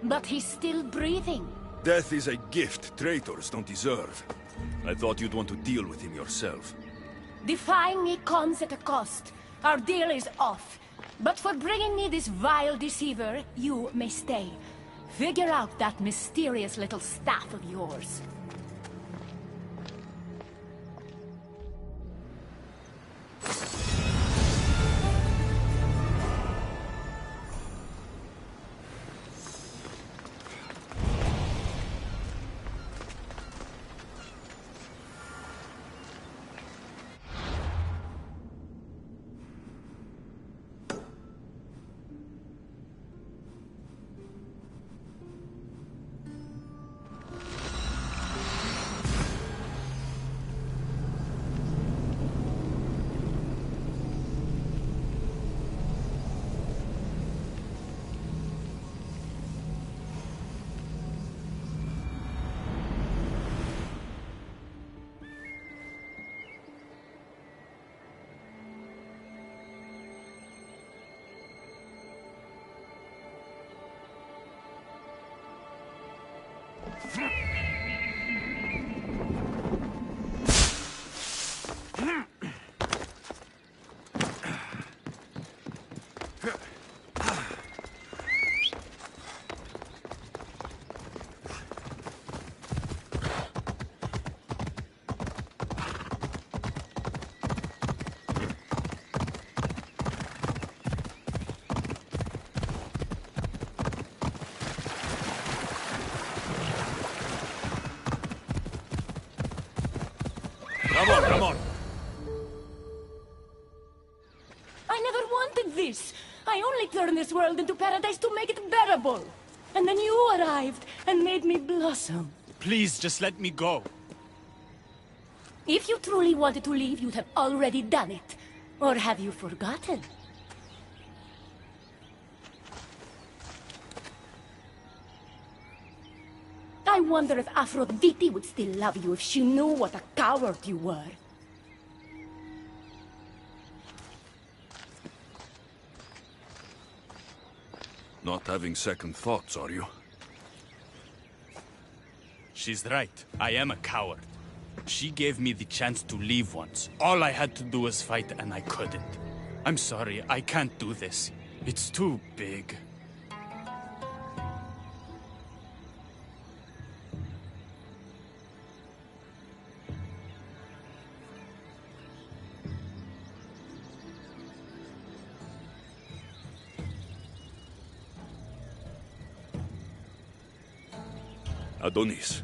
But he's still breathing. Death is a gift traitors don't deserve. I thought you'd want to deal with him yourself. Defying me comes at a cost. Our deal is off. But for bringing me this vile deceiver, you may stay. Figure out that mysterious little staff of yours. Come on! I never wanted this! I only turned this world into paradise to make it bearable! And then you arrived and made me blossom. Please, just let me go. If you truly wanted to leave, you'd have already done it. Or have you forgotten? I wonder if Aphrodite would still love you if she knew what a coward you were. Not having second thoughts, are you? She's right. I am a coward. She gave me the chance to leave once. All I had to do was fight, and I couldn't. I'm sorry, I can't do this. It's too big. Adonis,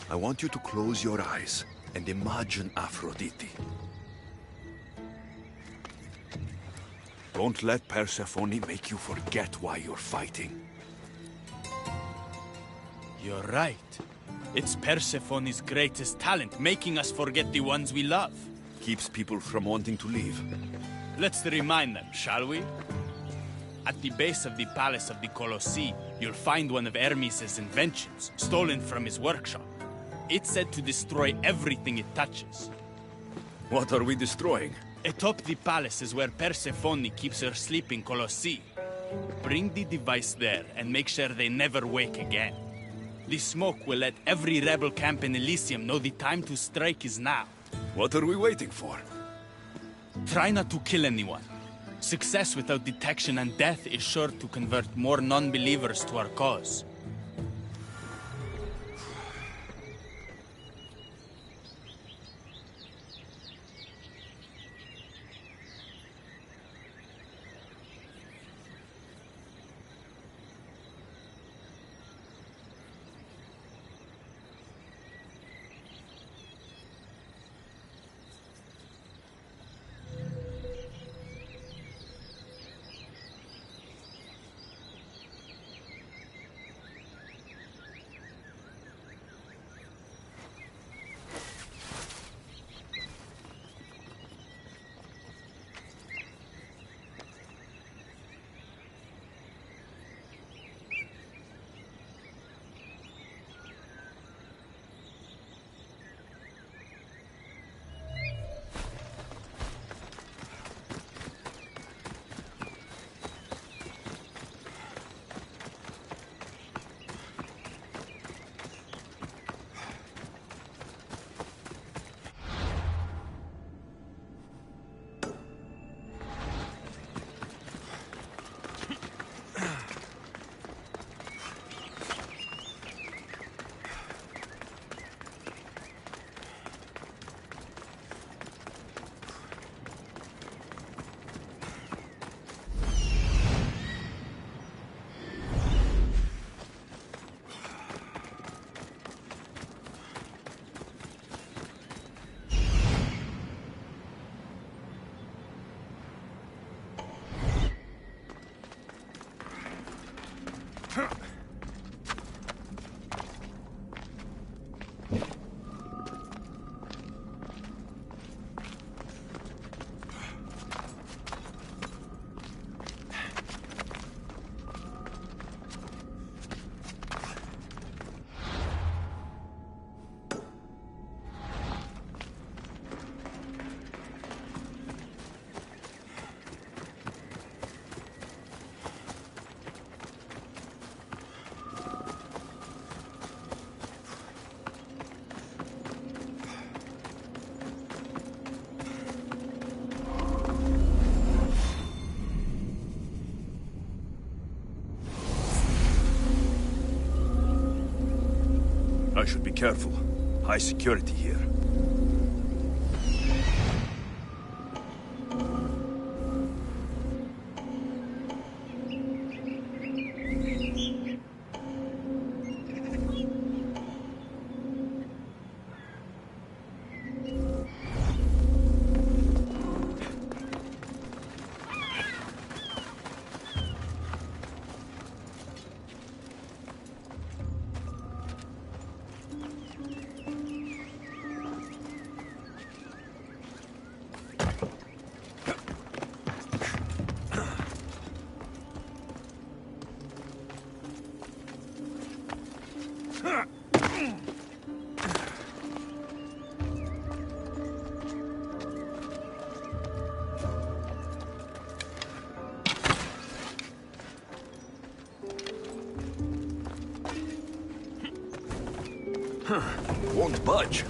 I want you to close your eyes and imagine Aphrodite. Don't let Persephone make you forget why you're fighting. You're right. It's Persephone's greatest talent, making us forget the ones we love. Keeps people from wanting to leave. Let's remind them, shall we? At the base of the palace of the Colossi, you'll find one of Hermes' inventions, stolen from his workshop. It's said to destroy everything it touches. What are we destroying? Atop the palace is where Persephone keeps her sleeping Colossi. Bring the device there and make sure they never wake again. The smoke will let every rebel camp in Elysium know the time to strike is now. What are we waiting for? Try not to kill anyone. Success without detection and death is sure to convert more non-believers to our cause. I should be careful. High security here. Won't budge.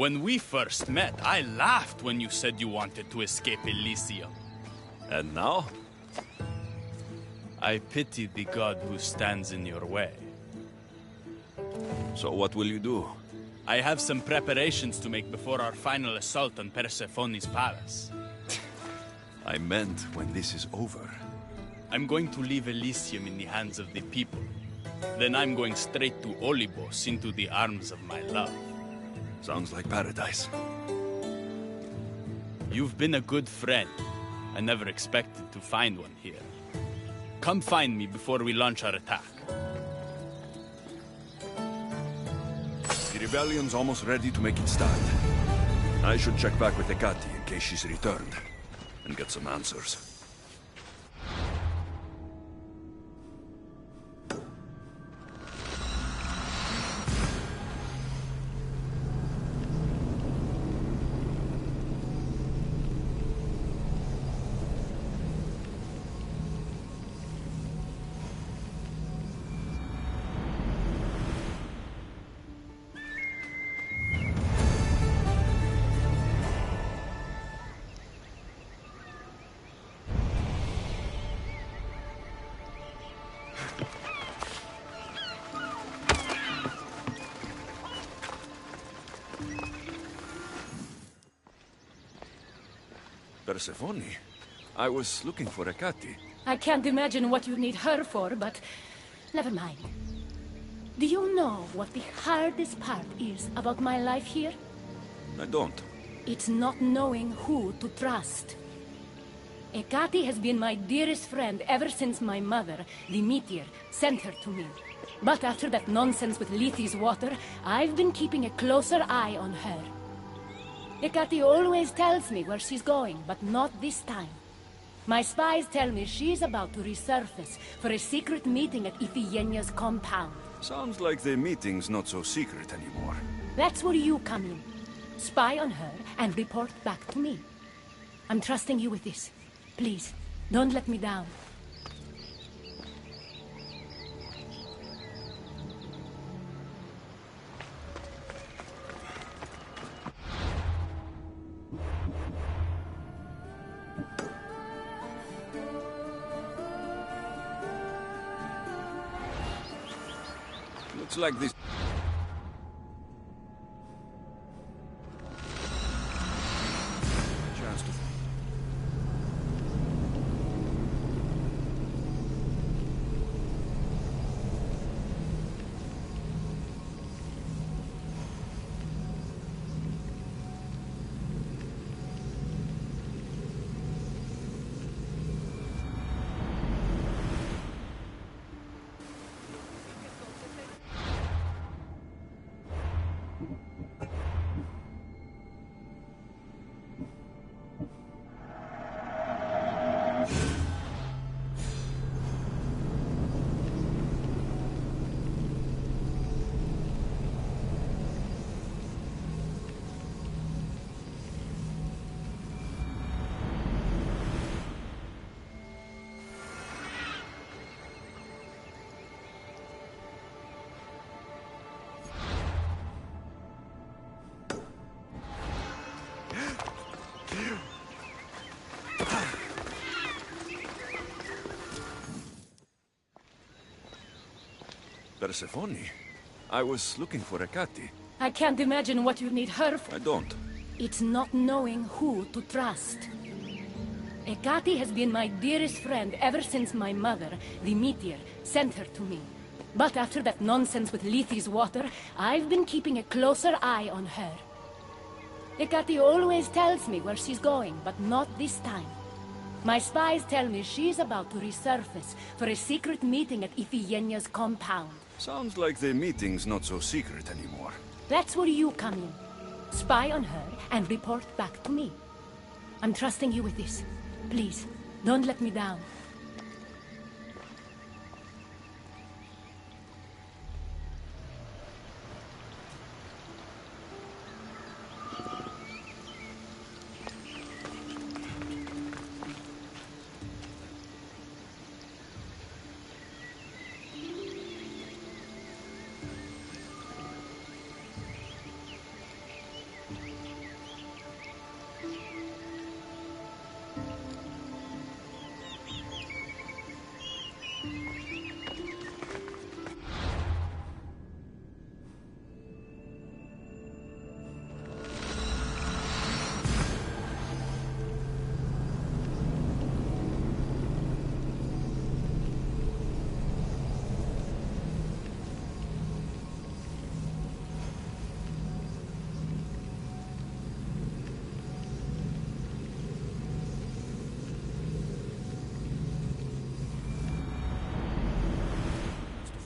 When we first met, I laughed when you said you wanted to escape Elysium. And now? I pity the god who stands in your way. So what will you do? I have some preparations to make before our final assault on Persephone's palace. I meant when this is over. I'm going to leave Elysium in the hands of the people. Then I'm going straight to Olibos, into the arms of my love. Sounds like paradise. You've been a good friend. I never expected to find one here. Come find me before we launch our attack. The rebellion's almost ready to make its start. I should check back with Itachi in case she's returned, and get some answers. Persephone? I was looking for Itachi. I can't imagine what you need her for, but never mind. Do you know what the hardest part is about my life here? I don't. It's not knowing who to trust. Itachi has been my dearest friend ever since my mother, the meteor, sent her to me. But after that nonsense with Lethe's water, I've been keeping a closer eye on her. Itachi always tells me where she's going, but not this time. My spies tell me she's about to resurface for a secret meeting at Iphigenia's compound. Sounds like the meeting's not so secret anymore. That's where you come in. Spy on her and report back to me. I'm trusting you with this. Please, don't let me down. Looks like this... chance to... Persephone? I was looking for Itachi. I can't imagine what you need her for. I don't. It's not knowing who to trust. Itachi has been my dearest friend ever since my mother, the meteor, sent her to me. But after that nonsense with Lethe's water, I've been keeping a closer eye on her. Itachi always tells me where she's going, but not this time. My spies tell me she's about to resurface for a secret meeting at Iphigenia's compound. Sounds like the meeting's not so secret anymore. That's where you come in. Spy on her and report back to me. I'm trusting you with this. Please, don't let me down.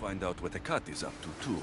find out what the cat is up to, too.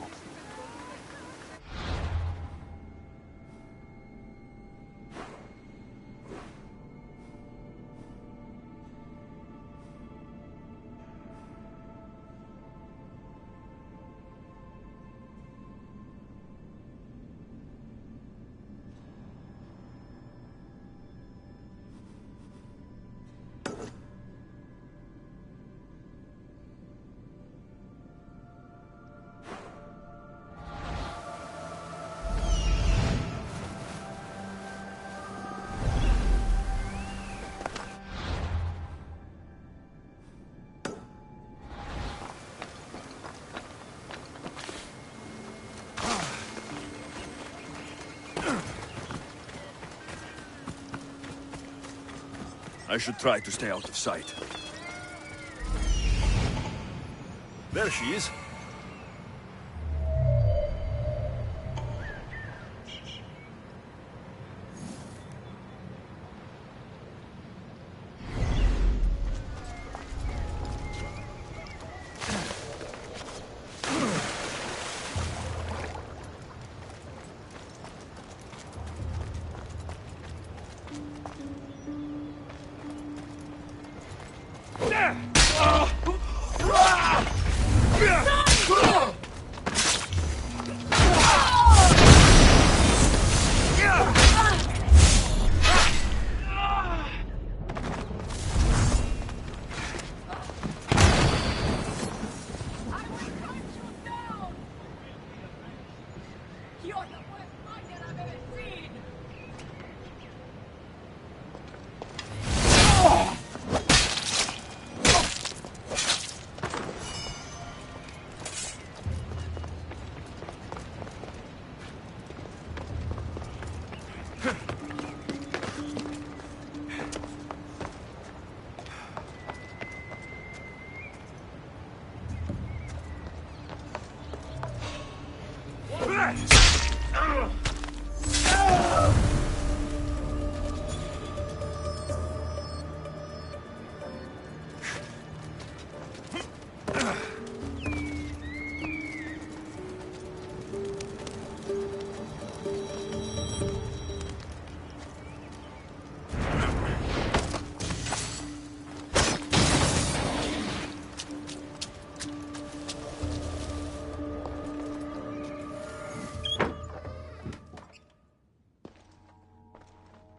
I should try to stay out of sight. There she is.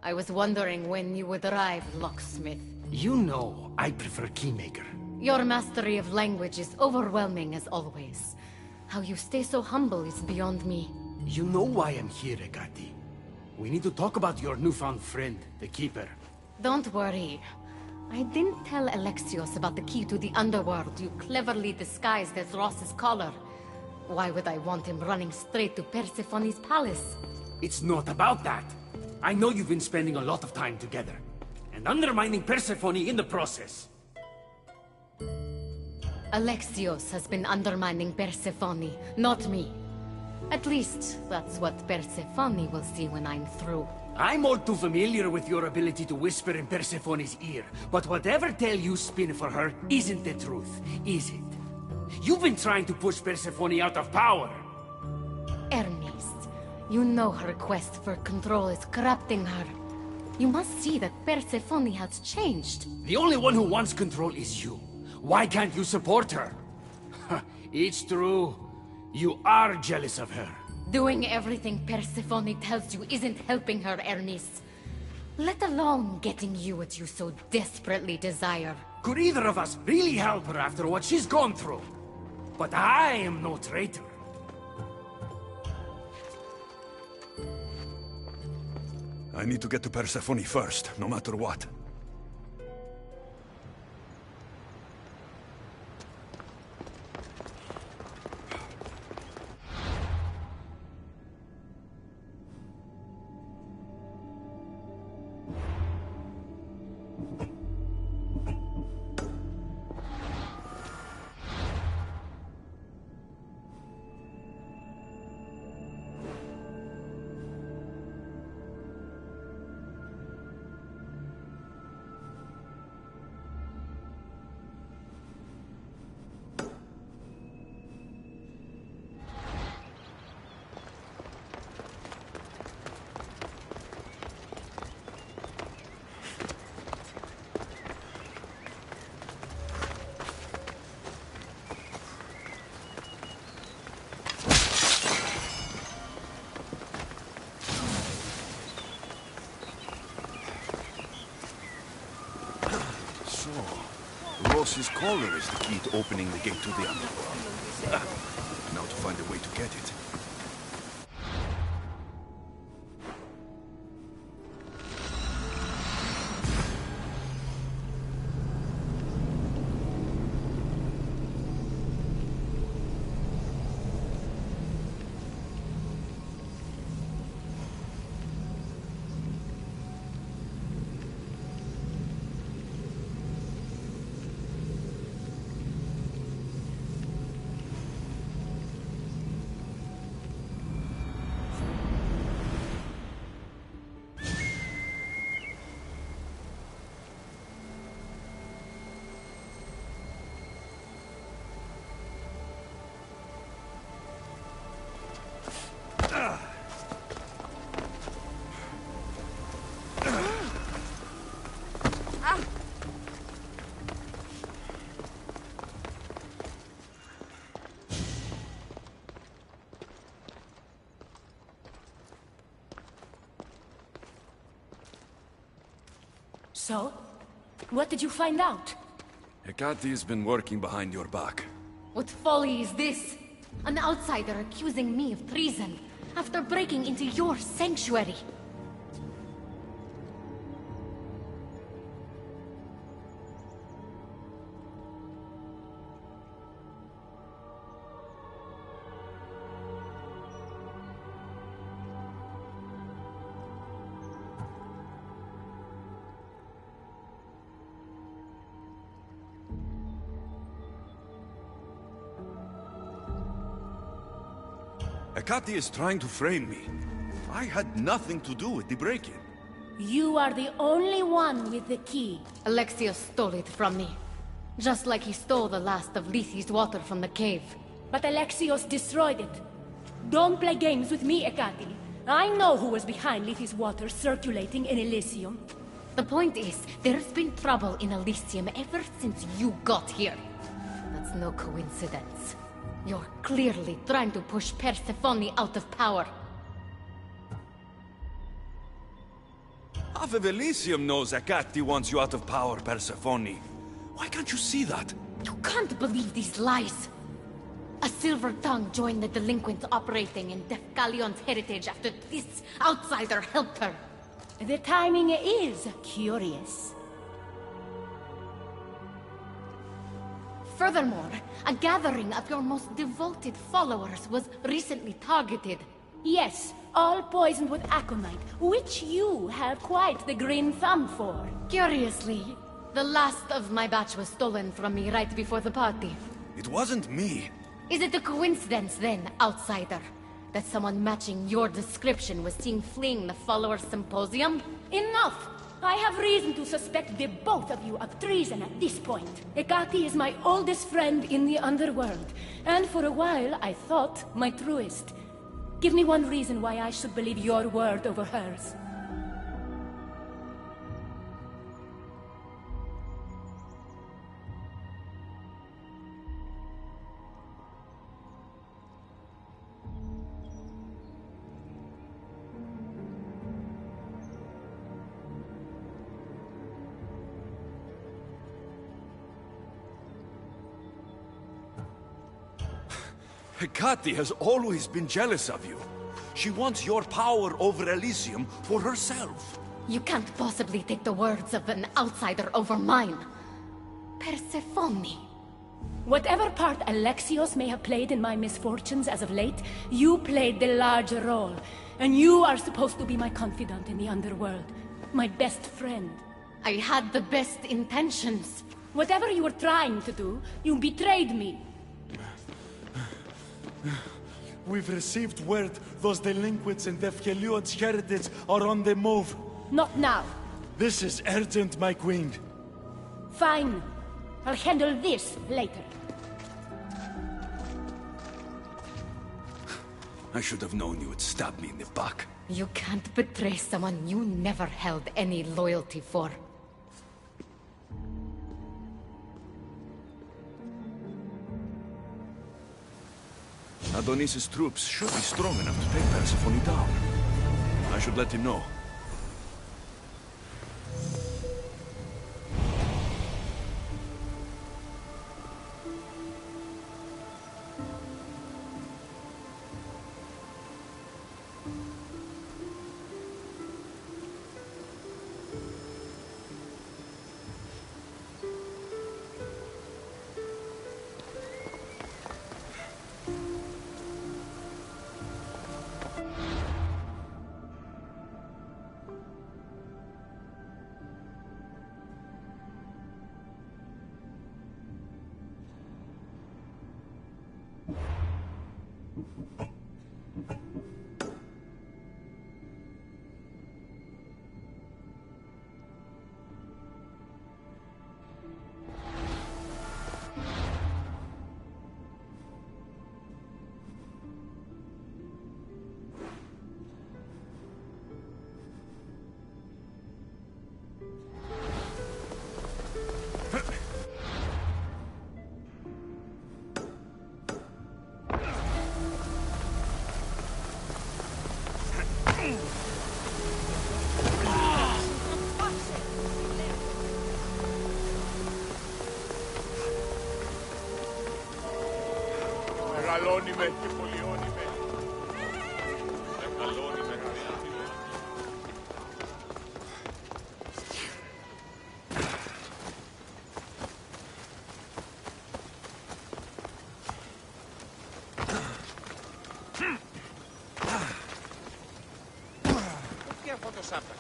I was wondering when you would arrive, locksmith. You know, I prefer Keymaker. Your mastery of language is overwhelming as always. How you stay so humble is beyond me. You know why I'm here, Ekati. We need to talk about your newfound friend, the Keeper. Don't worry. I didn't tell Alexios about the key to the underworld you cleverly disguised as Ross's collar. Why would I want him running straight to Persephone's palace? It's not about that. I know you've been spending a lot of time together, and undermining Persephone in the process. Alexios has been undermining Persephone, not me. At least, that's what Persephone will see when I'm through. I'm all too familiar with your ability to whisper in Persephone's ear, but whatever tale you spin for her isn't the truth, is it? You've been trying to push Persephone out of power. Hermes, you know her quest for control is corrupting her. You must see that Persephone has changed. The only one who wants control is you. Why can't you support her? It's true. You are jealous of her. Doing everything Persephone tells you isn't helping her, Hermes. Let alone getting you what you so desperately desire. Could either of us really help her after what she's gone through? But I am no traitor. I need to get to Persephone first, no matter what. Alexios' collar is the key to opening the gate to the underworld. Now to find a way to get it. So? What did you find out? Hecate been working behind your back. What folly is this? An outsider accusing me of treason after breaking into your sanctuary. Hecate is trying to frame me. I had nothing to do with the break-in. You are the only one with the key. Alexios stole it from me. Just like he stole the last of Lethi's water from the cave. But Alexios destroyed it. Don't play games with me, Hecate. I know who was behind Lethi's water circulating in Elysium. The point is, there's been trouble in Elysium ever since you got here. That's no coincidence. You're clearly trying to push Persephone out of power. Half of Elysium knows Hecate wants you out of power, Persephone. Why can't you see that? You can't believe these lies. A silver tongue joined the delinquents operating in Defcalion's heritage after this outsider helped her. The timing is curious. Furthermore, a gathering of your most devoted followers was recently targeted. Yes, all poisoned with aconite, which you have quite the green thumb for. Curiously, the last of my batch was stolen from me right before the party. It wasn't me. Is it a coincidence then, outsider, that someone matching your description was seen fleeing the followers' symposium? Enough! I have reason to suspect the both of you of treason at this point. Hecate is my oldest friend in the underworld, and for a while I thought my truest. Give me one reason why I should believe your word over hers. Hecate has always been jealous of you. She wants your power over Elysium for herself. You can't possibly take the words of an outsider over mine. Persephone. Whatever part Alexios may have played in my misfortunes as of late, you played the larger role. And you are supposed to be my confidant in the underworld. My best friend. I had the best intentions. Whatever you were trying to do, you betrayed me. We've received word those delinquents in Defkelion's heritage are on the move. Not now. This is urgent, my queen. Fine. I'll handle this later. I should have known you would stab me in the back. You can't betray someone you never held any loyalty for. Adonis' troops should be strong enough to take Persephone down. I should let him know. Μεγαλώνει με και πολιώνει με. Μεγαλώνει με. Τι αυτό το σάπτα.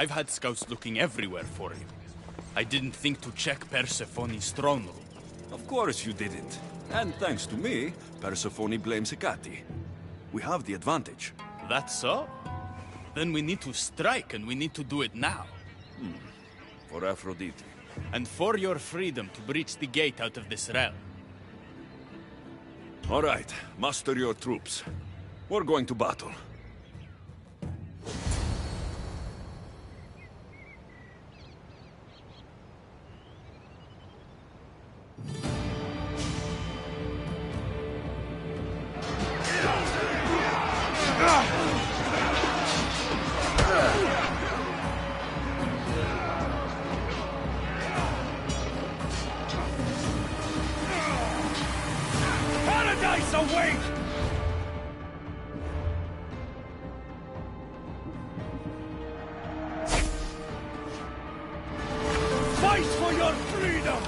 I've had scouts looking everywhere for you. I didn't think to check Persephone's throne room. Of course you didn't. And thanks to me, Persephone blames Itachi. We have the advantage. That's so? Then we need to strike, and we need to do it now. For Aphrodite. And for your freedom to breach the gate out of this realm. All right, muster your troops. We're going to battle. Paradise awake! Fight for your freedom!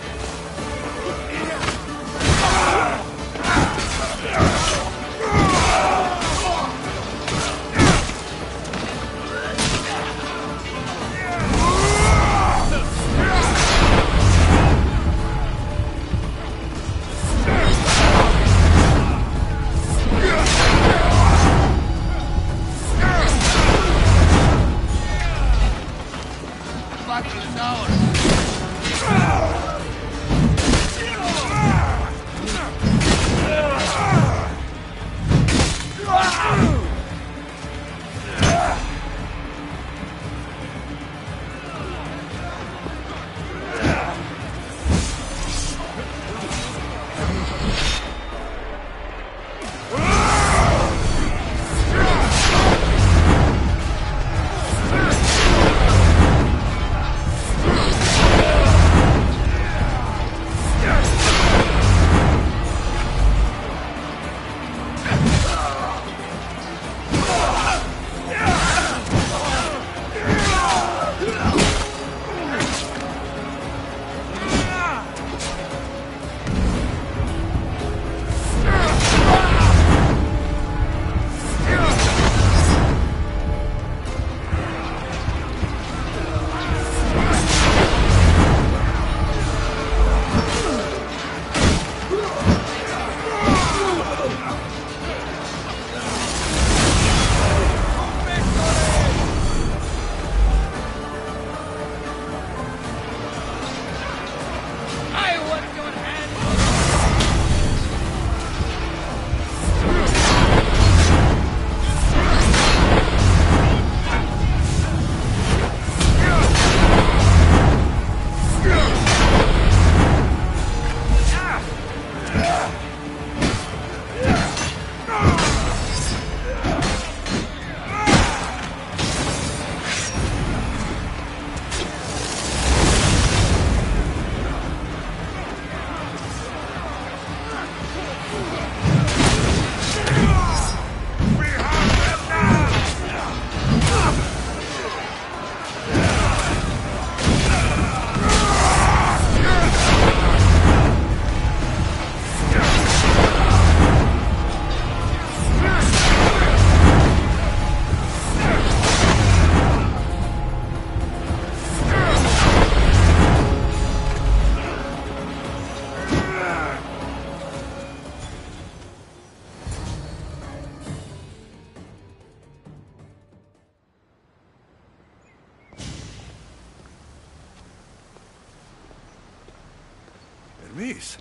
Hermes,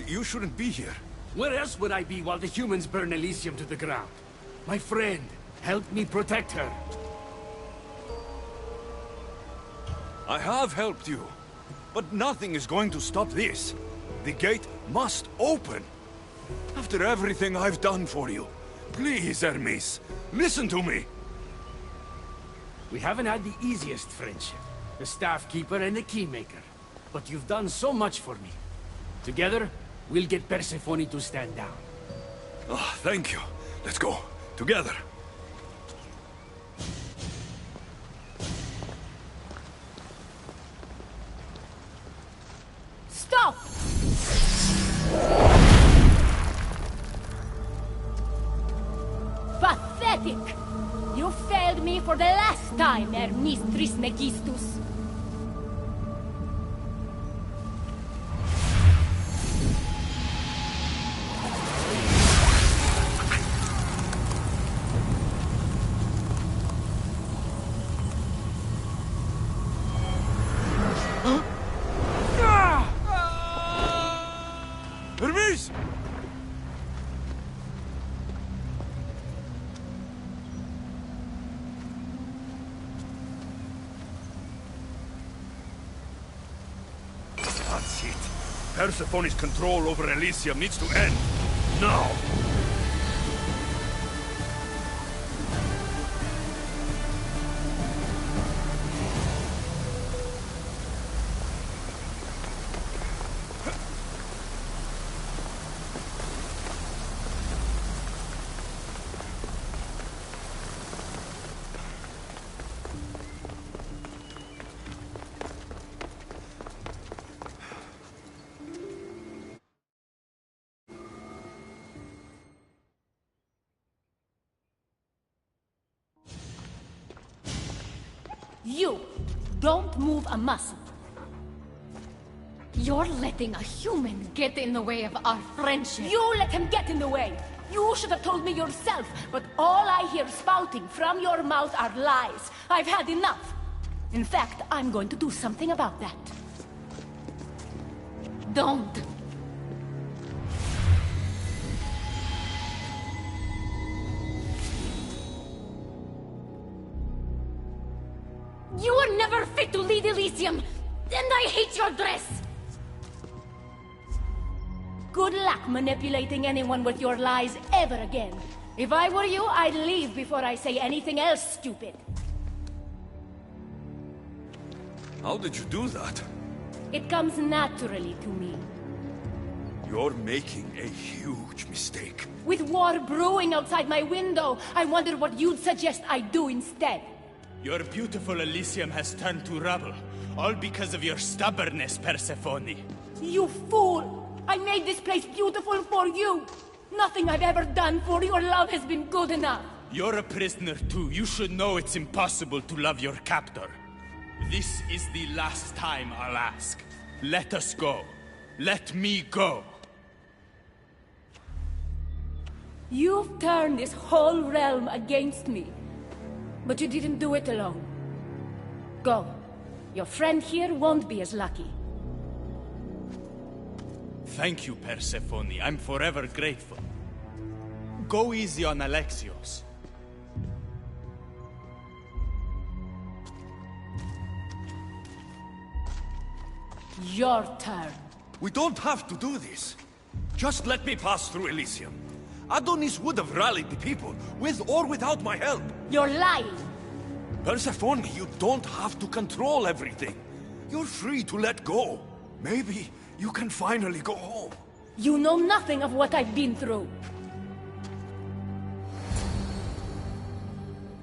you shouldn't be here. Where else would I be while the humans burn Elysium to the ground? My friend, help me protect her. I have helped you, but nothing is going to stop this. The gate must open. After everything I've done for you, please, Hermes, listen to me. We haven't had the easiest friendship, the staff keeper and the keymaker. But you've done so much for me. Together, we'll get Persephone to stand down. Oh, thank you. Let's go. Together. Stop! Pathetic! You failed me for the last time, Hermes Trismegistus. Hermes! That's it. Persephone's control over Elysium needs to end. Now! You don't move a muscle. You're letting a human get in the way of our friendship. You let him get in the way. You should have told me yourself, but all I hear spouting from your mouth are lies. I've had enough. In fact, I'm going to do something about that. Don't. You were never fit to lead Elysium, and I hate your dress! Good luck manipulating anyone with your lies ever again. If I were you, I'd leave before I say anything else stupid. How did you do that? It comes naturally to me. You're making a huge mistake. With war brewing outside my window, I wonder what you'd suggest I do instead. Your beautiful Elysium has turned to rubble, all because of your stubbornness, Persephone. You fool! I made this place beautiful for you! Nothing I've ever done for your love has been good enough! You're a prisoner too. You should know it's impossible to love your captor. This is the last time I'll ask. Let us go. Let me go. You've turned this whole realm against me. But you didn't do it alone. Go. Your friend here won't be as lucky. Thank you, Persephone. I'm forever grateful. Go easy on Alexios. Your turn. We don't have to do this. Just let me pass through Elysium. Adonis would have rallied the people, with or without my help. You're lying. Persephone, you don't have to control everything. You're free to let go. Maybe you can finally go home. You know nothing of what I've been through.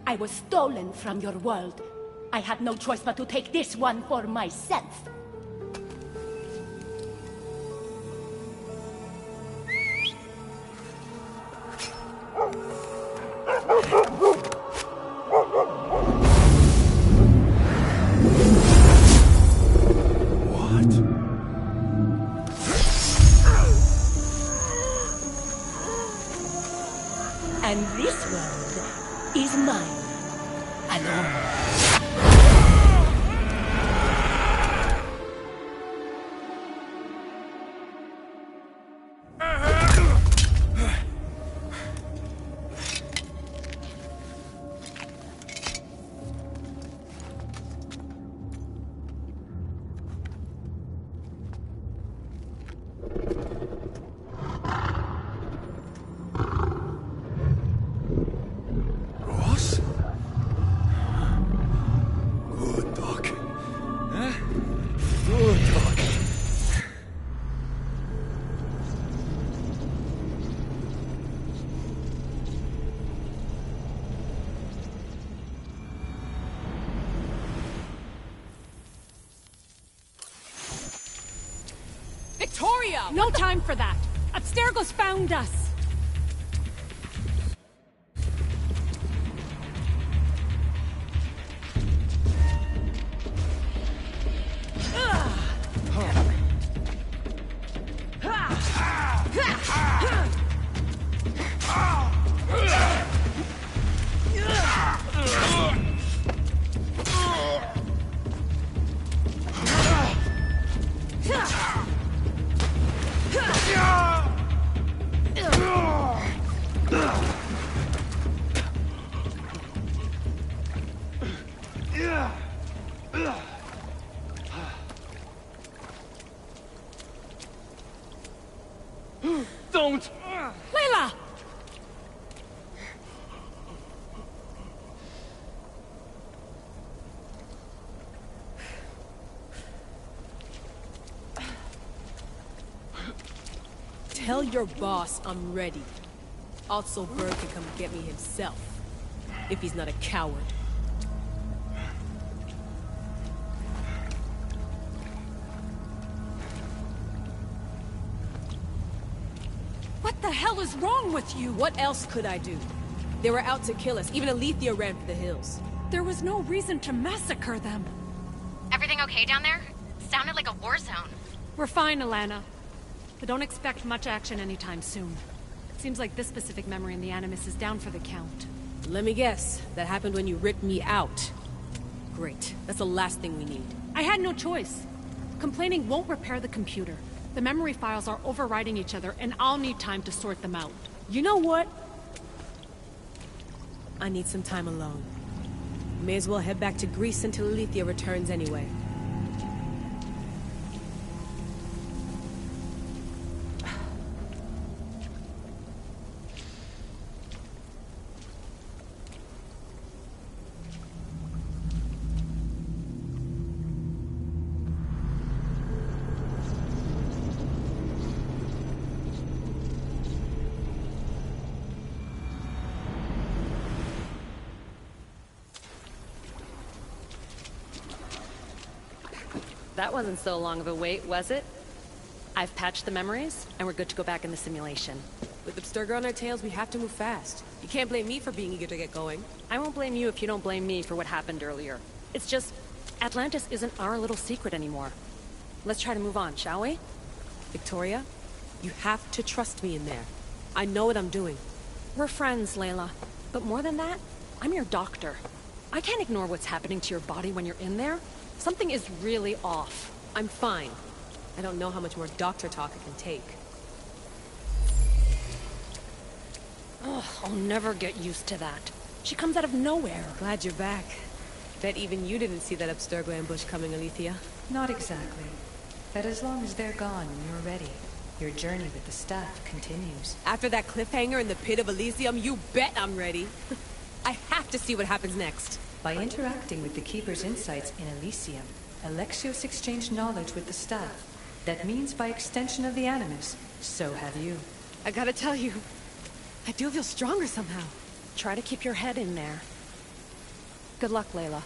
I was stolen from your world. I had no choice but to take this one for myself. And this world is mine, alone. No time for that! Abstergo's found us! Don't! Layla! Tell your boss I'm ready. Also, Bird can come get me himself. If he's not a coward. What the hell is wrong with you? What else could I do? They were out to kill us. Even Alethea ran for the hills. There was no reason to massacre them. Everything okay down there? Sounded like a war zone. We're fine, Alana. But don't expect much action anytime soon. Seems like this specific memory in the Animus is down for the count. Let me guess. That happened when you ripped me out. Great. That's the last thing we need. I had no choice. Complaining won't repair the computer. The memory files are overriding each other, and I'll need time to sort them out. You know what? I need some time alone. May as well head back to Greece until Alethea returns anyway. That wasn't so long of a wait, was it? I've patched the memories, and we're good to go back in the simulation. With Abstergo on our tails, we have to move fast. You can't blame me for being eager to get going. I won't blame you if you don't blame me for what happened earlier. It's just, Atlantis isn't our little secret anymore. Let's try to move on, shall we? Victoria, you have to trust me in there. I know what I'm doing. We're friends, Layla. But more than that, I'm your doctor. I can't ignore what's happening to your body when you're in there. Something is really off. I'm fine. I don't know how much more doctor talk I can take. Ugh, I'll never get used to that. She comes out of nowhere. Glad you're back. Bet even you didn't see that Abstergo ambush coming, Alethea. Not exactly. But as long as they're gone and you're ready, your journey with the staff continues. After that cliffhanger in the pit of Elysium, you bet I'm ready. I have to see what happens next. By interacting with the Keeper's insights in Elysium, Alexios exchanged knowledge with the staff. That means by extension of the Animus, so have you. I gotta tell you, I do feel stronger somehow. Try to keep your head in there. Good luck, Layla.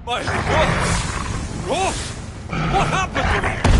My God! Rolf! What happened to me?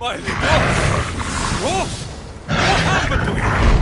My little... Wolf! What happened to you?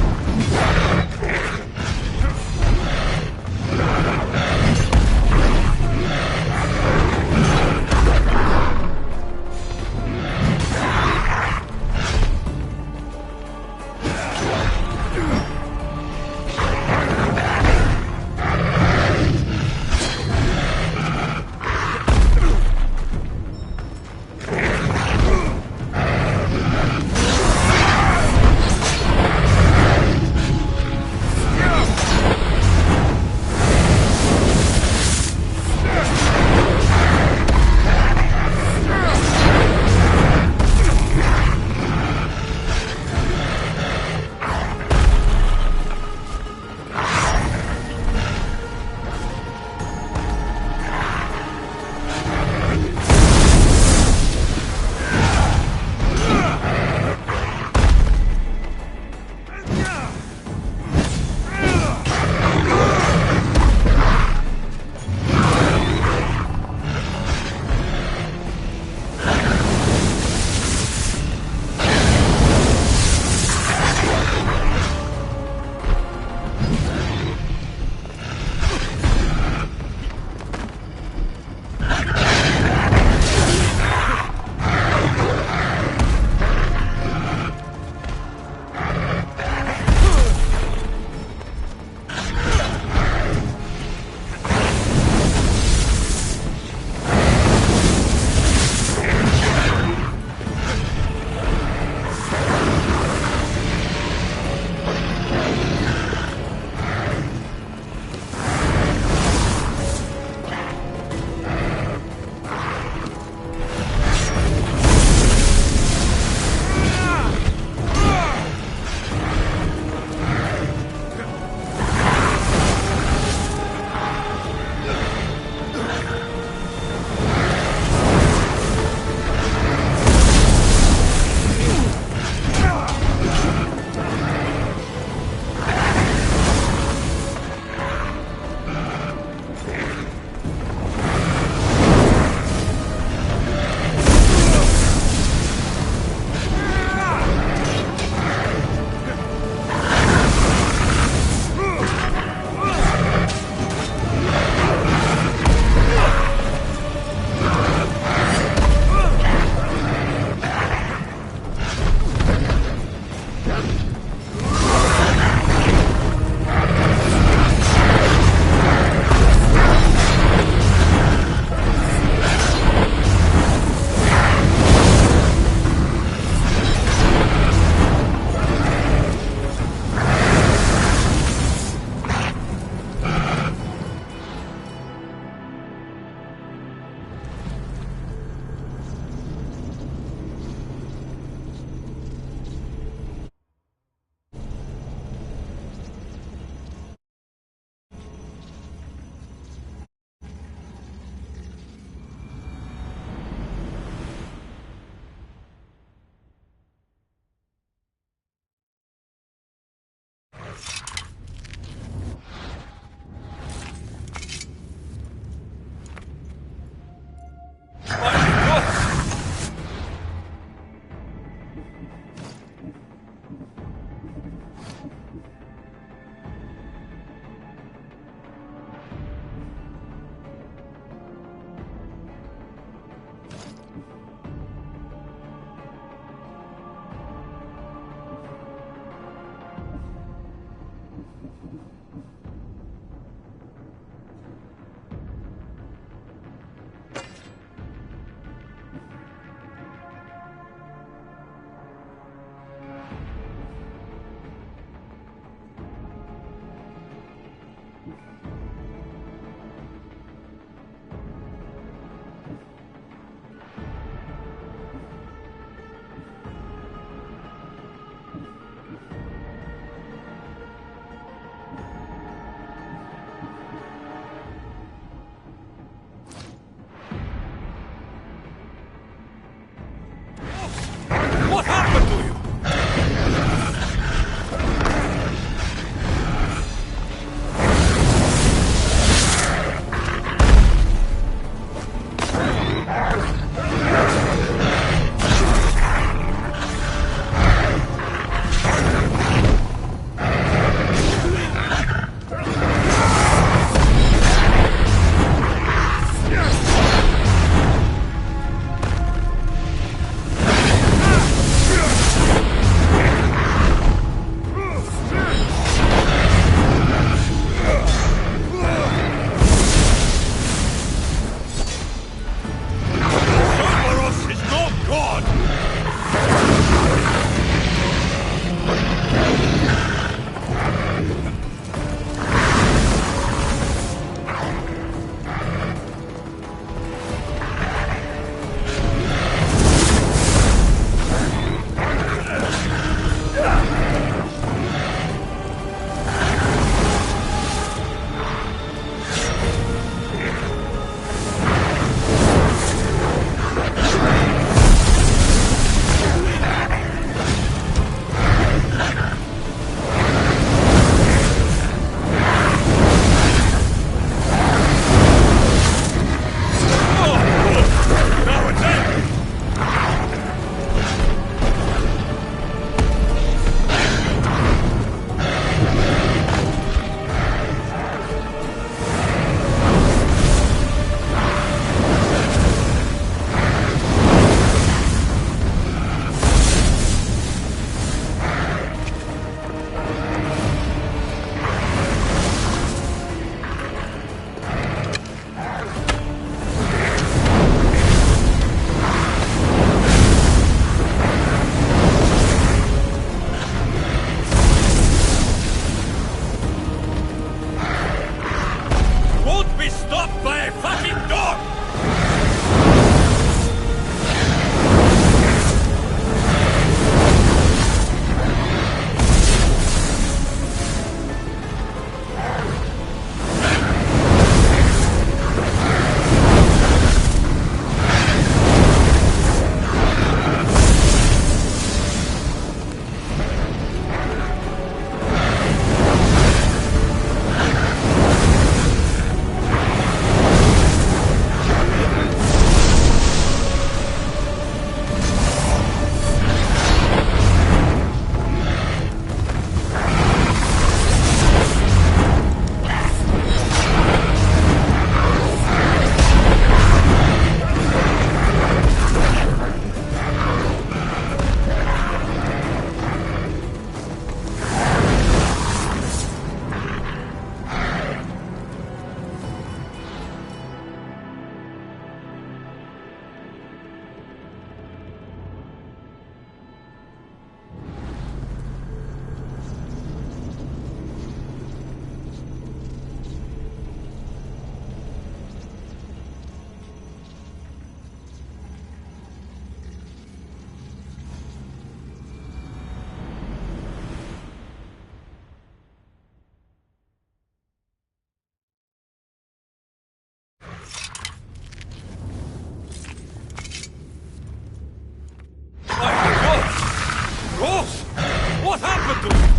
What happened to him?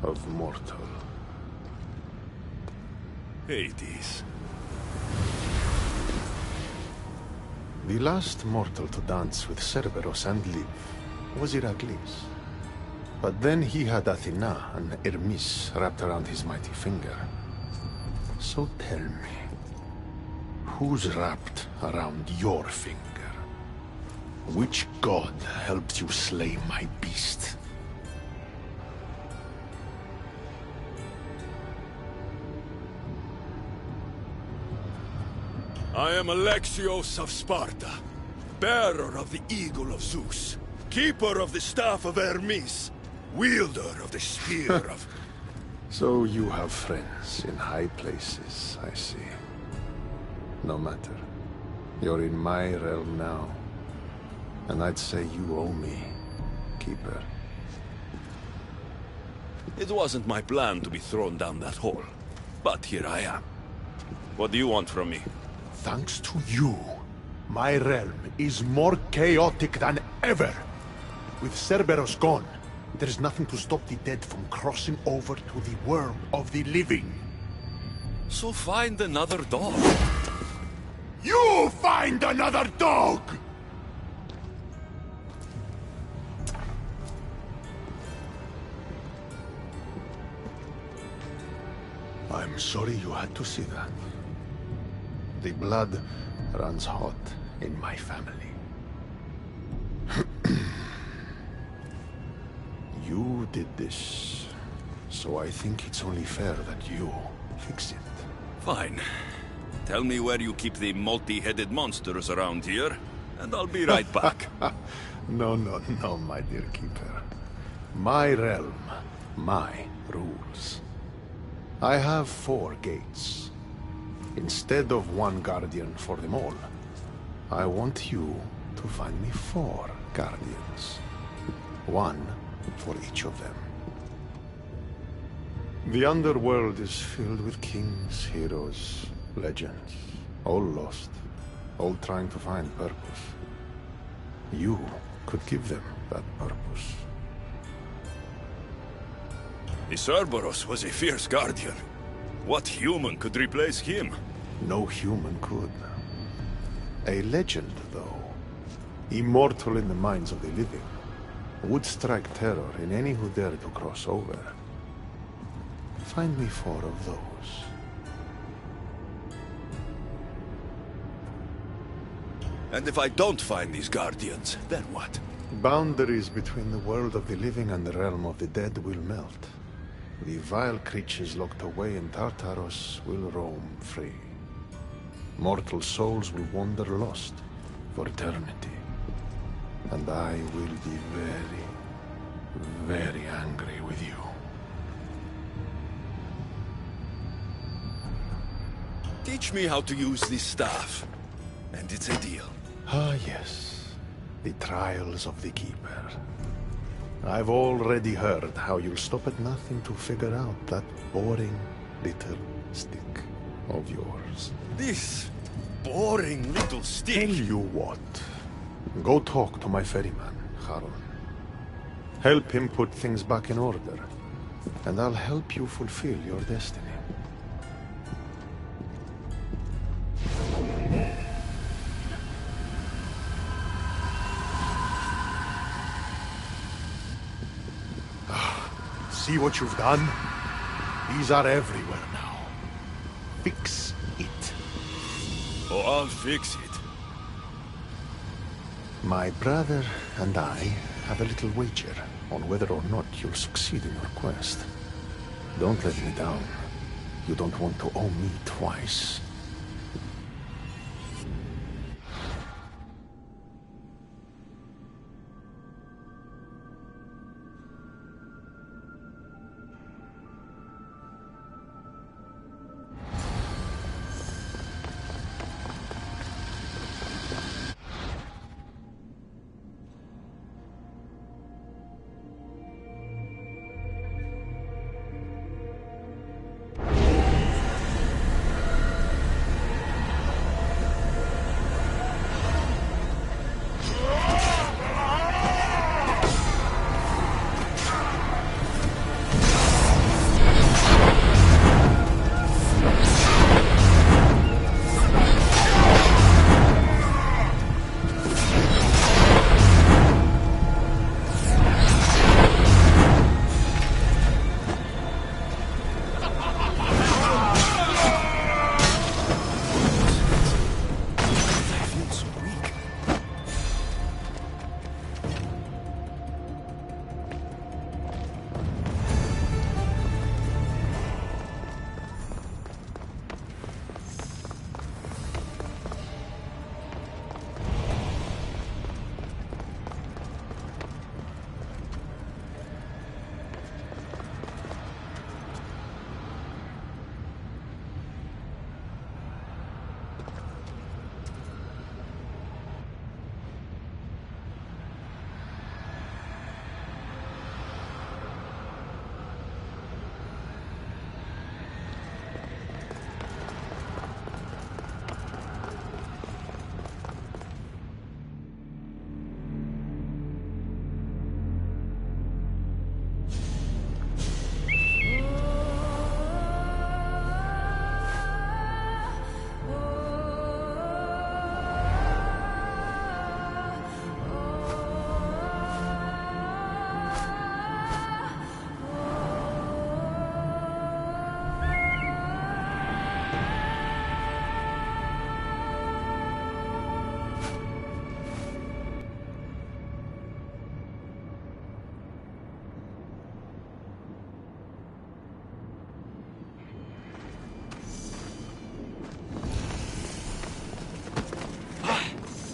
of mortal. Hades. The last mortal to dance with Cerberus and live was Heracles. But then he had Athena and Hermes wrapped around his mighty finger. So tell me, who's wrapped around your finger? Which god helped you slay my beast? I am Alexios of Sparta, bearer of the Eagle of Zeus, keeper of the staff of Hermes, wielder of the spear of... So you have friends in high places, I see. No matter. You're in my realm now. And I'd say you owe me, Keeper. It wasn't my plan to be thrown down that hole, but here I am. What do you want from me? Thanks to you, my realm is more chaotic than ever. With Cerberus gone, there's nothing to stop the dead from crossing over to the world of the living. So find another dog. You find another dog! I'm sorry you had to see that. The blood runs hot in my family. You did this, so I think it's only fair that you fix it. Fine. Tell me where you keep the multi-headed monsters around here, and I'll be right back. No, my dear Keeper. My realm, my rules. I have 4 gates. Instead of 1 guardian for them all, I want you to find me 4 guardians. 1 for each of them. The underworld is filled with kings, heroes, legends, all lost, all trying to find purpose. You could give them that purpose. The Cerberus was a fierce guardian. What human could replace him? No human could. A legend, though, immortal in the minds of the living, would strike terror in any who dare to cross over. Find me 4 of those. And if I don't find these guardians, then what? Boundaries between the world of the living and the realm of the dead will melt. The vile creatures locked away in Tartarus will roam free. Mortal souls will wander lost for eternity. And I will be very, very angry with you. Teach me how to use this staff, and it's a deal. Ah, yes. The trials of the Keeper. I've already heard how you'll stop at nothing to figure out that boring little stick of yours. This boring little stick? Tell you what. Go talk to my ferryman, Charon. Help him put things back in order, and I'll help you fulfill your destiny. See what you've done? These are everywhere now. Fix it. Oh, I'll fix it. My brother and I have a little wager on whether or not you'll succeed in your quest. Don't let me down. You don't want to owe me twice.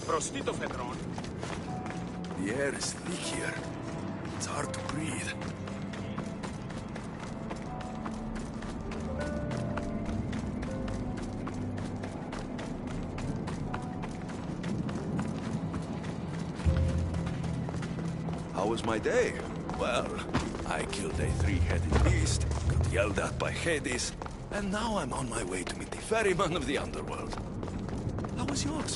Μπροστί το φεδρόν. The air is thick here. It's hard to breathe. How was my day? Well, I killed a three-headed beast, got yelled at by Hades, and now I'm on my way to meet the ferryman of the underworld. How was yours?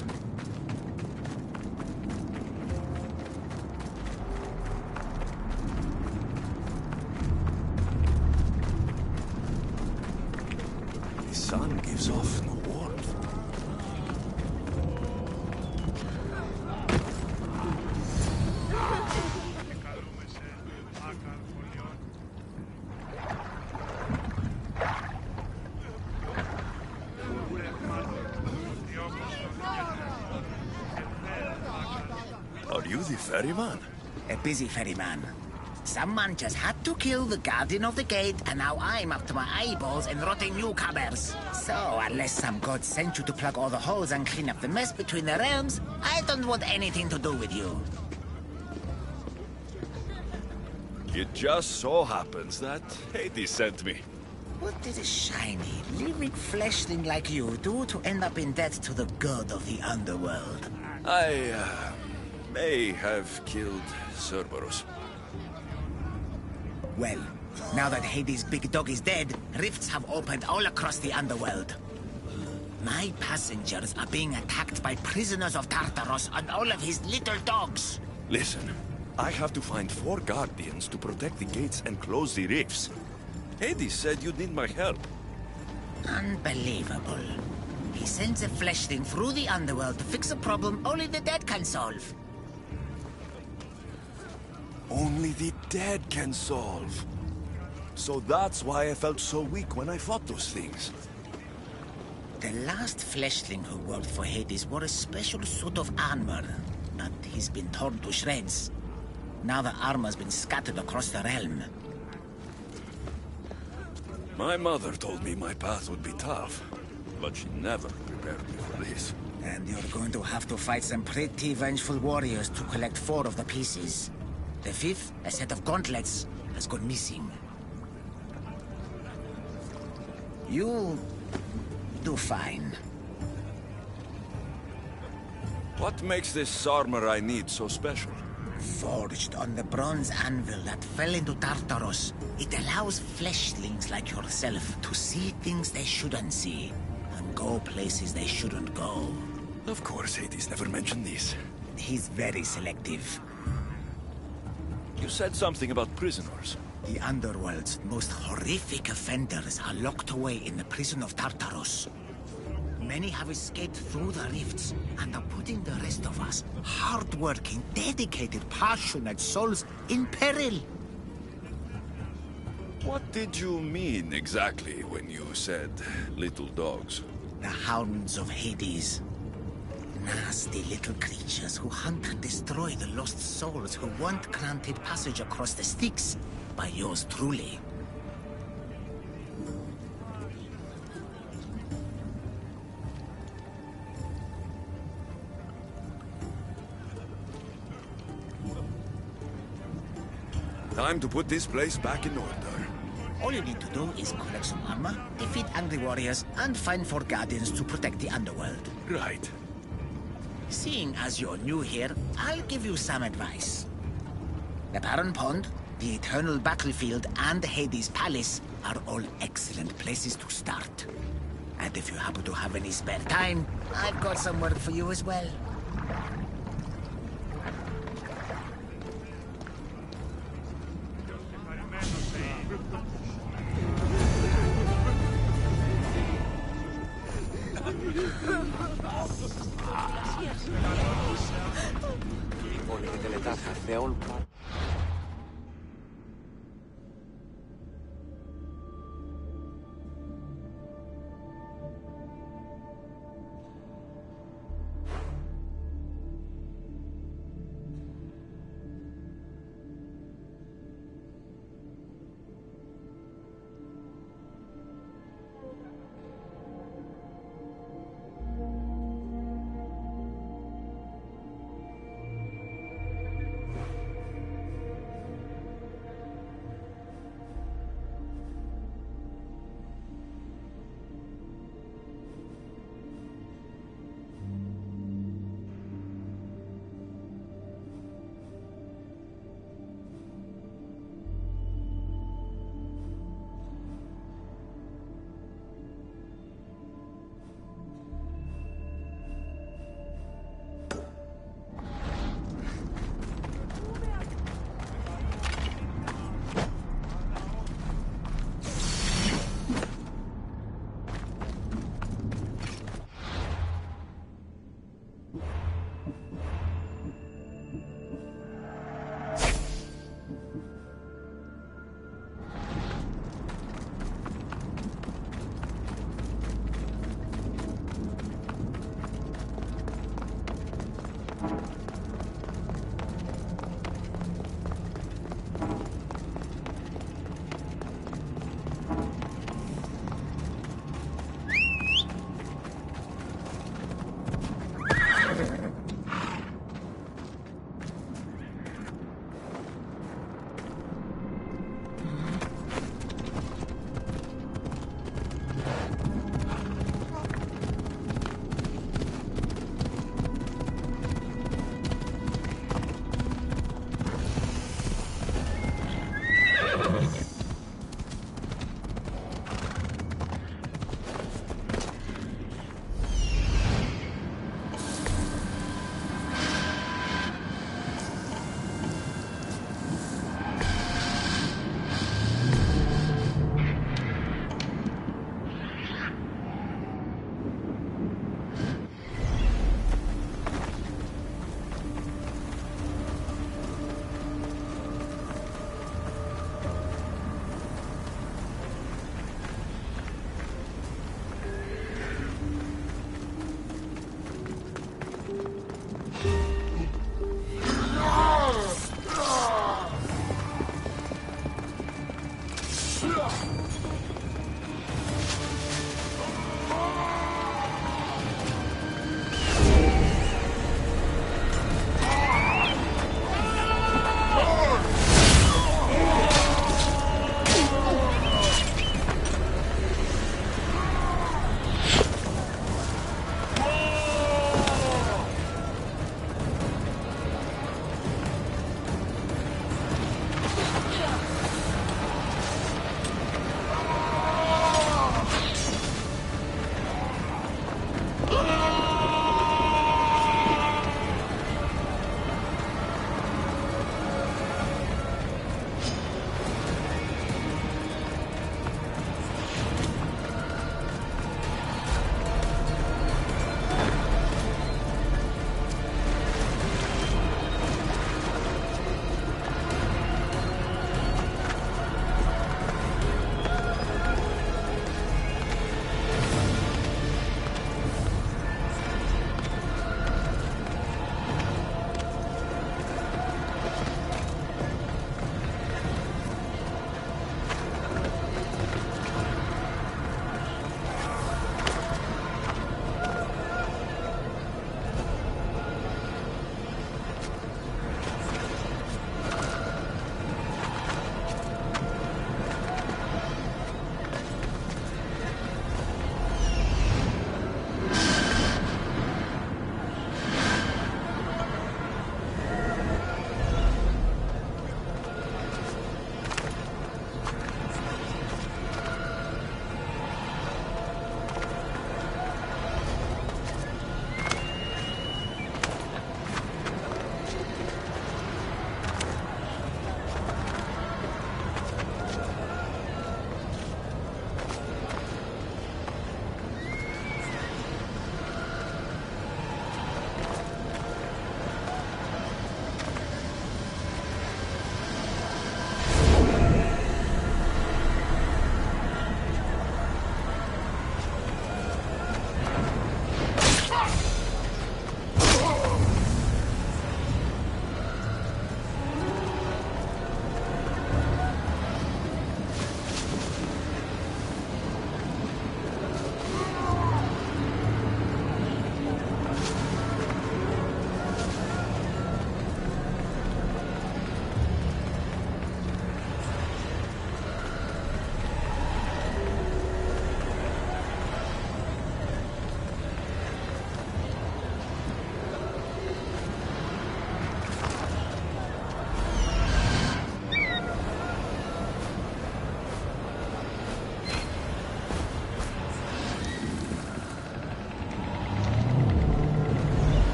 The sun gives off no warmth. Are you the ferryman? A busy ferryman. Someone just had to kill the guardian of the gate, and now I'm up to my eyeballs in rotting newcomers. So, unless some god sent you to plug all the holes and clean up the mess between the realms, I don't want anything to do with you. It just so happens that Hades sent me. What did a shiny, living fleshling like you do to end up in debt to the god of the underworld? I may have killed Cerberus. Well, now that Hades' big dog is dead, rifts have opened all across the underworld. My passengers are being attacked by prisoners of Tartaros and all of his little dogs. Listen, I have to find 4 guardians to protect the gates and close the rifts. Hades said you'd need my help. Unbelievable. He sends a fleshling through the underworld to fix a problem only the dead can solve. Only the dead can solve. So that's why I felt so weak when I fought those things. The last fleshling who worked for Hades wore a special suit of armor, but he's been torn to shreds. Now the armor's been scattered across the realm. My mother told me my path would be tough, but she never prepared me for this. And you're going to have to fight some pretty vengeful warriors to collect 4 of the pieces. The 5th, a set of gauntlets, has gone missing. You'll do fine. What makes this armor I need so special? Forged on the bronze anvil that fell into Tartaros, it allows fleshlings like yourself to see things they shouldn't see, and go places they shouldn't go. Of course, Hades never mentioned this. He's very selective. You said something about prisoners. The underworld's most horrific offenders are locked away in the prison of Tartaros. Many have escaped through the rifts and are putting the rest of us, hard-working, dedicated, passionate souls, in peril. What did you mean exactly when you said little dogs? The hounds of Hades. Nasty little creatures who hunt and destroy the lost souls who weren't granted passage across the Styx by yours truly. Time to put this place back in order. All you need to do is collect some armor, defeat angry warriors, and find 4 guardians to protect the underworld. Right. Seeing as you're new here, I'll give you some advice. The Barren Pond, the Eternal Battlefield, and Hades Palace are all excellent places to start. And if you happen to have any spare time, I've got some work for you as well.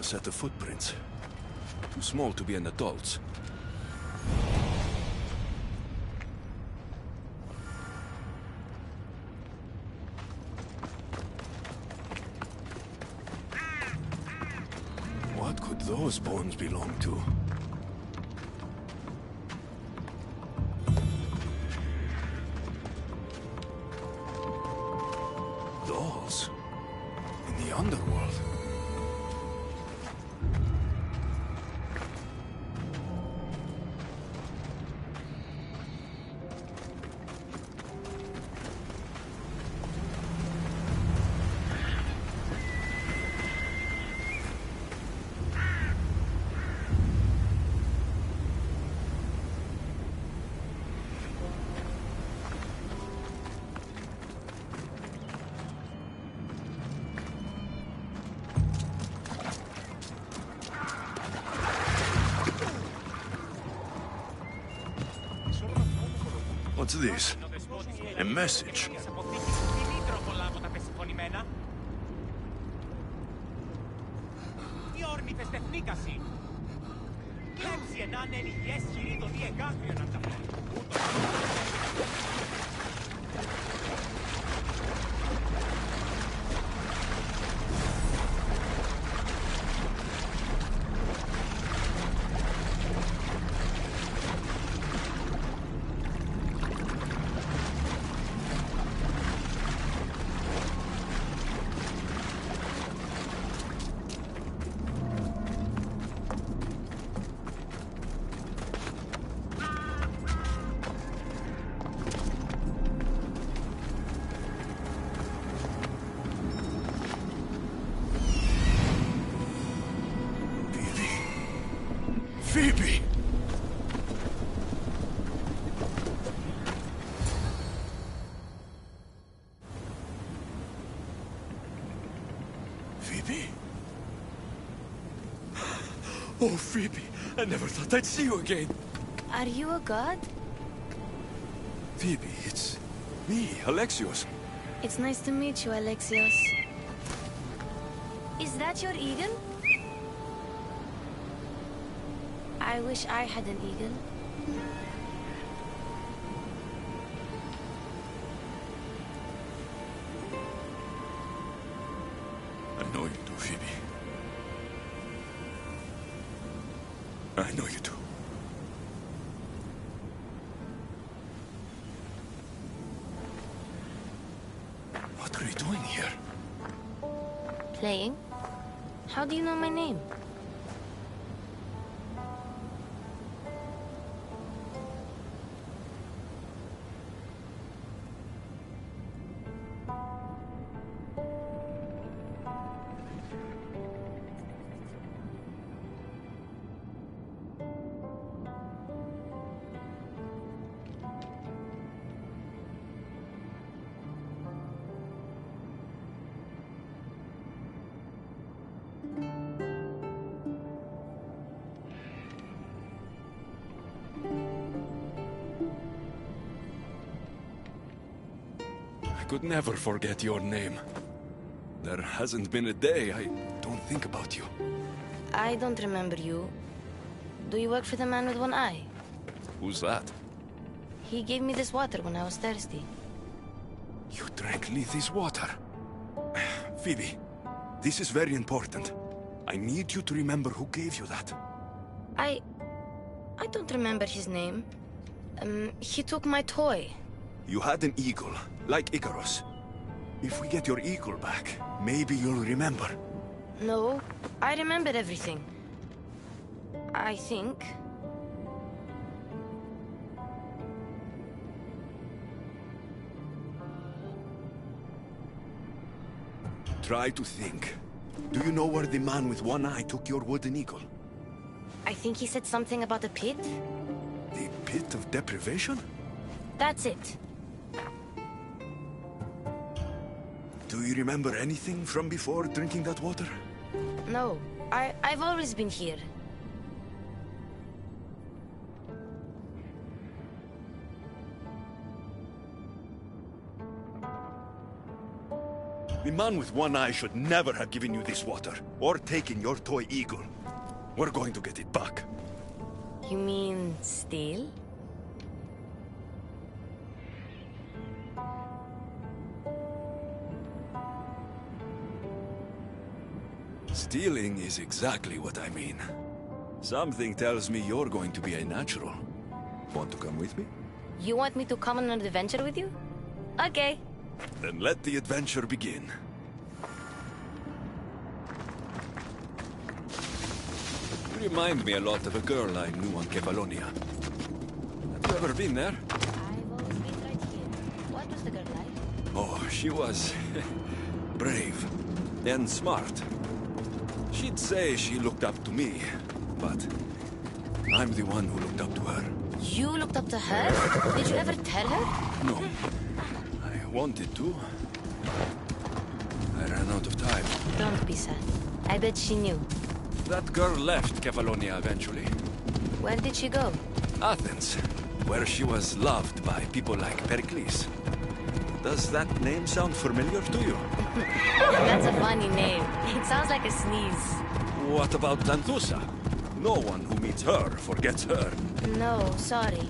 set of footprints. Too small to be an adult's. What could those bones belong to? Dolls? In the underworld? What's this? A message. Phoebe! Phoebe? Oh, Phoebe, I never thought I'd see you again. Are you a god? Phoebe, it's me, Alexios. It's nice to meet you, Alexios. Is that your eagle? I wish I had an eagle. I know you do, Phoebe. I know you do. What are you doing here? Playing? How do you know my name? I could never forget your name. There hasn't been a day I don't think about you. I don't remember you. Do you work for the man with one eye? Who's that? He gave me this water when I was thirsty. You drank Lethi's water. Phoebe, this is very important. I need you to remember who gave you that. I don't remember his name. He took my toy. You had an eagle, like Icarus. If we get your eagle back, maybe you'll remember. No, I remember everything. I think. Try to think. Do you know where the man with one eye took your wooden eagle? I think he said something about a pit. The pit of deprivation? That's it. Do you remember anything from before drinking that water? No, I've always been here. The man with one eye should never have given you this water, or taken your toy eagle. We're going to get it back. You mean steal? Stealing is exactly what I mean. Something tells me you're going to be a natural. Want to come with me? You want me to come on an adventure with you? Okay. Then let the adventure begin. You remind me a lot of a girl I knew on Kefalonia. Have you ever been there? I've always been right here. What was the girl like? Oh, she was brave and smart. She'd say she looked up to me, but I'm the one who looked up to her. You looked up to her? Did you ever tell her? No. I wanted to. I ran out of time. Don't be sad. I bet she knew. That girl left Kefalonia eventually. Where did she go? Athens, where she was loved by people like Pericles. Does that name sound familiar to you? That's a funny name. It sounds like a sneeze. What about Xanthusa? No one who meets her forgets her. No, sorry.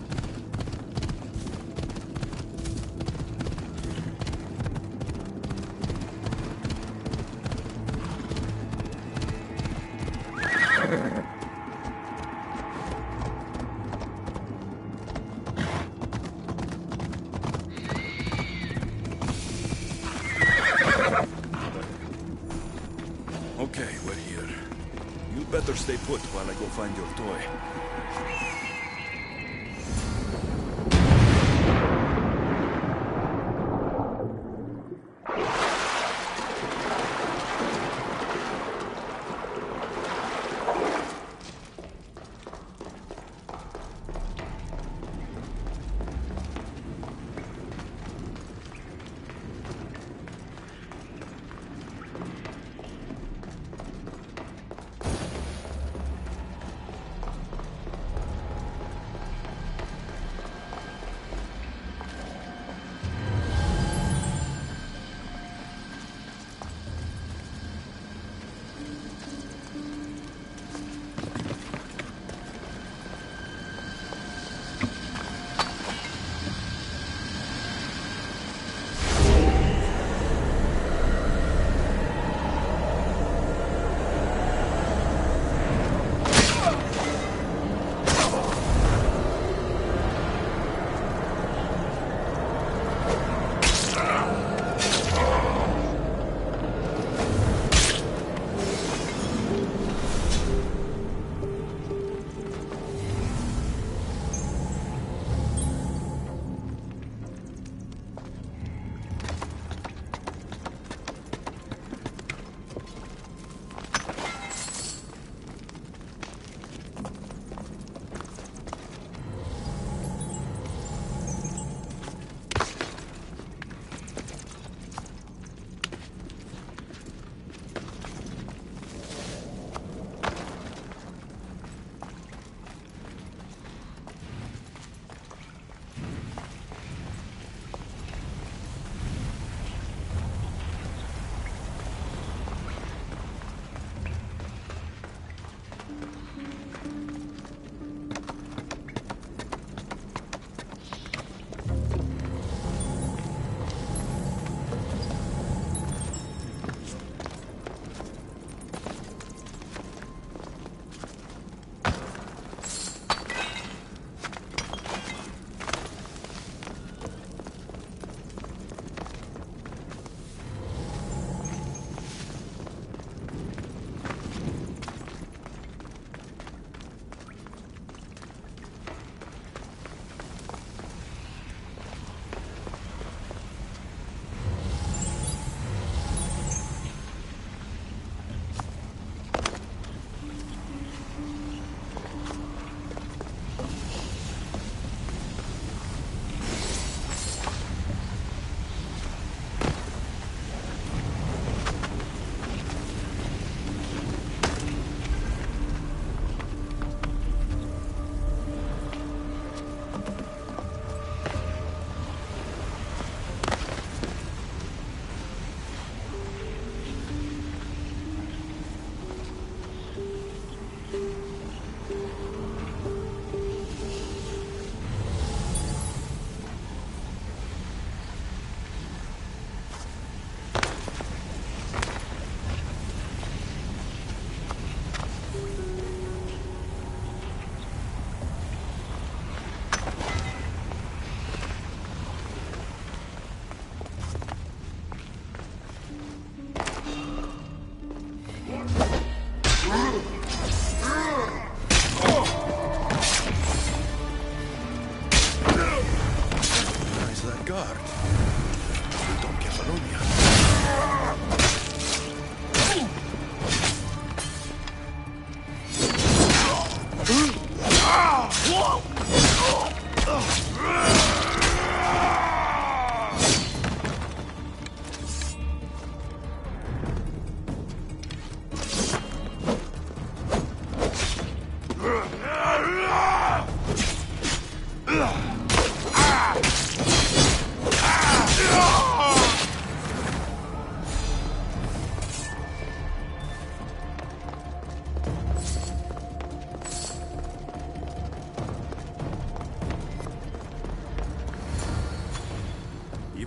Okay, we're here. You'd better stay put while I go find your toy.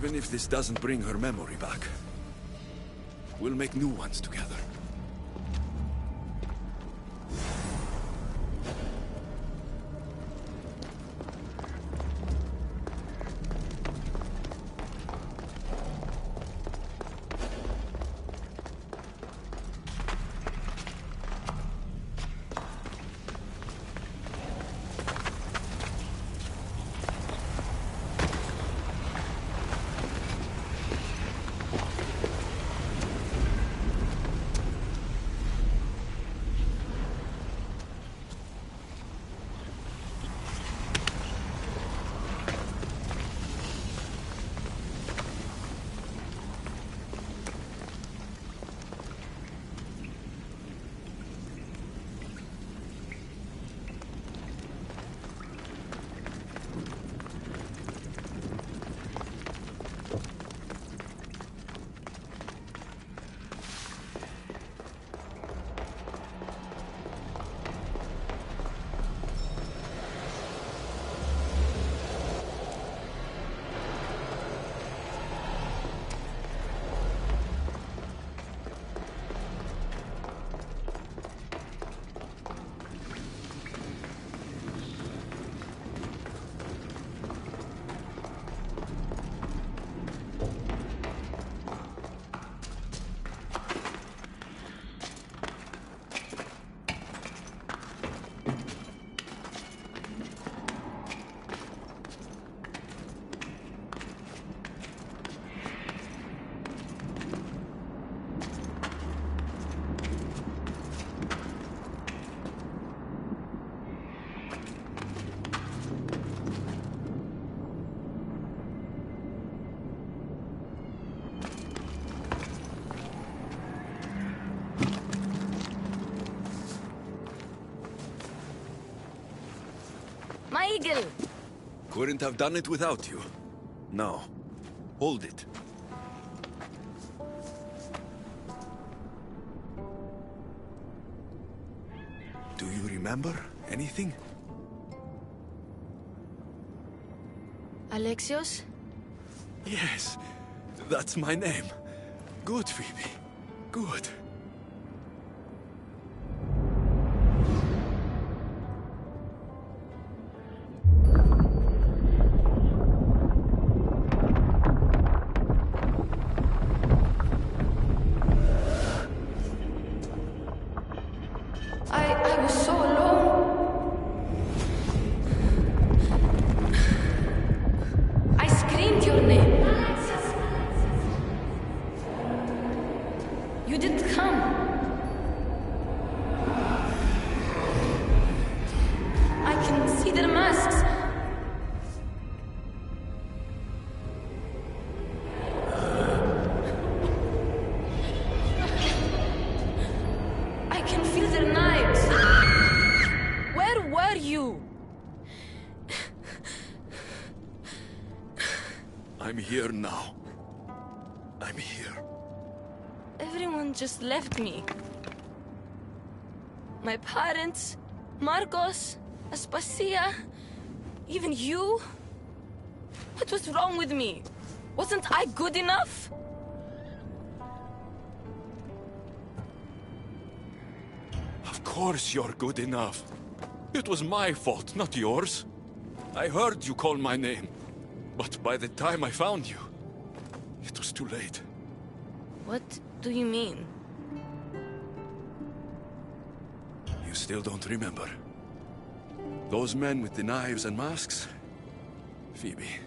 Even if this doesn't bring her memory back, we'll make new ones together. My eagle! Couldn't have done it without you. Now, hold it. Do you remember anything? Alexios? Yes, that's my name. Good, Phoebe. Good. I was so alone. I screamed your name. You didn't come. I can see their masks. I can feel their knives. Where were you? I'm here now. I'm here. Everyone just left me. My parents, Marcos, Aspasia, even you. What was wrong with me? Wasn't I good enough? Of course you're good enough. It was my fault, not yours. I heard you call my name. But by the time I found you, it was too late. What do you mean? You still don't remember. Those men with the knives and masks? Phoebe,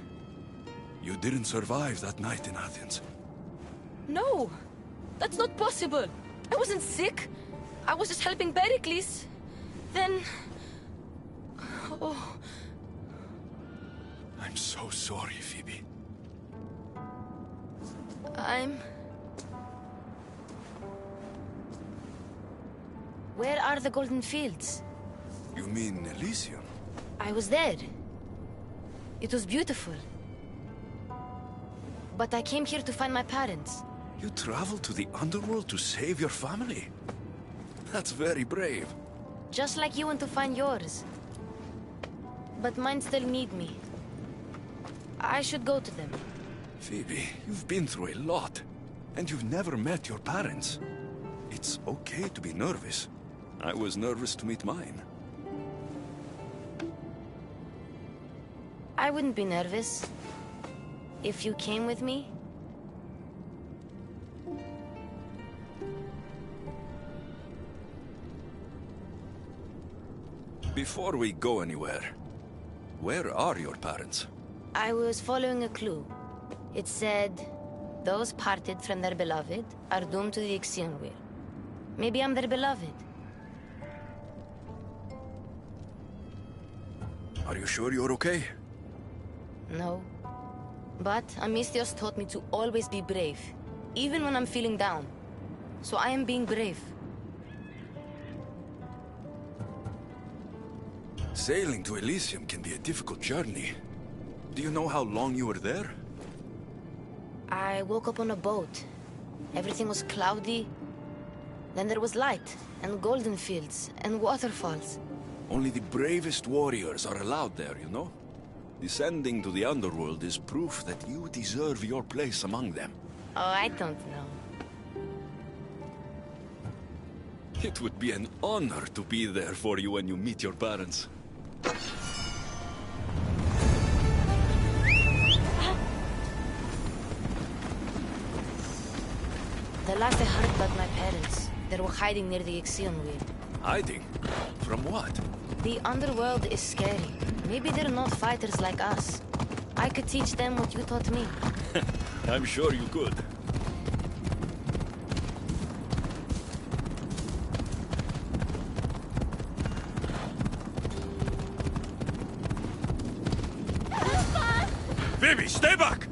you didn't survive that night in Athens. No! That's not possible! I wasn't sick! I was just helping Pericles. Then... Oh... I'm so sorry, Phoebe. Where are the Golden Fields? You mean Elysium? I was there. It was beautiful. But I came here to find my parents. You traveled to the underworld to save your family? That's very brave. Just like you went to find yours. But mine still need me. I should go to them. Phoebe, you've been through a lot, and you've never met your parents. It's okay to be nervous. I was nervous to meet mine. I wouldn't be nervous if you came with me. Before we go anywhere, where are your parents? I was following a clue. It said, those parted from their beloved are doomed to the Ixion Wheel. Maybe I'm their beloved. Are you sure you're okay? No. But Alexios taught me to always be brave, even when I'm feeling down. So I am being brave. Sailing to Elysium can be a difficult journey. Do you know how long you were there? I woke up on a boat. Everything was cloudy. Then there was light, and golden fields, and waterfalls. Only the bravest warriors are allowed there, you know? Descending to the underworld is proof that you deserve your place among them. Oh, I don't know. It would be an honor to be there for you when you meet your parents. The last I heard about my parents, they were hiding near the Ixion Wheel. Hiding? From what? The underworld is scary. Maybe they're not fighters like us. I could teach them what you taught me. I'm sure you could. Phoebe, stay back!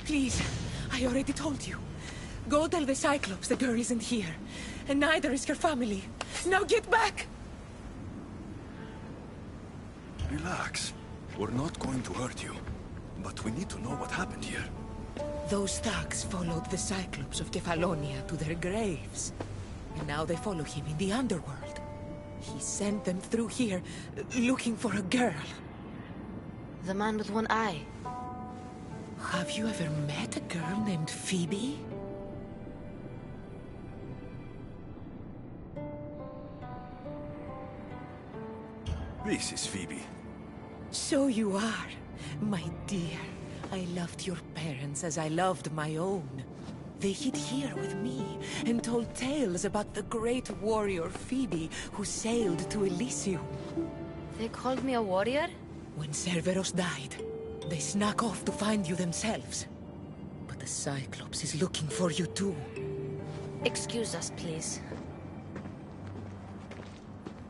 Please, I already told you. Go tell the Cyclops the girl isn't here. And neither is her family. Now get back! Relax. We're not going to hurt you. But we need to know what happened here. Those thugs followed the Cyclops of Kefalonia to their graves. And now they follow him in the underworld. He sent them through here, looking for a girl. The man with one eye. Have you ever met a girl named Phoebe? This is Phoebe. So you are, my dear. I loved your parents as I loved my own. They hid here with me and told tales about the great warrior Phoebe who sailed to Elysium. They called me a warrior? When Cerberus died, they snuck off to find you themselves. But the Cyclops is looking for you too. Excuse us, please.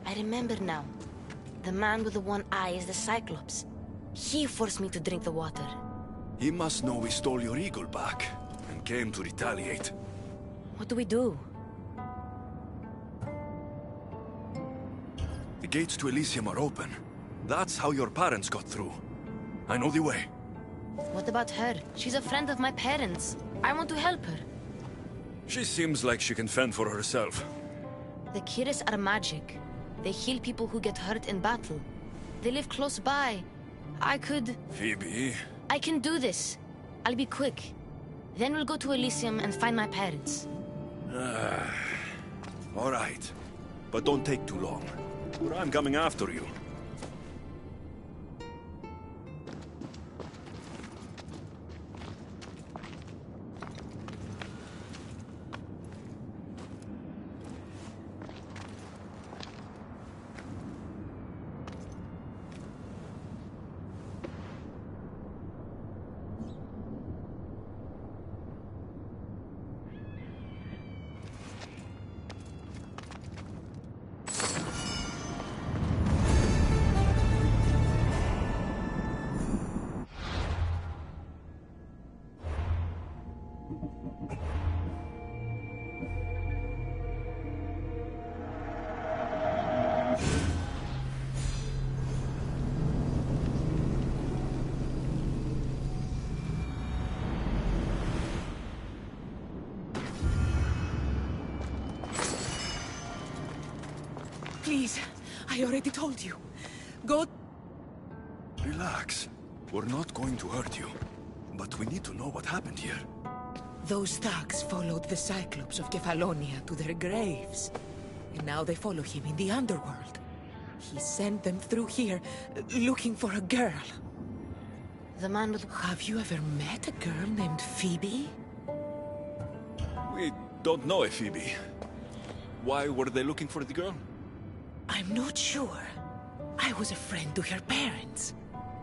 I remember now. The man with the one eye is the Cyclops. He forced me to drink the water. He must know we stole your eagle back, and came to retaliate. What do we do? The gates to Elysium are open. That's how your parents got through. I know the way. What about her? She's a friend of my parents. I want to help her. She seems like she can fend for herself. The Kiris are magic. They heal people who get hurt in battle. They live close by. I could... Phoebe... I can do this. I'll be quick. Then we'll go to Elysium and find my parents. All right. But don't take too long, or I'm coming after you. Please, I already told you. Go... Relax. We're not going to hurt you. But we need to know what happened here. Those thugs followed the Cyclops of Kefalonia to their graves. And now they follow him in the underworld. He sent them through here, looking for a girl. The man with... Have you ever met a girl named Phoebe? We don't know a Phoebe. Why were they looking for the girl? I'm not sure. I was a friend to her parents.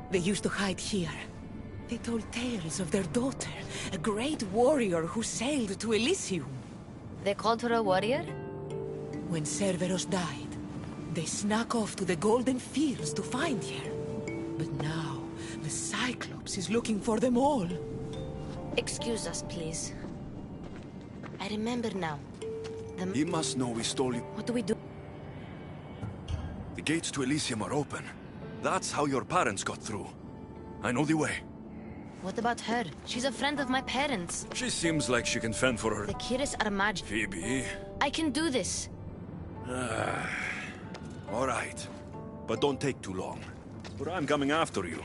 They used to hide here. They told tales of their daughter, a great warrior who sailed to Elysium. They called her a warrior? When Cerberus died, they snuck off to the Golden Fields to find her. But now, the Cyclops is looking for them all. Excuse us, please. I remember now. He must know we stole you. What do we do? The gates to Elysium are open. That's how your parents got through. I know the way. What about her? She's a friend of my parents. She seems like she can fend for her. The Kiris are magic. Phoebe... I can do this. All right. But don't take too long, or I'm coming after you.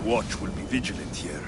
watch will be vigilant here.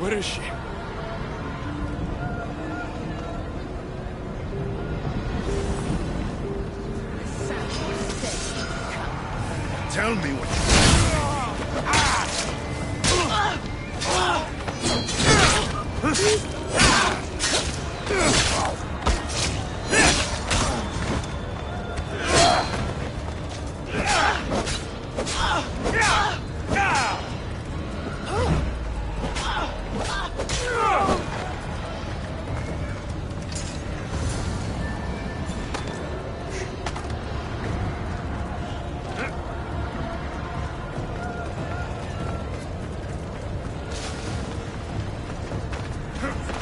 Where is she? Tell me what Huh?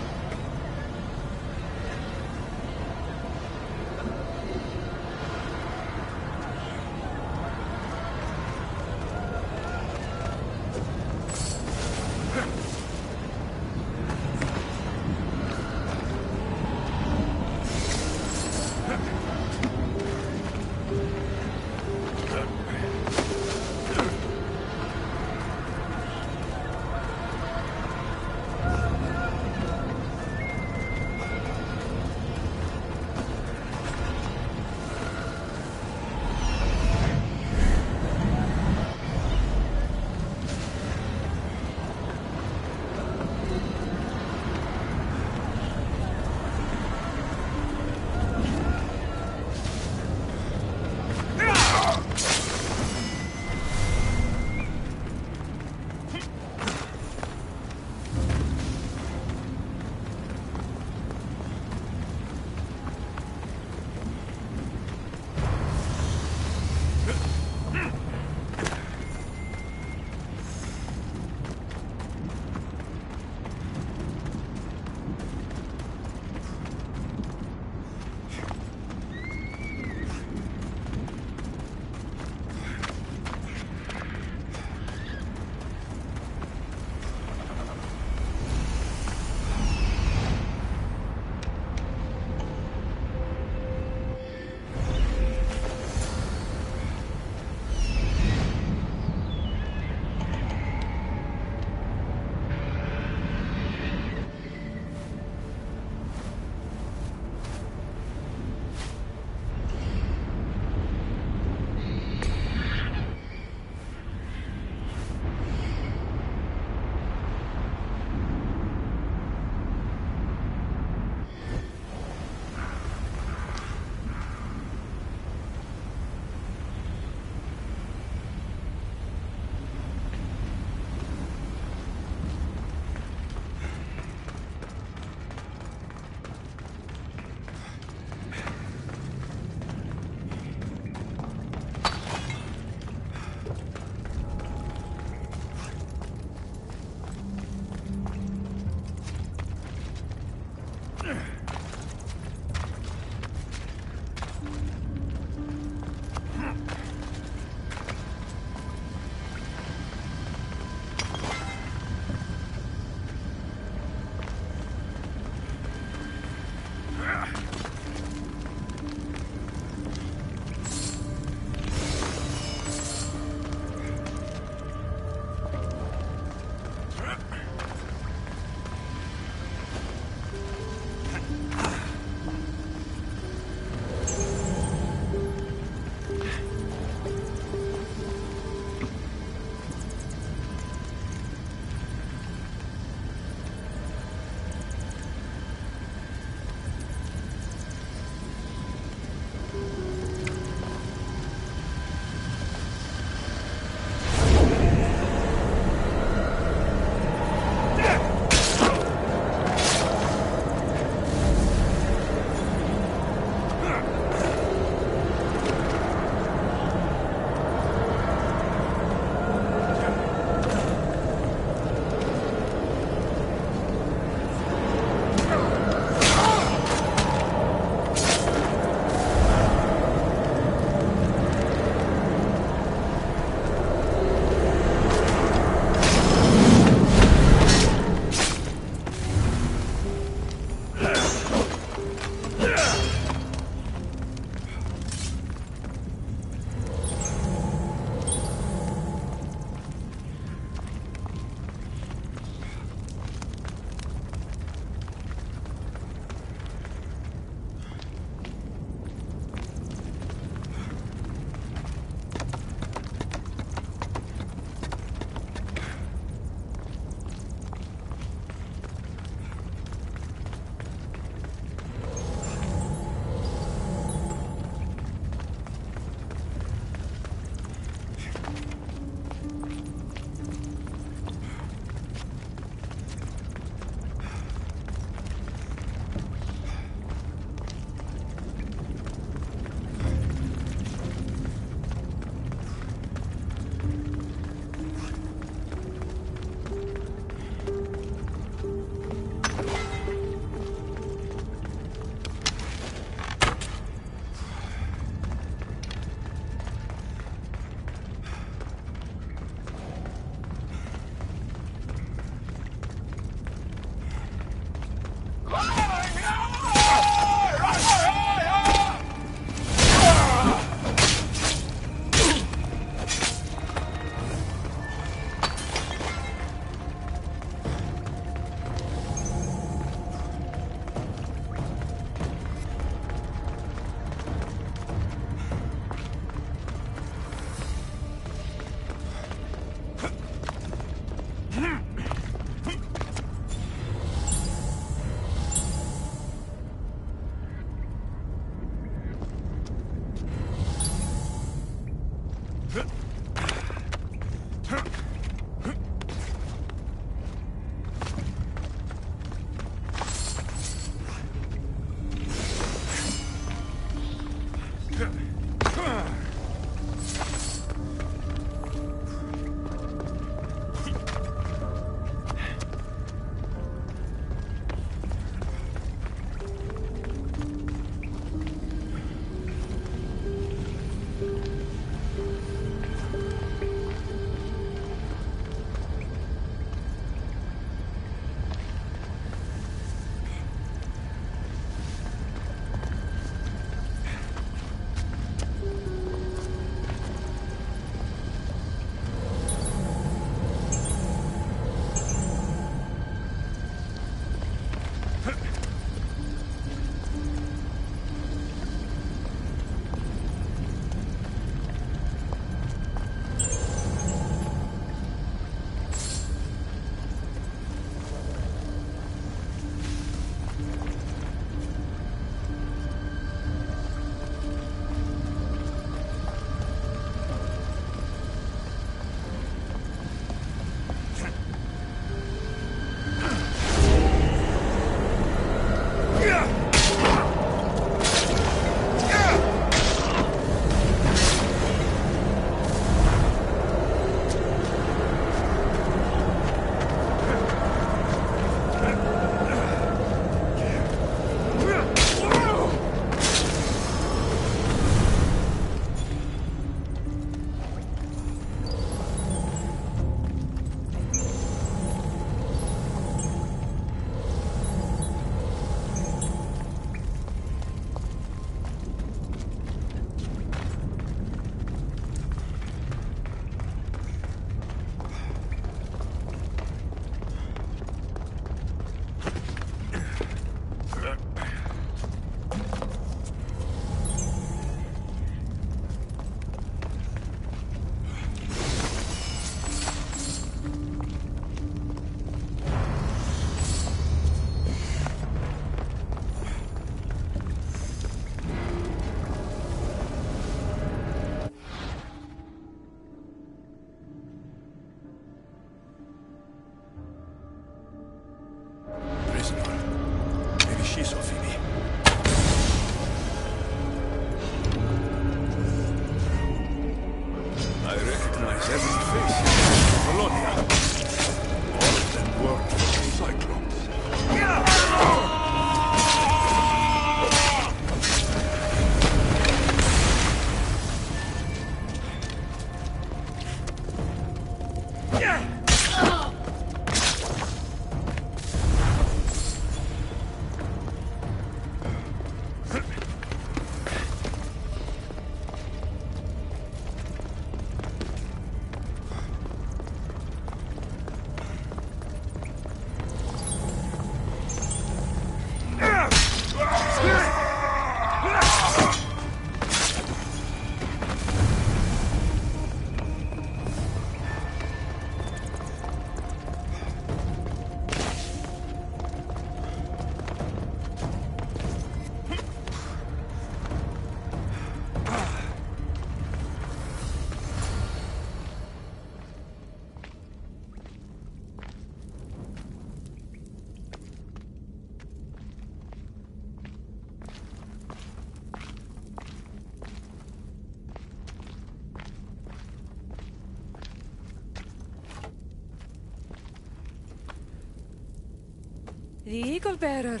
The Eagle Bearer.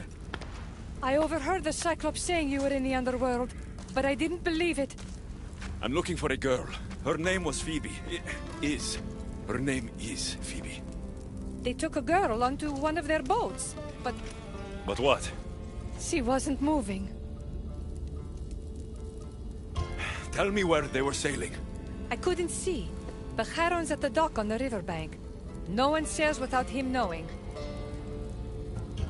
I overheard the Cyclops saying you were in the underworld, but I didn't believe it. I'm looking for a girl. Her name was Phoebe. Her name is Phoebe. They took a girl onto one of their boats, but But what? she wasn't moving. Tell me where they were sailing. I couldn't see, but Charon's at the dock on the riverbank. No one sails without him knowing.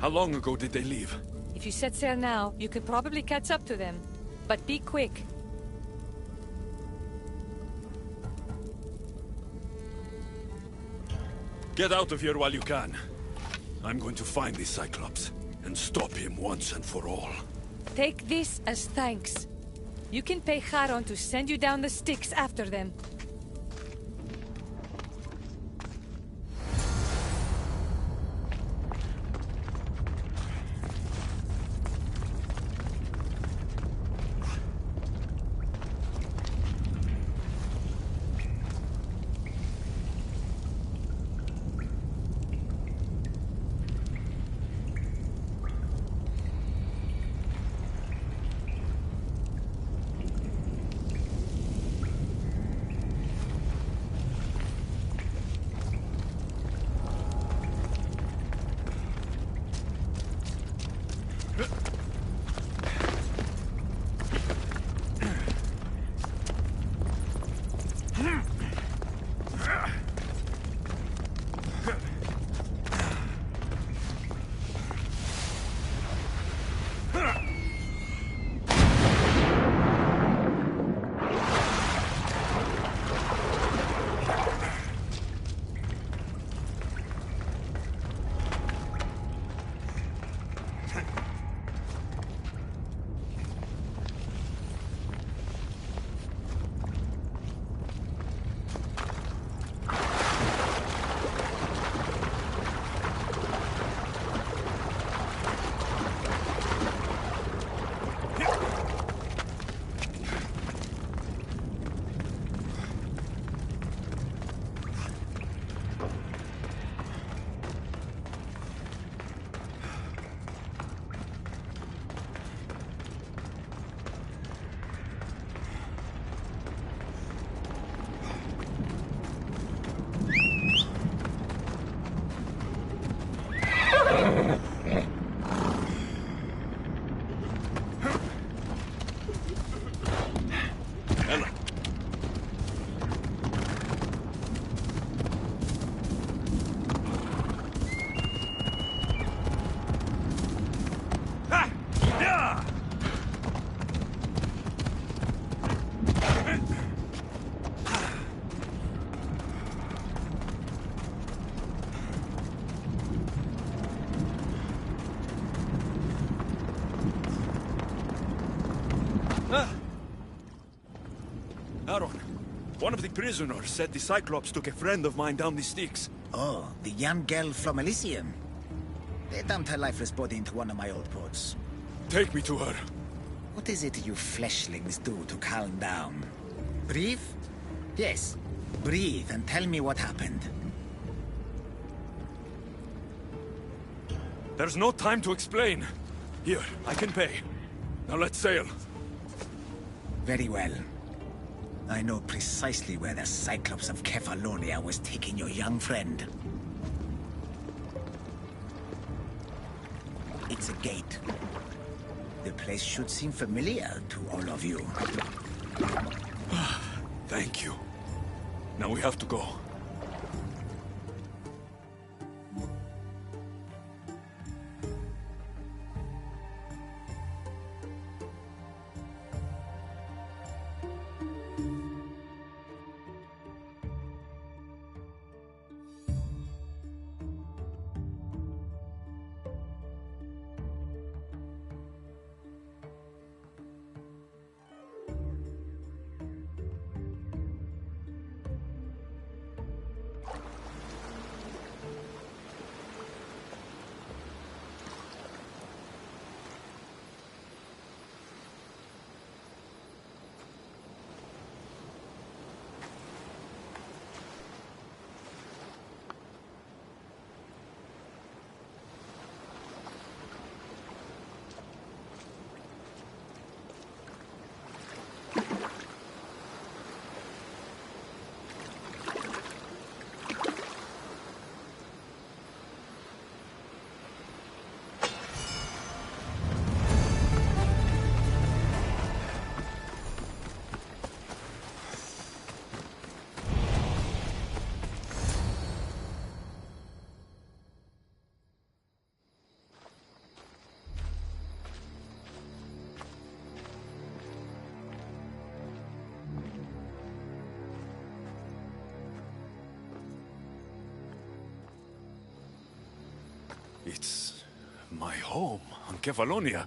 How long ago did they leave? If you set sail now, you could probably catch up to them. But be quick. Get out of here while you can. I'm going to find this Cyclops and stop him once and for all. Take this as thanks. You can pay Charon to send you down the Styx after them. Ella. One of the prisoners said the Cyclops took a friend of mine down the sticks. Oh, the young girl from Elysium. They dumped her lifeless body into one of my old ports. Take me to her. What is it you fleshlings do to calm down? Breathe? Yes, breathe and tell me what happened. There's no time to explain. Here, I can pay. Now let's sail. Very well. I know precisely where the Cyclops of Kefalonia was taking your young friend. It's a gate. The place should seem familiar to all of you. Thank you. Now we have to go. It's my home on Kefalonia.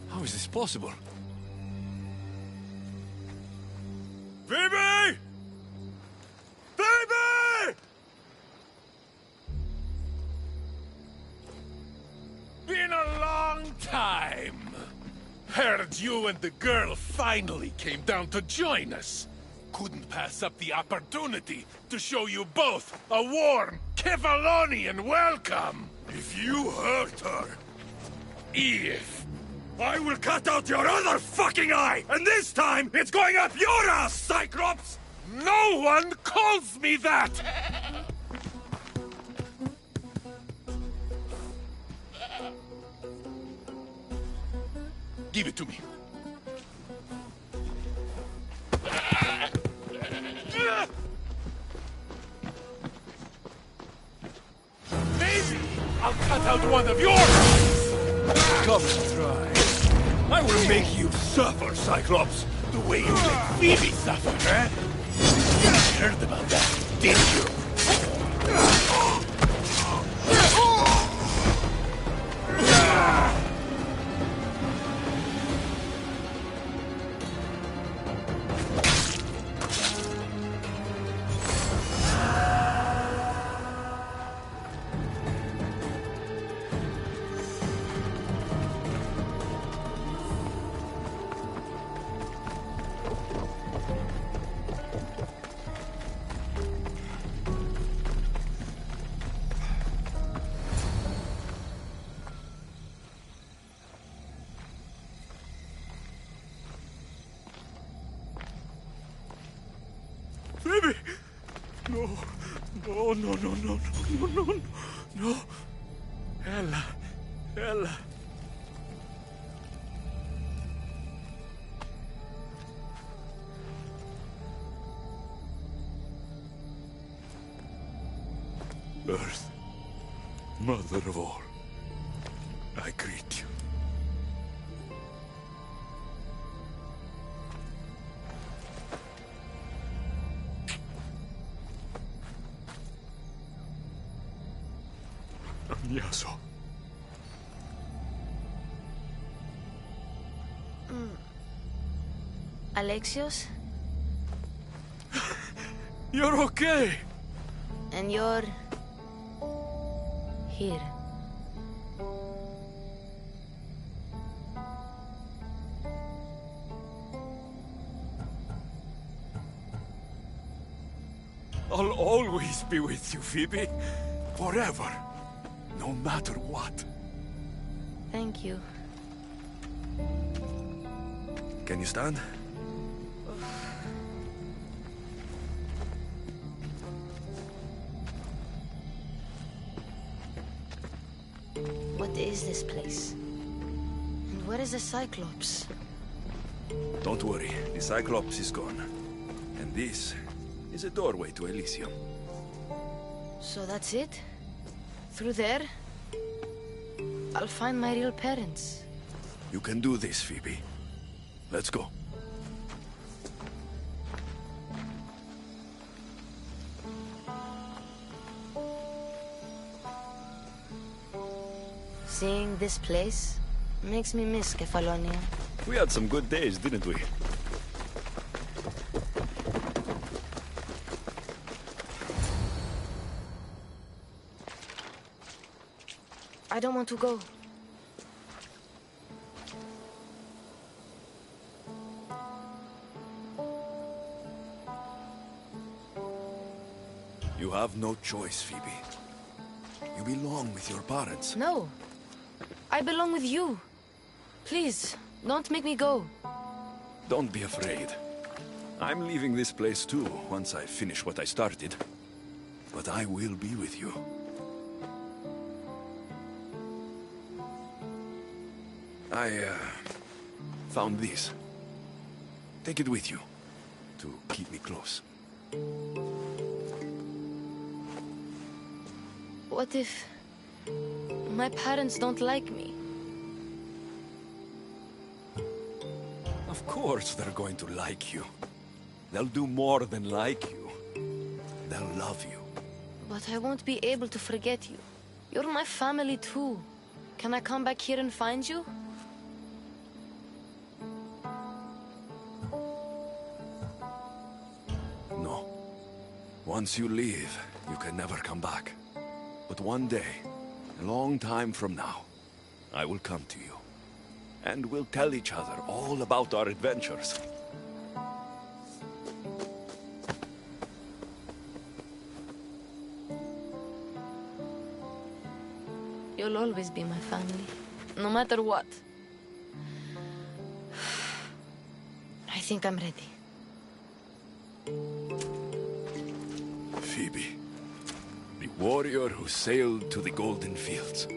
How is this possible? Phoebe! Phoebe! Been a long time. Heard you and the girl finally came down to join us. Couldn't pass up the opportunity to show you both a warm Kefalonian welcome. If you hurt her... If... I will cut out your other fucking eye! And this time, it's going up your ass, Cyclops! No one calls me that! Give it to me. Maybe I'll cut out one of your eyes! Come and try. I will make you suffer, Cyclops! The way you let Phoebe suffer, eh? You heard about that, didn't you? Phoebe! No. No, no, no, no, no, no, no, no. Ella. Ella. Earth, mother of all, I greet you. Yaso. Alexios? You're okay! And you're... here. I'll always be with you, Phoebe. Forever. No matter what. Thank you. Can you stand? What is this place? And where is the Cyclops? Don't worry, the Cyclops is gone. And this is a doorway to Elysium. So that's it? Through there? I'll find my real parents. You can do this, Phoebe. Let's go. Seeing this place makes me miss Kefalonia. We had some good days, didn't we? I don't want to go. You have no choice, Phoebe. You belong with your parents. No. I belong with you. Please, don't make me go. Don't be afraid. I'm leaving this place too, once I finish what I started. But I will be with you. I, found this. Take it with you, to keep me close. What if... my parents don't like me? Of course they're going to like you. They'll do more than like you. They'll love you. But I won't be able to forget you. You're my family too. Can I come back here and find you? No. Once you leave, you can never come back. But one day, a long time from now, I will come to you. And we'll tell each other all about our adventures. You'll always be my family, no matter what. I think I'm ready. Phoebe. The warrior who sailed to the Golden Fields.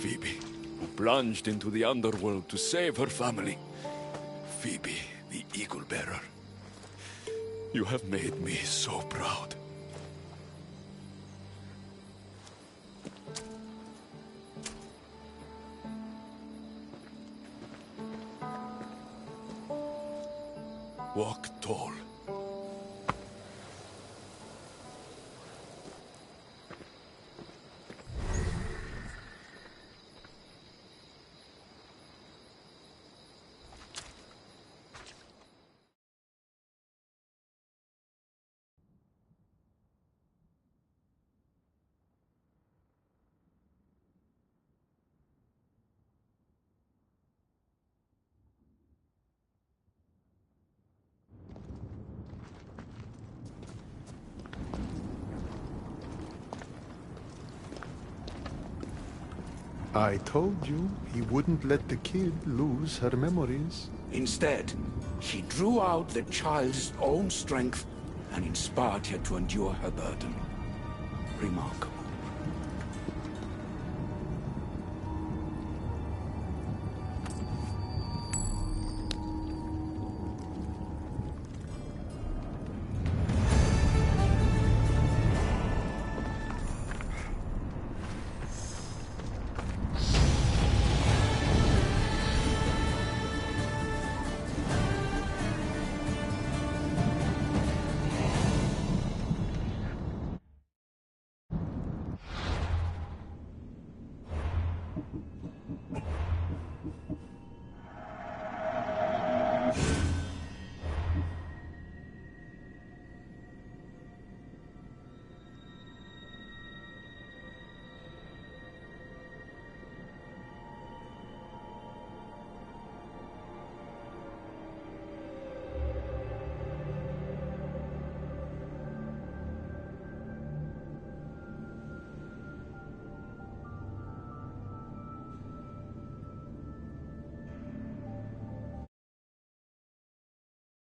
Phoebe, who plunged into the underworld to save her family. Phoebe, the Eagle Bearer. You have made me so proud. Walk tall. I told you he wouldn't let the kid lose her memories. Instead, she drew out the child's own strength and inspired her to endure her burden. Remarkable.